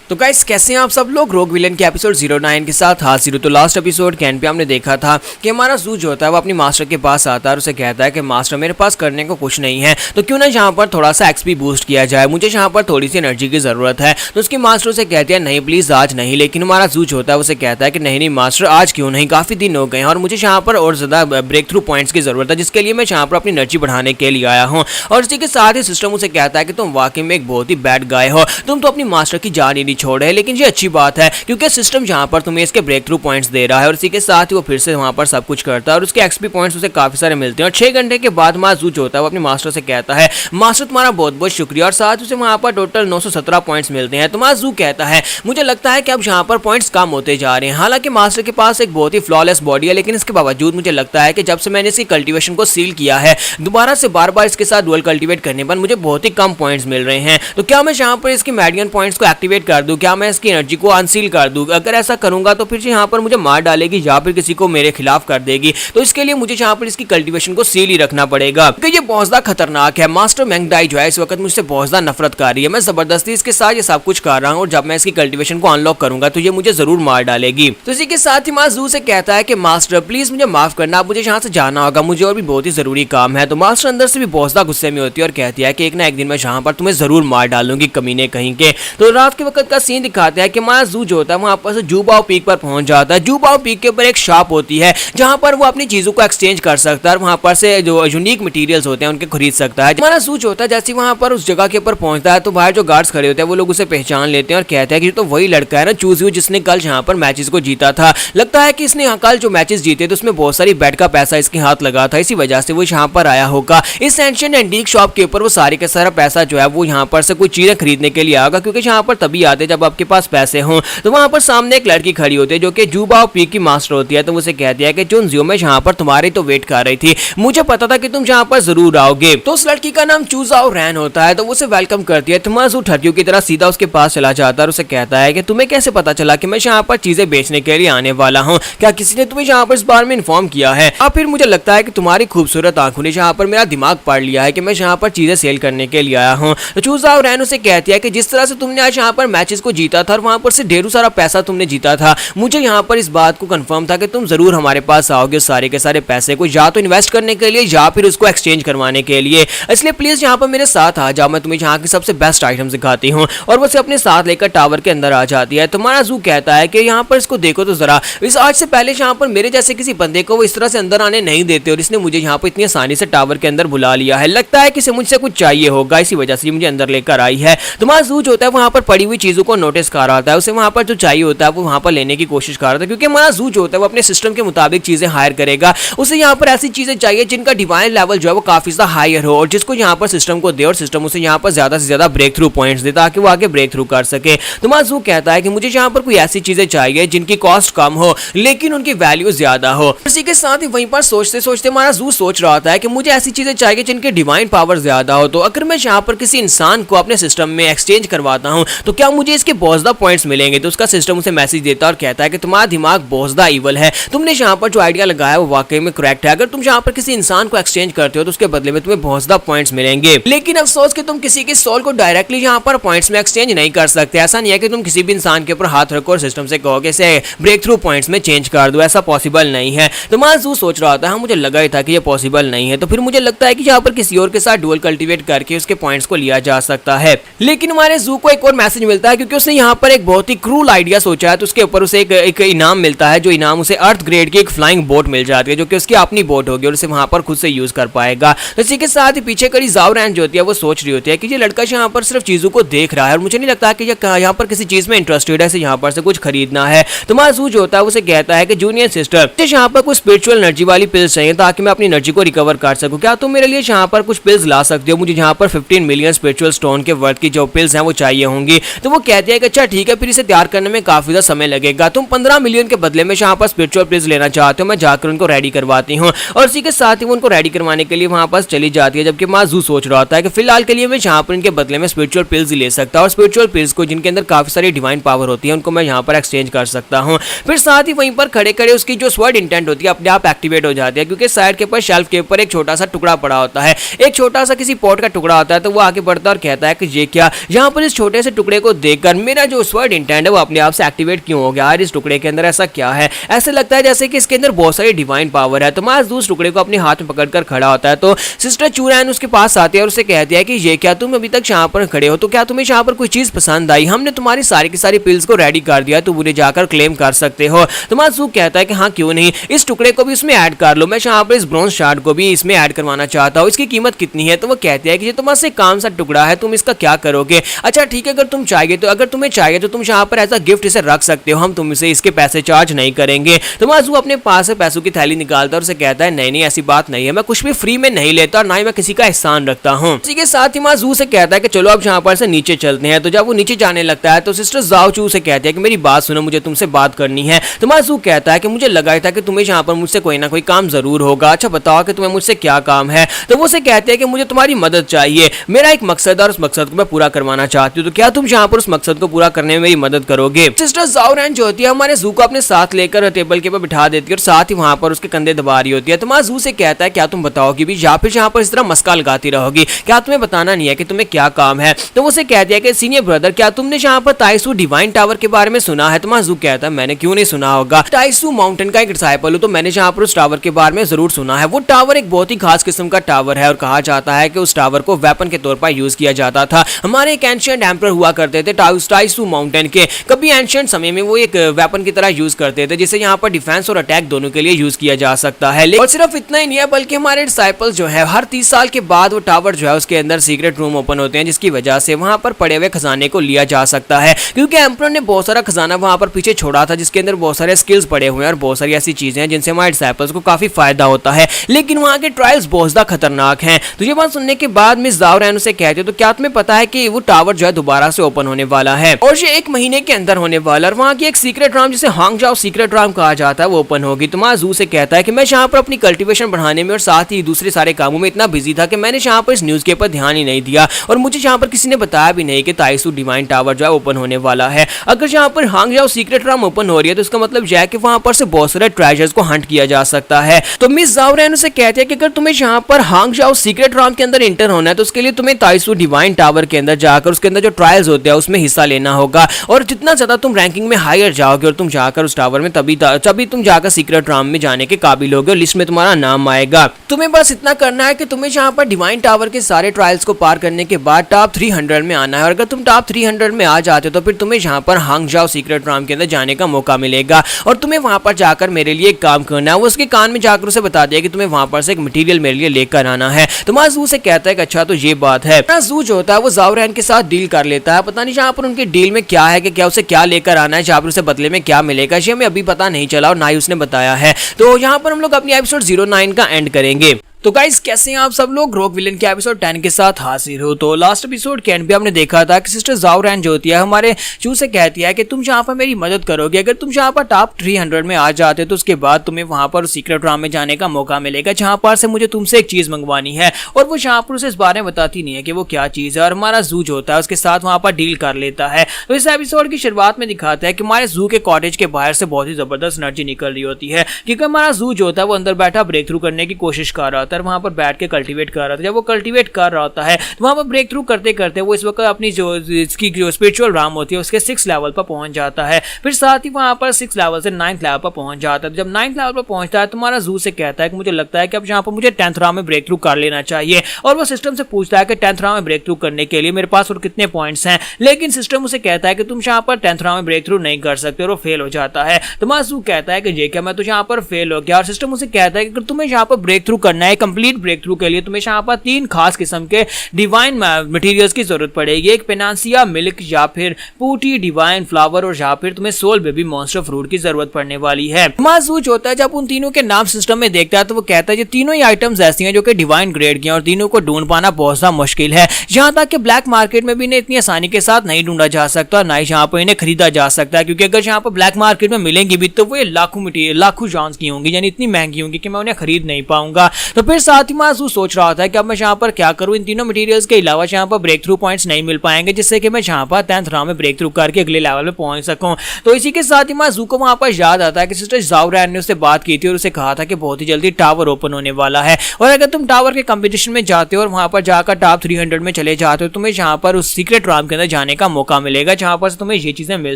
तो गाइस कैसे हैं आप सब लोग रोग विलेन के एपिसोड 09 के साथ हाजिर। तो लास्ट एपिसोड के एंड पे हमने देखा था कि हमारा जू जो होता है वो अपनी मास्टर के पास आता है और उसे कहता है कि मास्टर मेरे पास करने को कुछ नहीं है, तो क्यों ना यहाँ पर थोड़ा सा एक्सपी बूस्ट किया जाए, मुझे यहाँ पर थोड़ी सी एनर्जी की जरूरत है। तो उसकी मास्टर उसे कहती है नहीं प्लीज आज नहीं। लेकिन हमारा जू जो होता है उसे कहता है कि नहीं नहीं मास्टर आज क्यों नहीं, काफी दिन हो गए हैं और मुझे यहाँ पर और ज्यादा ब्रेक थ्रू पॉइंट्स की जरूरत है, जिसके लिए मैं यहाँ पर अपनी एनर्जी बढ़ाने के लिए आया हूँ। और इसी के साथ ही सिस्टम उसे कहता है कि तुम वाकई में एक बहुत ही बैड गाय हो, तुम तो अपनी मास्टर की जान ही नहीं छोड़ रहे। लेकिन ये अच्छी बात है क्योंकि सिस्टम जहां पर तुम्हें इसके ब्रेक थ्रू पॉइंट्स दे रहा है और इसी के साथ ही वो फिर से वहां पर सब कुछ करता है और उसके एक्सपी पॉइंट्स उसे काफी सारे मिलते हैं। और 6 घंटे के बाद माजू जो होता है वो अपने मास्टर से कहता है मास्टर तुम्हारा बहुत बहुत शुक्रिया, और साथ उसे वहां पर टोटल 917 पॉइंट्स मिलते हैं। तो माजू कहता है मुझे लगता है कि अब यहाँ पर पॉइंट्स कम होते जा रहे हैं। हालांकि मास्टर के पास एक बहुत ही फ्लॉलेस बॉडी है, लेकिन इसके बावजूद मुझे लगता है कि जब से मैंने इसकी कल्टीवेशन को सील किया है, दोबारा से बार बार इसके साथ डुअल कल्टीवेट करने पर मुझे बहुत ही कम पॉइंट्स मिल रहे हैं। तो क्या मैं यहाँ पर इसकी मेडियन पॉइंट्स को एक्टिवेट कर दूं, क्या मैं इसकी एनर्जी को अनसील कर दूं? अगर ऐसा करूंगा तो फिर यहाँ पर मुझे मार डालेगी या फिर किसी को मेरे खिलाफ कर देगी। तो इसके लिए मुझे यहाँ पर इसकी कल्टीवेशन को सील ही रखना पड़ेगा क्योंकि ये बहुत ज्यादा खतरनाक है। मास्टर मैंगडाई जो है इस वक्त मुझसे बहुत ज्यादा नफरत कर रही है, मैं जबरदस्ती इसके साथ ये सब कुछ कर रहा हूँ और जब मैं इसकी कल्टीवेशन को अनलॉक करूंगा तो ये मुझे जरूर मार डालेगी। तो इसी के साथ ही माजू से कहता है कि मास्टर प्लीज मुझे माफ करना, मुझे यहाँ से जाना होगा, मुझे और भी बहुत ही जरूरी काम है। तो मास्टर अंदर से भी बहुत ज्यादा गुस्से में होती है और कहती है कि एक ना एक दिन मैं यहाँ पर तुम्हें जरूर मार डालूंगी कमीने कहीं के। तो रात के वक्त का सीन दिखाते हैं कि माजू जो होता है वहां पर जूबाओ पीक पर पहुंच जाता है। जूबाओ पीक के ऊपर एक शॉप होती है जहां पर वो अपनी चीजों को एक्सचेंज कर सकता है और वहां पर से जो यूनिक मटेरियल्स होते हैं उनके खरीद सकता है। हमारा जू होता है जैसे वहां पर उस जगह के ऊपर पहुंचता है तो बाहर जो गार्ड्स खड़े होते हैं वो लोग उसे पहचान लेते हैं और कहते हैं कि तो वही लड़का है ना चूजियो जिसने कल यहाँ पर मैचेस को जीता था। लगता है कि इसने यहाँ कल जो मैचेस जीते तो उसमें बहुत सारी बेट का पैसा इसके हाथ लगा था, इसी वजह से वो यहाँ पर आया होगा। इस एंशिएंट एंटीक शॉप के ऊपर वो सारी का सारा पैसा जो है वो यहाँ पर से कोई चीजें खरीदने के लिए आएगा, क्योंकि यहाँ पर तभी आते जब आपके पास पैसे हों। तो वहां पर सामने एक लड़की खड़ी होती है जो कि जूबाओ पीक की मास्टर होती है। तो उसे कहती है कि चुनजियो मैं यहाँ पर तुम्हारी तो वेट कर रही थी, मुझे पता था कि तुम यहाँ पर जरूर आओगे। तो उस लड़की का नाम चूजाओ रैन होता है, तो उसे वेलकम करती है। तुम्हारा ठगियों की तरह सीधा उसके पास चला जाता है और उसे कहता है कि तुम्हें कैसे पता चला कि मैं यहाँ पर चीजें बेचने के लिए आने वाला हूँ, क्या किसी ने तुम्हें यहाँ पर इस बारे में इन्फॉर्म किया है? और फिर मुझे लगता है कि तुम्हारी खूबसूरत आंखों ने यहाँ पर मेरा दिमाग पढ़ लिया है कि मैं यहाँ पर चीजें सेल करने के लिए आया हूँ। तो चूजाओ रैन उसे कहती है कि जिस तरह से तुमने आज यहाँ पर मैचेस को जीता था और वहां पर से ढेरों सारा पैसा तुमने जीता था, मुझे यहाँ पर इस बात को कंफर्म था कि तुम जरूर हमारे पास आओगे सारे के सारे पैसे को या तो इन्वेस्ट करने के लिए या फिर उसको एक्सचेंज करवाने के लिए। इसलिए प्लीज यहाँ पर मेरे साथ आ जाओ, मैं तुम्हें यहाँ की सबसे बेस्ट आइटम दिखाती हूँ। और वो उसे अपने साथ लेकर टावर के अंदर आ जाती है। तुम्हारा जू कहता है कि यहाँ पर इसको देखो तो जरा, इस आज से पहले यहाँ पर मेरे जैसे किसी बंदे को वो इस तरह से अंदर आने नहीं देते और इसने मुझे यहाँ पर इतनी आसानी से टावर के अंदर बुला लिया है। लगता है कि इसे मुझसे कुछ चाहिए होगा, इसी वजह से मुझे अंदर लेकर आई है। तुम्हारा जू जो होता है वहां पर पड़ी हुई चीजों को नोटिस कर रहा था, उसे वहां पर जो चाहिए होता है वो वहां पर लेने की कोशिश कर रहा था, क्योंकि हमारा जू जो होता है वो अपने सिस्टम के मुताबिक चीजें हायर करेगा। उसे यहाँ पर ऐसी चीजें चाहिए जिनका डिवाइन लेवल जो है वो काफी ज्यादा हायर हो और जिसको यहाँ पर सिस्टम को दे और सिस्टम उसे यहाँ पर ज्यादा से ज्यादा ब्रेक थ्रू पॉइंट्स दे ताकि वो आगे ब्रेक थ्रू कर सके। तो माजू कहता है कि मुझे यहाँ पर कोई ऐसी चीजें चाहिए जिनकी कॉस्ट कम हो लेकिन उनकी वैल्यू ज्यादा हो। इसी के साथ ही वहीं पर सोचते सोचते हमारा जू सोच रहा था कि मुझे ऐसी चीजें चाहिए जिनकी डिवाइन पावर ज्यादा हो। तो अगर मैं यहाँ पर किसी इंसान को अपने सिस्टम में एक्सचेंज करवाता हूँ तो क्या मुझे इसके बहुत ज्यादा पॉइंट्स मिलेंगे? तो उसका सिस्टम उसे मैसेज देता है और कहता है कि तुम्हारा दिमाग बहुत ज्यादा इवल है, तुमने यहाँ पर जो आइडिया लगाया वो वाकई में करेक्ट है। अगर तुम यहाँ पर किसी इंसान को एक्सचेंज करते हो तो उसके बदले में तुम्हें बहुत ज्यादा पॉइंट्स मिलेंगे, लेकिन अफसोस कि तुम किसी के सोल को डायरेक्टली यहाँ पर पॉइंट्स में एक्सचेंज नहीं कर सकते। ऐसा नहीं है कि तुम किसी भी इंसान के ऊपर हाथ रखो और सिस्टम से कहोगे इसे ब्रेक थ्रू पॉइंट्स में चेंज कर दो, ऐसा पॉसिबल नहीं है। तो माजू सोच रहा था, मुझे लगा ही था कि ये पॉसिबल नहीं है। तो फिर मुझे लगता है कि यहाँ पर किसी और के साथ डुअल कल्टीवेट करके उसके पॉइंट्स को लिया जा सकता है। लेकिन हमारे जू को एक और मैसेज मिलता है क्योंकि उसने यहाँ पर एक बहुत ही क्रूल आइडिया सोचा है। तो उसके ऊपर उसे एक इनाम मिलता है, जो इनाम उसे अर्थ ग्रेड की एक फ्लाइंग बोट मिल जाती है जो कि उसकी अपनी बोट होगी और उसे वहां पर खुद से यूज कर पाएगा। तो इसी के साथ ही पीछे खड़ी जाओ रैन जो होती है वो सोच रही होती है कि ये लड़का यहाँ पर सिर्फ चीजों को देख रहा है और मुझे नहीं लगता कि यहाँ पर किसी चीज में इंटरेस्टेड है, यहाँ पर से कुछ खरीदना है। तो माजू जो होता है उसे कहता है कि जूनियर सिस्टर मुझे यहाँ पर कुछ स्पिरिचुअल एनर्जी वाली पिल्स चाहिए ताकि मैं अपनी एनर्जी को रिकवर कर सकूं, क्या तुम मेरे लिए यहाँ पर कुछ पिल्स ला सकते हो? मुझे यहाँ पर 15 मिलियन स्पिरिचुअल स्टोन के वर्थ की जो पिल्स हैं वो चाहिए होंगी। तो वो कहती है कि अच्छा ठीक है, फिर इसे तैयार करने में काफी ज्यादा समय लगेगा, तुम 15 मिलियन के बदले में यहाँ पर स्पिरिचुअल पिल्स लेना चाहते हो, मैं जाकर उनको रेडी करवाती हूँ। और इसी के साथ ही वो उनको रेडी करवाने के लिए वहां पर चली जाती है, जबकि माजू सोच रहा होता है कि फिलहाल के लिए मैं यहाँ पर इनके बदले में स्पिरिचुअल पिल्स ले सकता हूँ, और स्पिरिचुअल पिल्स को जिनके अंदर काफी सारी डिवाइन पावर होती है उनको मैं यहाँ पर एक्सचेंज कर सकता हूँ। फिर साथ ही वहीं पर खड़े खड़े उसकी जो स्वर्ड इंटेंट होती है अपने आप एक्टिवेट हो जाती है, क्योंकि साइड के ऊपर शेल्फ के ऊपर एक छोटा सा टुकड़ा पड़ा होता है, एक छोटा सा किसी पॉट का टुकड़ा होता है। तो वो आगे बढ़ता है और कहता है कि ये क्या, यहाँ पर इस छोटे से टुकड़े को देखकर मेरा जो स्वर्ड इंटेंट है वो अपने आप से एक्टिवेट क्यों हो गया, यार इस टुकड़े के अंदर ऐसा क्या है, ऐसे लगता है जैसे कि इसके अंदर बहुत सारी डिवाइन पावर है। तो माजू उस टुकड़े को अपने हाथ में पकड़कर खड़ा होता है। तो सिस्टर चूरैन उसके पास आती है और उसे कहती है कि ये क्या, तुम अभी तक यहाँ पर खड़े हो, तो क्या तुम्हें यहाँ पर कोई चीज पसंद आई, हमने तुम्हारी सारी की सारी पिल्स को रेडी कर दिया, तुम उन्हें जाकर क्लेम कर सकते हो। तो माजू कहता है कि हाँ क्यों नहीं, इस टुकड़े को भी इसमें ऐड कर लो, मैं यहाँ पर इस ब्रॉन्ज शार्ड को भी इसमें ऐड करवाना चाहता हूँ, इसकी कीमत कितनी है। तो वो कहती है कि ये तुम्हारे से काम सा टुकड़ा है, तुम इसका क्या करोगे। अच्छा ठीक है, अगर तुम चाहिए तो, अगर तुम्हें चाहिए तो तुम यहाँ पर ऐसा गिफ्ट इसे रख सकते हो, हम तुमसे इसके पैसे चार्ज नहीं करेंगे। तो माजू अपने पास से पैसों की थैली निकालता है और उसे कहता है नहीं नहीं ऐसी बात नहीं है, मैं कुछ भी फ्री में नहीं लेता और ना ही मैं किसी का एहसान रखता हूँ। इसी के साथ ही माजू से कहता है कि चलो अब यहाँ पर से नीचे चलते हैं। तो जब वो नीचे जाने लगता है तो सिस्टर जाओ चू से कहती है कि मेरी बात सुनो, मुझे तुमसे बात करनी है। तो माजू कहता है कि मुझे लगा था कि तुम्हें यहाँ पर मुझसे कोई ना कोई काम जरूर होगा, अच्छा बताओ कि तुम्हें मुझसे क्या काम है। तो वो से कहते हैं कि मुझे तुम्हारी मदद चाहिए, मेरा एक मकसद है और उस मकसद को मैं पूरा करवाना चाहती हूँ, तो क्या तुम यहाँ पर उस मकसद को पूरा करने में मेरी मदद करोगे। सिस्टर जाओरैन जो होती है हमारे जू को अपने साथ लेकर टेबल के ऊपर बिठा देती है और साथ ही वहां पर उसके कंधे दबा रही होती है। तो माजू से कहता है क्या तुम बताओगी भी या फिर यहाँ पर इस तरह मस्का लगाती रहोगी, क्या तुम्हें बताना नहीं है कि तुम्हें क्या काम है। तो वो से कहती है कि सीनियर ब्रदर क्या तुमने यहाँ पर ताइसू डिवाइन टावर के बारे में सुना है। तो माजू कहता है मैंने क्यों नहीं सुना होगा, ताइसू माउंटेन का एक डिसाइपल हूं, तो मैंने यहाँ पर उस टावर के बारे में जरूर सुना है। वो टावर एक बहुत ही खास किस्म का टावर है और कहा जाता है कि उस टावर को वेपन के तौर पर यूज किया जाता था। हमारे एक एंशिएंट एम्परर हुआ करते थे ताइसू माउंटेन के, कभी एंशिएंट समय में वो एक वेपन की तरह यूज करते थे जिसे यहाँ पर डिफेंस और अटैक दोनों के लिए यूज किया जा सकता है। और सिर्फ इतना ही नहीं है बल्कि हमारे डिसाइपल्स जो है हर 30 साल के बाद वो टावर जो है उसके अंदर सीक्रेट रूम ओपन होते हैं, जिसकी वजह से वहां पर पड़े हुए खजाने को लिया जा सकता है, क्योंकि एम्परर ने बहुत सारा खजाना वहां पर पीछे छोड़ा था जिसके अंदर बहुत सारे स्किल्स पड़े हुए हैं और बहुत सारी ऐसी चीजें हैं जिनसे हमारे डिसाइपल्स को काफी फायदा होता है, लेकिन वहां के ट्रायल्स बहुत ज्यादा खतरनाक हैं। तो ये बात सुनने के बाद मिस जाओरैन से कहते तो क्या तुम्हें पता है कि वो टावर जो है दोबारा से ओपन होने वाला है और ये 1 महीने के अंदर होने वाला, और वहां की एक सीक्रेट राम जिसे हांगजाओ सीक्रेट राम कहा जाता है वो ओपन होगी। तो माजू से कहता है कि मैं यहाँ पर अपनी कल्टीवेशन बढ़ाने में और साथ ही दूसरे सारे कामों में इतना बिजी था कि मैंने यहाँ पर इस न्यूज के ऊपर ध्यान ही नहीं दिया, और मुझे यहाँ पर किसी ने बताया भी नहीं कि ताइसू डिवाइन टावर जो है ओपन होने वाला है। अगर यहाँ पर हांगजाओ सीक्रेट राम ओपन हो रही है तो इसका मतलब यह है कि वहां पर से बहुत सारे ट्रेजर्स को हंट किया जा सकता है। तो मिस जाओरैन से कहते हैं कि अगर तुम्हें यहाँ पर हांगजाओ सीक्रेट राम के अंदर इंटर होना है तो उसके लिए तुम्हें ताइसू डिवाइन टावर के अंदर जाकर उसके अंदर जो ट्रायल्स होते हैं उसमें हिस्सा लेना होगा, और जितना ज्यादा तुम रैंकिंग में हायर जाओगे और तुम जाकर उस टावर में तभी तुम जाकर सीक्रेट राम में जाने के काबिल होगे और लिस्ट में तुम्हारा नाम आएगा। तुम्हें बस इतना करना है कि तुम्हें यहाँ पर डिवाइन टावर के सारे ट्रायल्स को पार करने के बाद टॉप 300 में आना है, और अगर तुम टॉप 300 में आ जाते हो तो फिर तुम्हें यहाँ पर हांगजाओ सीक्रेट राम के अंदर जाने का मौका मिलेगा, और तुम्हें वहां पर जाकर मेरे लिए एक काम करना है। वो उसके कान में जाकर उसे बता दिया कि तुम्हें वहां पर से एक मटेरियल मेरे लिए लेकर आना है। तो माजू से कहता है कि अच्छा तो ये बात है। माजू जो होता है वो जाओरैन के साथ डील कर लेता है, पता नहीं यहाँ पर उनके डील में क्या है कि क्या उसे क्या लेकर आना है, जहाँ पर उसे बदले में क्या मिलेगा, ये हमें अभी पता नहीं चला और ना ही उसने बताया है। तो यहाँ पर हम लोग अपनी एपिसोड 09 का एंड करेंगे। तो गाइस कैसे हैं आप सब लोग, रोग विलेन के एपिसोड 10 के साथ हाजिर हो। तो लास्ट एपिसोड के एंड पे हमने देखा था कि सिस्टर जाओरैन जो होती है हमारे चू से कहती है कि तुम यहाँ पर मेरी मदद करोगे, अगर तुम यहाँ पर टॉप 300 में आ जाते तो उसके बाद तुम्हें वहां पर सीक्रेट राम में जाने का मौका मिलेगा, जहां पर से मुझे तुमसे एक चीज मंगवानी है। और वो यहाँ पर उसे इस बारे में बताती नहीं है कि वो क्या चीज है, और हमारा जू जो होता है उसके साथ वहां पर डील कर लेता है। तो इस एपिसोड की शुरुआत में दिखाता है कि हमारे जू के कॉटेज के बाहर से बहुत ही जबरदस्त एनर्जी निकल रही होती है, क्योंकि हमारा जू जो होता है वो अंदर बैठा ब्रेक थ्रू करने की कोशिश कर रहा था और वहां पर बैठ के कल्टीवेट कर रहा था। जब वो कल्टीवेट कर रहा होता है तो वहां पर ब्रेक थ्रू करते करते वो इस वक्त अपनी जो इसकी जो स्पिरिचुअल राम होती है उसके 6 लेवल पर पहुंच जाता है। फिर साथ ही वहां पर 6 लेवल से 9th लेवल पर पहुंच जाता है। जब 9th लेवल पर पहुंचता है तो हमारा जू से कहता है कि मुझे लगता है कि अब यहाँ पर मुझे 10th राम में ब्रेक थ्रू कर लेना चाहिए, और वो सिस्टम से पूछता है कि 10th राम में ब्रेक थ्रू करने के लिए मेरे पास और कितने पॉइंट्स हैं, लेकिन सिस्टम उसे कहता है कि तुम यहाँ पर 10th राम में ब्रेक थ्रू नहीं कर सकते और वो फेल हो जाता है। तो हमारा जू कहता है कि ये क्या, मैं तो यहाँ पर फेल हो गया, और सिस्टम उसे कहता है कि अगर तुम्हें यहाँ पर ब्रेक थ्रू करना है कंप्लीट ब्रेक थ्रू के लिए तुम्हें यहाँ पर 3 खास किस्म के डिवाइन मटेरियल्स की जरूरत पड़ेगी। एक पेनासिया मिल्क या फिर पूटी डिवाइन फ्लावर और या फिर तुम्हें सोल बेबी मॉन्स्टर फ्रूट की जरूरत पड़ने वाली है। महसूस होता है जब उन तीनों के नाम सिस्टम में देखता है तो वो कहता है ये तीनों ही आइटम्स ऐसी हैं जो कि डिवाइन ग्रेड की हैं और तीनों को ढूंढ पाना बहुत सा मुश्किल है। यहाँ तक कि ब्लैक मार्केट में भी इन्हें इतनी आसानी के साथ नहीं ढूंढा जा सकता और ना ही यहाँ पर इन्हें खरीदा जा सकता है, क्योंकि अगर यहाँ पर ब्लैक मार्केट में मिलेंगी भी तो वो लाखों चांस की होंगी, यानी इतनी महंगी होंगी कि मैं उन्हें खरीद नहीं पाऊंगा। तो फिर साथ ही महसूस सोच रहा था कि अब मैं यहाँ पर क्या करूँ। इन तीनों मटेरियल्स के अलावा यहाँ पर ब्रेक थ्रू पॉइंट्स नहीं मिल पाएंगे जिससे कि मैं यहाँ पर 10th राउंड में ब्रेक थ्रू करके अगले लेवल में पहुंच सकूं। तो इसी के साथ ही महसूस को वहां पर याद आता है कि सिस्टर जाओरैन ने उससे बात की थी और उसे कहा था कि बहुत ही जल्दी टावर ओपन होने वाला है और अगर तुम टावर के कंपटीशन में जाते हो और वहां पर जाकर टॉप 300 में चले जाते हो तुम्हें यहाँ पर उस सीक्रेट राउंड के अंदर जाने का मौका मिलेगा जहां पर तुम्हें ये चीजें मिल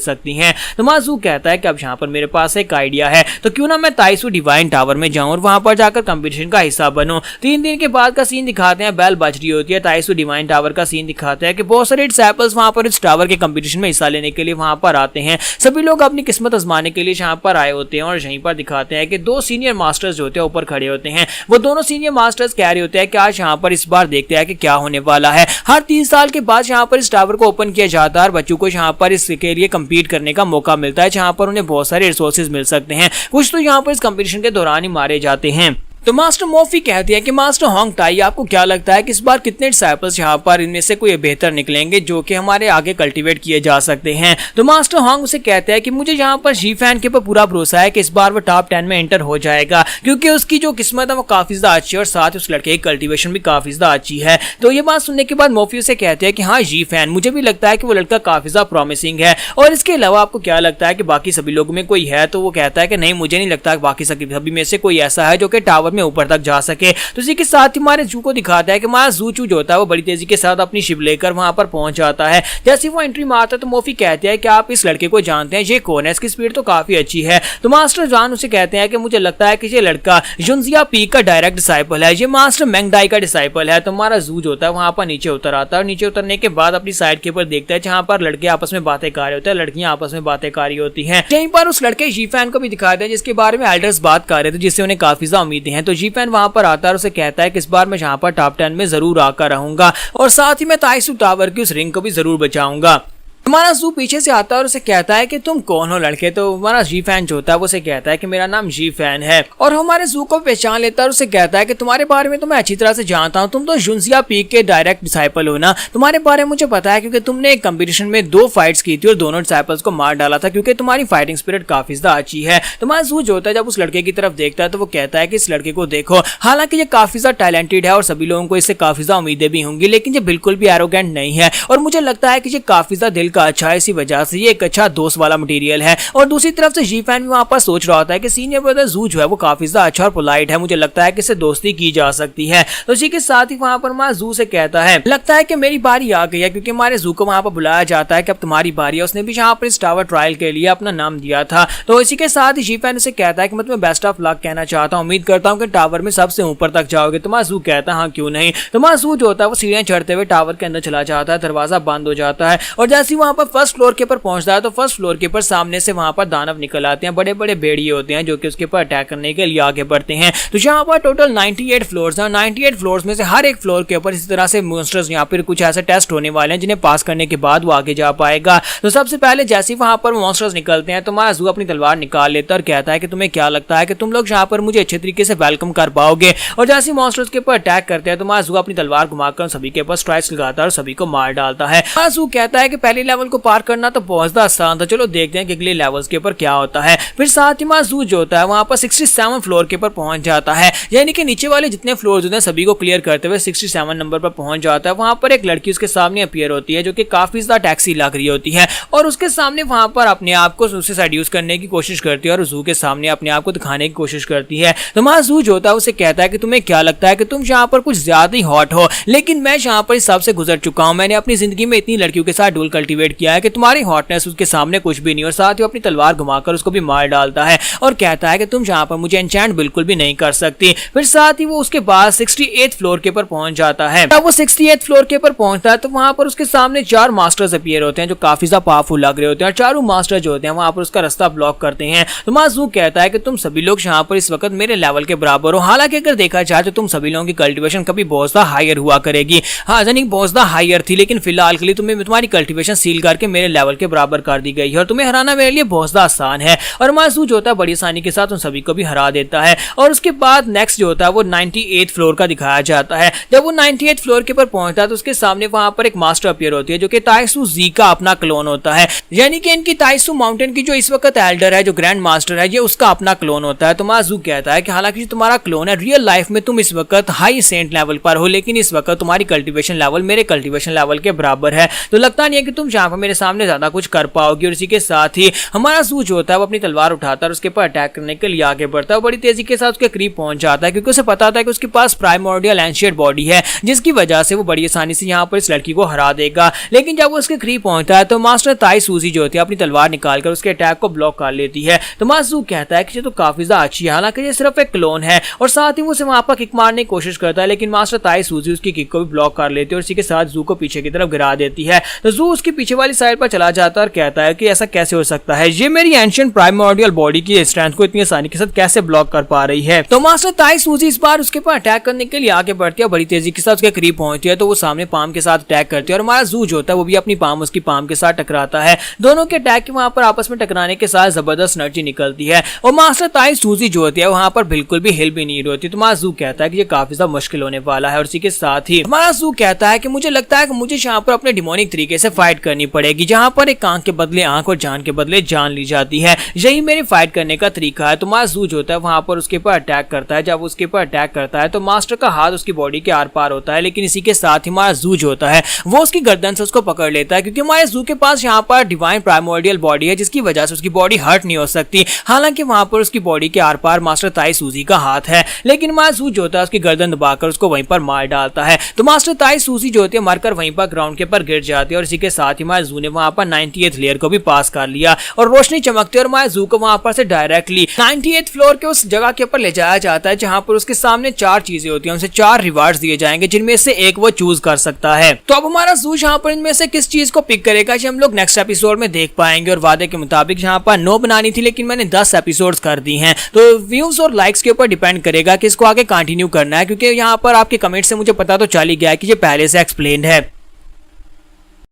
सकती हैं। तो महसूस कहता है कि अब यहाँ पर मेरे पास एक आइडिया है, तो क्यों ना मैं ताइसू डिवाइन टावर में जाऊं और वहां पर जाकर कंपटीशन का हिस्सा बनूं। 3 दिन के बाद का सीन दिखाते हैं, बेल बज रही होती है, ताइसू डिवाइन टावर का सीन दिखाते हैं कि बहुत सारे डिसाइपल्स वहां पर इस टावर के कंपटीशन में हिस्सा लेने के लिए वहां पर आते हैं। सभी लोग अपनी किस्मत आजमाने के लिए यहाँ पर आए होते हैं और यहीं पर दिखाते हैं कि 2 सीनियर मास्टर्स जो होते हैं ऊपर खड़े होते हैं। वो दोनों सीनियर मास्टर्स कह रहे होते हैं कि आज यहाँ पर इस बार देखते हैं कि क्या होने वाला है। हर 30 साल के बाद यहाँ पर इस टावर को ओपन किया जाता है और बच्चों को यहाँ पर इसके लिए कम्पीट करने का मौका मिलता है जहाँ पर उन्हें बहुत सारे रिसोर्सेज मिल सकते हैं। कुछ तो यहाँ पर इस कंपटीशन के दौरान ही मारे जाते हैं। तो मास्टर मोफी कहती है कि मास्टर होंग टाई आपको क्या लगता है कि इस बार कितने डिसाइपल्स यहाँ पर इनमें से कोई बेहतर निकलेंगे जो कि हमारे आगे कल्टीवेट किए जा सकते हैं। तो मास्टर होंग उसे कहते हैं कि मुझे यहाँ पर जी फैन के ऊपर पूरा भरोसा है कि इस बार वो टॉप 10 में एंटर हो जाएगा क्योंकि उसकी जो किस्मत है वो काफी ज्यादा अच्छी है और साथ उस लड़के की कल्टीवेशन भी काफी ज्यादा अच्छी है। तो ये बात सुनने के बाद मोफी उसे कहते हैं कि हाँ जी फैन मुझे भी लगता है कि वो लड़का काफी ज्यादा प्रॉमिसिंग है और इसके अलावा आपको क्या लगता है कि बाकी सभी लोगों में कोई है। तो वो कहता है कि नहीं मुझे नहीं लगता बाकी सभी में से कोई ऐसा है जो कि टावर में ऊपर तक जा सके। तो इसी के साथ ही हमारे जू को दिखाता है कि हमारा जू चू जो होता है वो बड़ी तेजी के साथ अपनी शिप लेकर वहां पर पहुंच जाता है। जैसे वो एंट्री मारता है तो मोफी कहते हैं कि आप इस लड़के को जानते हैं, ये कौन है, इसकी स्पीड तो काफी अच्छी है। तो मास्टर जान उसे कहते हैं कि मुझे लगता है कि ये लड़का जुनजिया पीक का डायरेक्ट डिसाइपल है, ये मास्टर मेंगडाई का डिसाइपल है। तो हमारा जू जो होता है वहां पर नीचे उतर आता है और नीचे उतरने के बाद अपनी साइड के ऊपर देखता है जहां पर लड़के आपस में बातें कर रहे होते हैं, लड़कियां आपस में बातें कर रही होती हैं। यहीं पर उस लड़के जीफैन को भी दिखाते हैं जिसके बारे में एल्डर्स बात कर रहे थे जिससे उन्हें काफी ज्यादा उम्मीदें हैं। तो जीफैन वहां पर आता है और उसे कहता है कि इस बार मैं यहाँ पर टॉप 10 में जरूर आकर रहूंगा और साथ ही मैं ताइसू टावर की उस रिंग को भी जरूर बचाऊंगा। हमारा जू पीछे से आता है और उसे कहता है कि तुम कौन हो लड़के। तो हमारा जी फैन जो होता है वो उसे कहता है कि मेरा नाम जी फैन है और हमारे जू को पहचान लेता है और उसे कहता है कि तुम्हारे बारे में तो मैं अच्छी तरह से जानता हूँ, तुम तो जुनजिया पीक के डायरेक्ट डिसाइपल हो ना, तुम्हारे बारे में मुझे पता है क्योंकि तुमने एक कंपटीशन में 2 फाइट्स की थी और दोनों डिसाइपल्स को मार डाला था क्योंकि तुम्हारी फाइटिंग स्पिरिट काफी ज्यादा अच्छी है। तुम्हारा जू जो होता है जब उस लड़के की तरफ देखता है तो वो कहता है कि इस लड़के को देखो, हालांकि ये काफी ज्यादा टैलेंटेड है और सभी लोगों को इससे काफी ज्यादा उम्मीदें भी होंगी लेकिन ये बिल्कुल भी एरोगेंट नहीं है और मुझे लगता है कि ये काफी ज्यादा दिल का अच्छा है, इसी वजह से ये एक अच्छा दोस्त वाला मटेरियल है। और दूसरी तरफ से जी फैन भी वहां पर सोच रहा होता है कि सीनियर ब्रदर जू जो है वो काफी ज्यादा अच्छा और पोलाइट है, मुझे लगता है कि इससे दोस्ती की जा सकती है। तो इसी के साथ ही वहां पर मां जू से कहता है लगता है कि मेरी बारी आ गई है क्योंकि हमारे जू को वहां पर बुलाया जाता है कि अब तुम्हारी बारी है। उसने भी यहाँ पर इस टावर ट्रायल के लिए अपना नाम दिया था। तो इसी के साथ ही जी फैन उसे कहता है कि मैं तुम्हें बेस्ट ऑफ लक कहना चाहता हूँ, उम्मीद करता हूँ कि टावर में सबसे ऊपर तक जाओगे। तो मां जू कहता है हाँ क्यों नहीं। तो मां जू जो होता है वो सीढ़ियां चढ़ते हुए टावर के अंदर चला जाता है, दरवाजा बंद हो जाता है और जैसे ही वहां पर फर्स्ट फ्लोर के ऊपर पहुंचता है तो फर्स्ट फ्लोर के ऊपर सामने से वहां पर दानव निकल आते हैं, बड़े बड़े भेड़िए होते हैं जो कि उसके ऊपर अटैक करने के लिए आगे बढ़ते हैं। तो यहाँ पर टोटल 98 फ्लोर्स हैं, 98 फ्लोर्स में से हर एक फ्लोर के ऊपर इसी तरह से मॉन्स्टर्स यहाँ पर कुछ ऐसे टेस्ट होने वाले हैं जिन्हें पास करने के बाद वो आगे जा पाएगा। तो सबसे पहले जैसे वहां पर मॉन्स्टर्स निकलते हैं तो हमारा जू अपनी तलवार निकाल लेता है और कहता है कि तुम्हें क्या लगता है कि तुम लोग यहाँ पर मुझे अच्छे तरीके से वेलकम कर पाओगे। और जैसे मॉन्स्टर्स के ऊपर अटैक करते हैं तो हमारा जू अपनी तलवार घुमाकर सभी के ऊपर स्ट्राइक्स लगाता है और सभी को मार डालता है। हमारा जू कहता है कि पहले लेवल को पार करना तो बहुत ज्यादा आसान था, चलो देखते हैं कि अगले लेवल्स के ऊपर क्या होता है। फिर साथ ही मां जू जो होता है वहां पर 67 फ्लोर के ऊपर पहुंच जाता है, यानी कि नीचे वाले जितने फ्लोर होते हैं सभी को क्लियर करते हुए 67 नंबर पर पहुंच जाता है। वहां पर एक लड़की उसके सामने अपीयर होती है जो कि काफी ज्यादा टैक्सी लग रही होती है और उसके सामने वहां पर अपने आप को उससे सेड्यूस करने की कोशिश करती है और जू के सामने अपने आप को दिखाने की कोशिश करती है। तो मां जू जो होता है उसे कहता है कि तुम्हें क्या लगता है कि तुम यहाँ पर कुछ ज्यादा ही हॉट हो, लेकिन मैं यहाँ पर इस सबसे गुजर चुका हूँ, मैंने अपनी जिंदगी में इतनी लड़कियों के साथ डुएल कल्टीवेट मोटिवेट किया है कि तुम्हारी हॉटनेस उसके सामने कुछ भी नहीं, और साथ ही अपनी तलवार घुमाकर उसको भी मार डालता है और कहता है कि तुम यहाँ पर मुझे एन्चेंट बिल्कुल भी नहीं कर सकती। फिर साथ ही वो उसके बाद 68th फ्लोर के ऊपर पहुंच जाता है। जब वो 68th फ्लोर के ऊपर पहुंचता है तो वहां पर उसके सामने 4 मास्टर्स अपीयर होते हैं जो काफी ज्यादा पावरफुल लग रहे होते हैं, और चारों मास्टर जो होते हैं वहां पर उसका रास्ता ब्लॉक करते हैं। तो माजू कहता है कि तुम सभी लोग यहाँ पर इस वक्त मेरे लेवल के बराबर हो। हालांकि अगर देखा जाए तो तुम सभी लोगों की कल्टीवेशन कभी बहुत ज्यादा हायर हुआ करेगी, हाँ यानी बहुत ज्यादा हायर थी, लेकिन फिलहाल के लिए तुम्हारी कल्टीवेशन सील करके मेरे लेवल के बराबर कर दी गई है और तुम्हें हराना मेरे लिए बहुत ज्यादा आसान है। और माजू जो होता है बड़ी आसानी के साथ उन सभी को भी हरा देता है। और उसके बाद नेक्स्ट जो होता है वो 98th फ्लोर का दिखाया जाता है। जब वो 98th फ्लोर के ऊपर पहुंचता है तो उसके सामने वहां पर एक मास्टर अपीयर होती है जो कि ताइसू जी का अपना क्लोन होता है, यानी कि इनकी ताइसू माउंटेन की जो इस वक्त एल्डर है, जो ग्रैंड मास्टर है, ये उसका अपना क्लोन होता है। तो माजू कहता है कि हालांकि तुम्हारा क्लोन है, रियल लाइफ में तुम इस वक्त हाई सेंट लेवल पर हो, लेकिन इस वक्त तुम्हारी कल्टीवेशन लेवल मेरे कल्टीवेशन लेवल के बराबर है, तो लगता नहीं है कि तुम यहाँ पर मेरे सामने ज्यादा कुछ कर पाओगे। और इसी के साथ ही हमारा जू जो होता है वो अपनी तलवार उठाता है, उसके ऊपर अटैक करने के लिए आगे बढ़ता है, बड़ी तेजी के साथ उसके करीब पहुंच जाता है, क्योंकि उसे पता था कि उसके पास प्राइमोर्डियल एंशिएंट बॉडी है, जिसकी वजह से वो बड़ी आसानी से यहाँ पर इस लड़की को हरा देगा। लेकिन जब वो उसके करीब पहुंचता है तो मास्टर ताई सूजी जो होती है अपनी तलवार निकालकर उसके अटैक को ब्लॉक कर लेती है। तो माजू कहता है कि ये तो काफी ज्यादा अच्छी है, हालांकि ये सिर्फ एक क्लोन है, और साथ ही वो उसे वहां पर किक मारने की कोशिश करता है, लेकिन मास्टर ताई सूजी उसकी किक को भी ब्लॉक कर लेती है और इसी के साथ जू को पीछे की तरफ गिरा देती है। तो जू उसकी पीछे वाली साइड पर चला जाता है और कहता है कि ऐसा कैसे हो सकता है, ये मेरी एंशिएंट प्राइमोर्डियल बॉडी की स्ट्रेंथ को इतनी आसानी के साथ कैसे ब्लॉक कर पा रही है। तो मास्टर ताई सूजी इस बार उसके ऊपर अटैक करने के लिए आगे बढ़ती है, बड़ी तेजी के साथ उसके करीब पहुंचती है, तो वो सामने पाम के साथ अटैक करती है और हमारा जू जो होता है वो भी अपनी पाम उसकी पाम के साथ टकराता है। दोनों के अटैक के वहां पर आपस में टकराने के साथ जबरदस्त एनर्जी निकलती है और मास्टर ताई सूजी जो होती है वहां पर बिल्कुल भी हिल भी नहीं होती। तो हमारा जू कहता है कि ये काफी ज्यादा मुश्किल होने वाला है, और इसी के साथ ही हमारा जू कहता है कि मुझे लगता है कि मुझे यहाँ पर अपने डिमोनिक तरीके से फाइट करनी पड़ेगी, जहां पर एक आंख के बदले आंख और जान के बदले जान ली जाती है, यही मेरी फाइट करने का तरीका है। तो हमारा जू जो होता है वहां पर उसके ऊपर अटैक करता है। जब उसके ऊपर अटैक करता है तो मास्टर का हाथ उसकी बॉडी के आर पार होता है, लेकिन इसी के साथ ही हमारा जू जो होता है वो उसकी गर्दन से उसको पकड़ लेता है, क्योंकि हमारे जू के पास यहाँ पर डिवाइन प्राइमोर्डियल बॉडी है, जिसकी वजह से उसकी बॉडी हर्ट नहीं हो सकती। हालांकि वहां पर उसकी बॉडी के आर पार मास्टर ताई सूजी का हाथ है, लेकिन हमारा जू जो होता है उसकी गर्दन दबाकर उसको वहीं पर मार डालता है। तो मास्टर ताई सूजी जो होती है मरकर वहीं पर ग्राउंड के ऊपर गिर जाती है, और इसी के साथ ही हमारे जू ने वहां पर 90th लेयर को भी पास कर लिया और रोशनी चमकती है और हमारे जू को वहां पर से डायरेक्टली 90th फ्लोर के उस जगह के ऊपर ले जाया जाता है, जहां पर उसके सामने 4 चीजें होती हैं, उनसे 4 रिवार्ड्स दिए जाएंगे, जिनमें से एक वो चूज कर सकता है। तो अब हमारा जू यहाँ पर इनमें से किस चीज को पिक करेगा हम लोग नेक्स्ट एपिसोड में देख पाएंगे। और वादे के मुताबिक यहाँ पर 9 बनानी थी, लेकिन मैंने 10 एपिसोड्स कर दी हैं, तो व्यूज और लाइक्स के ऊपर डिपेंड करेगा कि इसको आगे कंटिन्यू करना है, क्योंकि यहाँ पर आपके कमेंट से मुझे पता तो चल ही गया है कि ये पहले से एक्सप्लेन्ड है।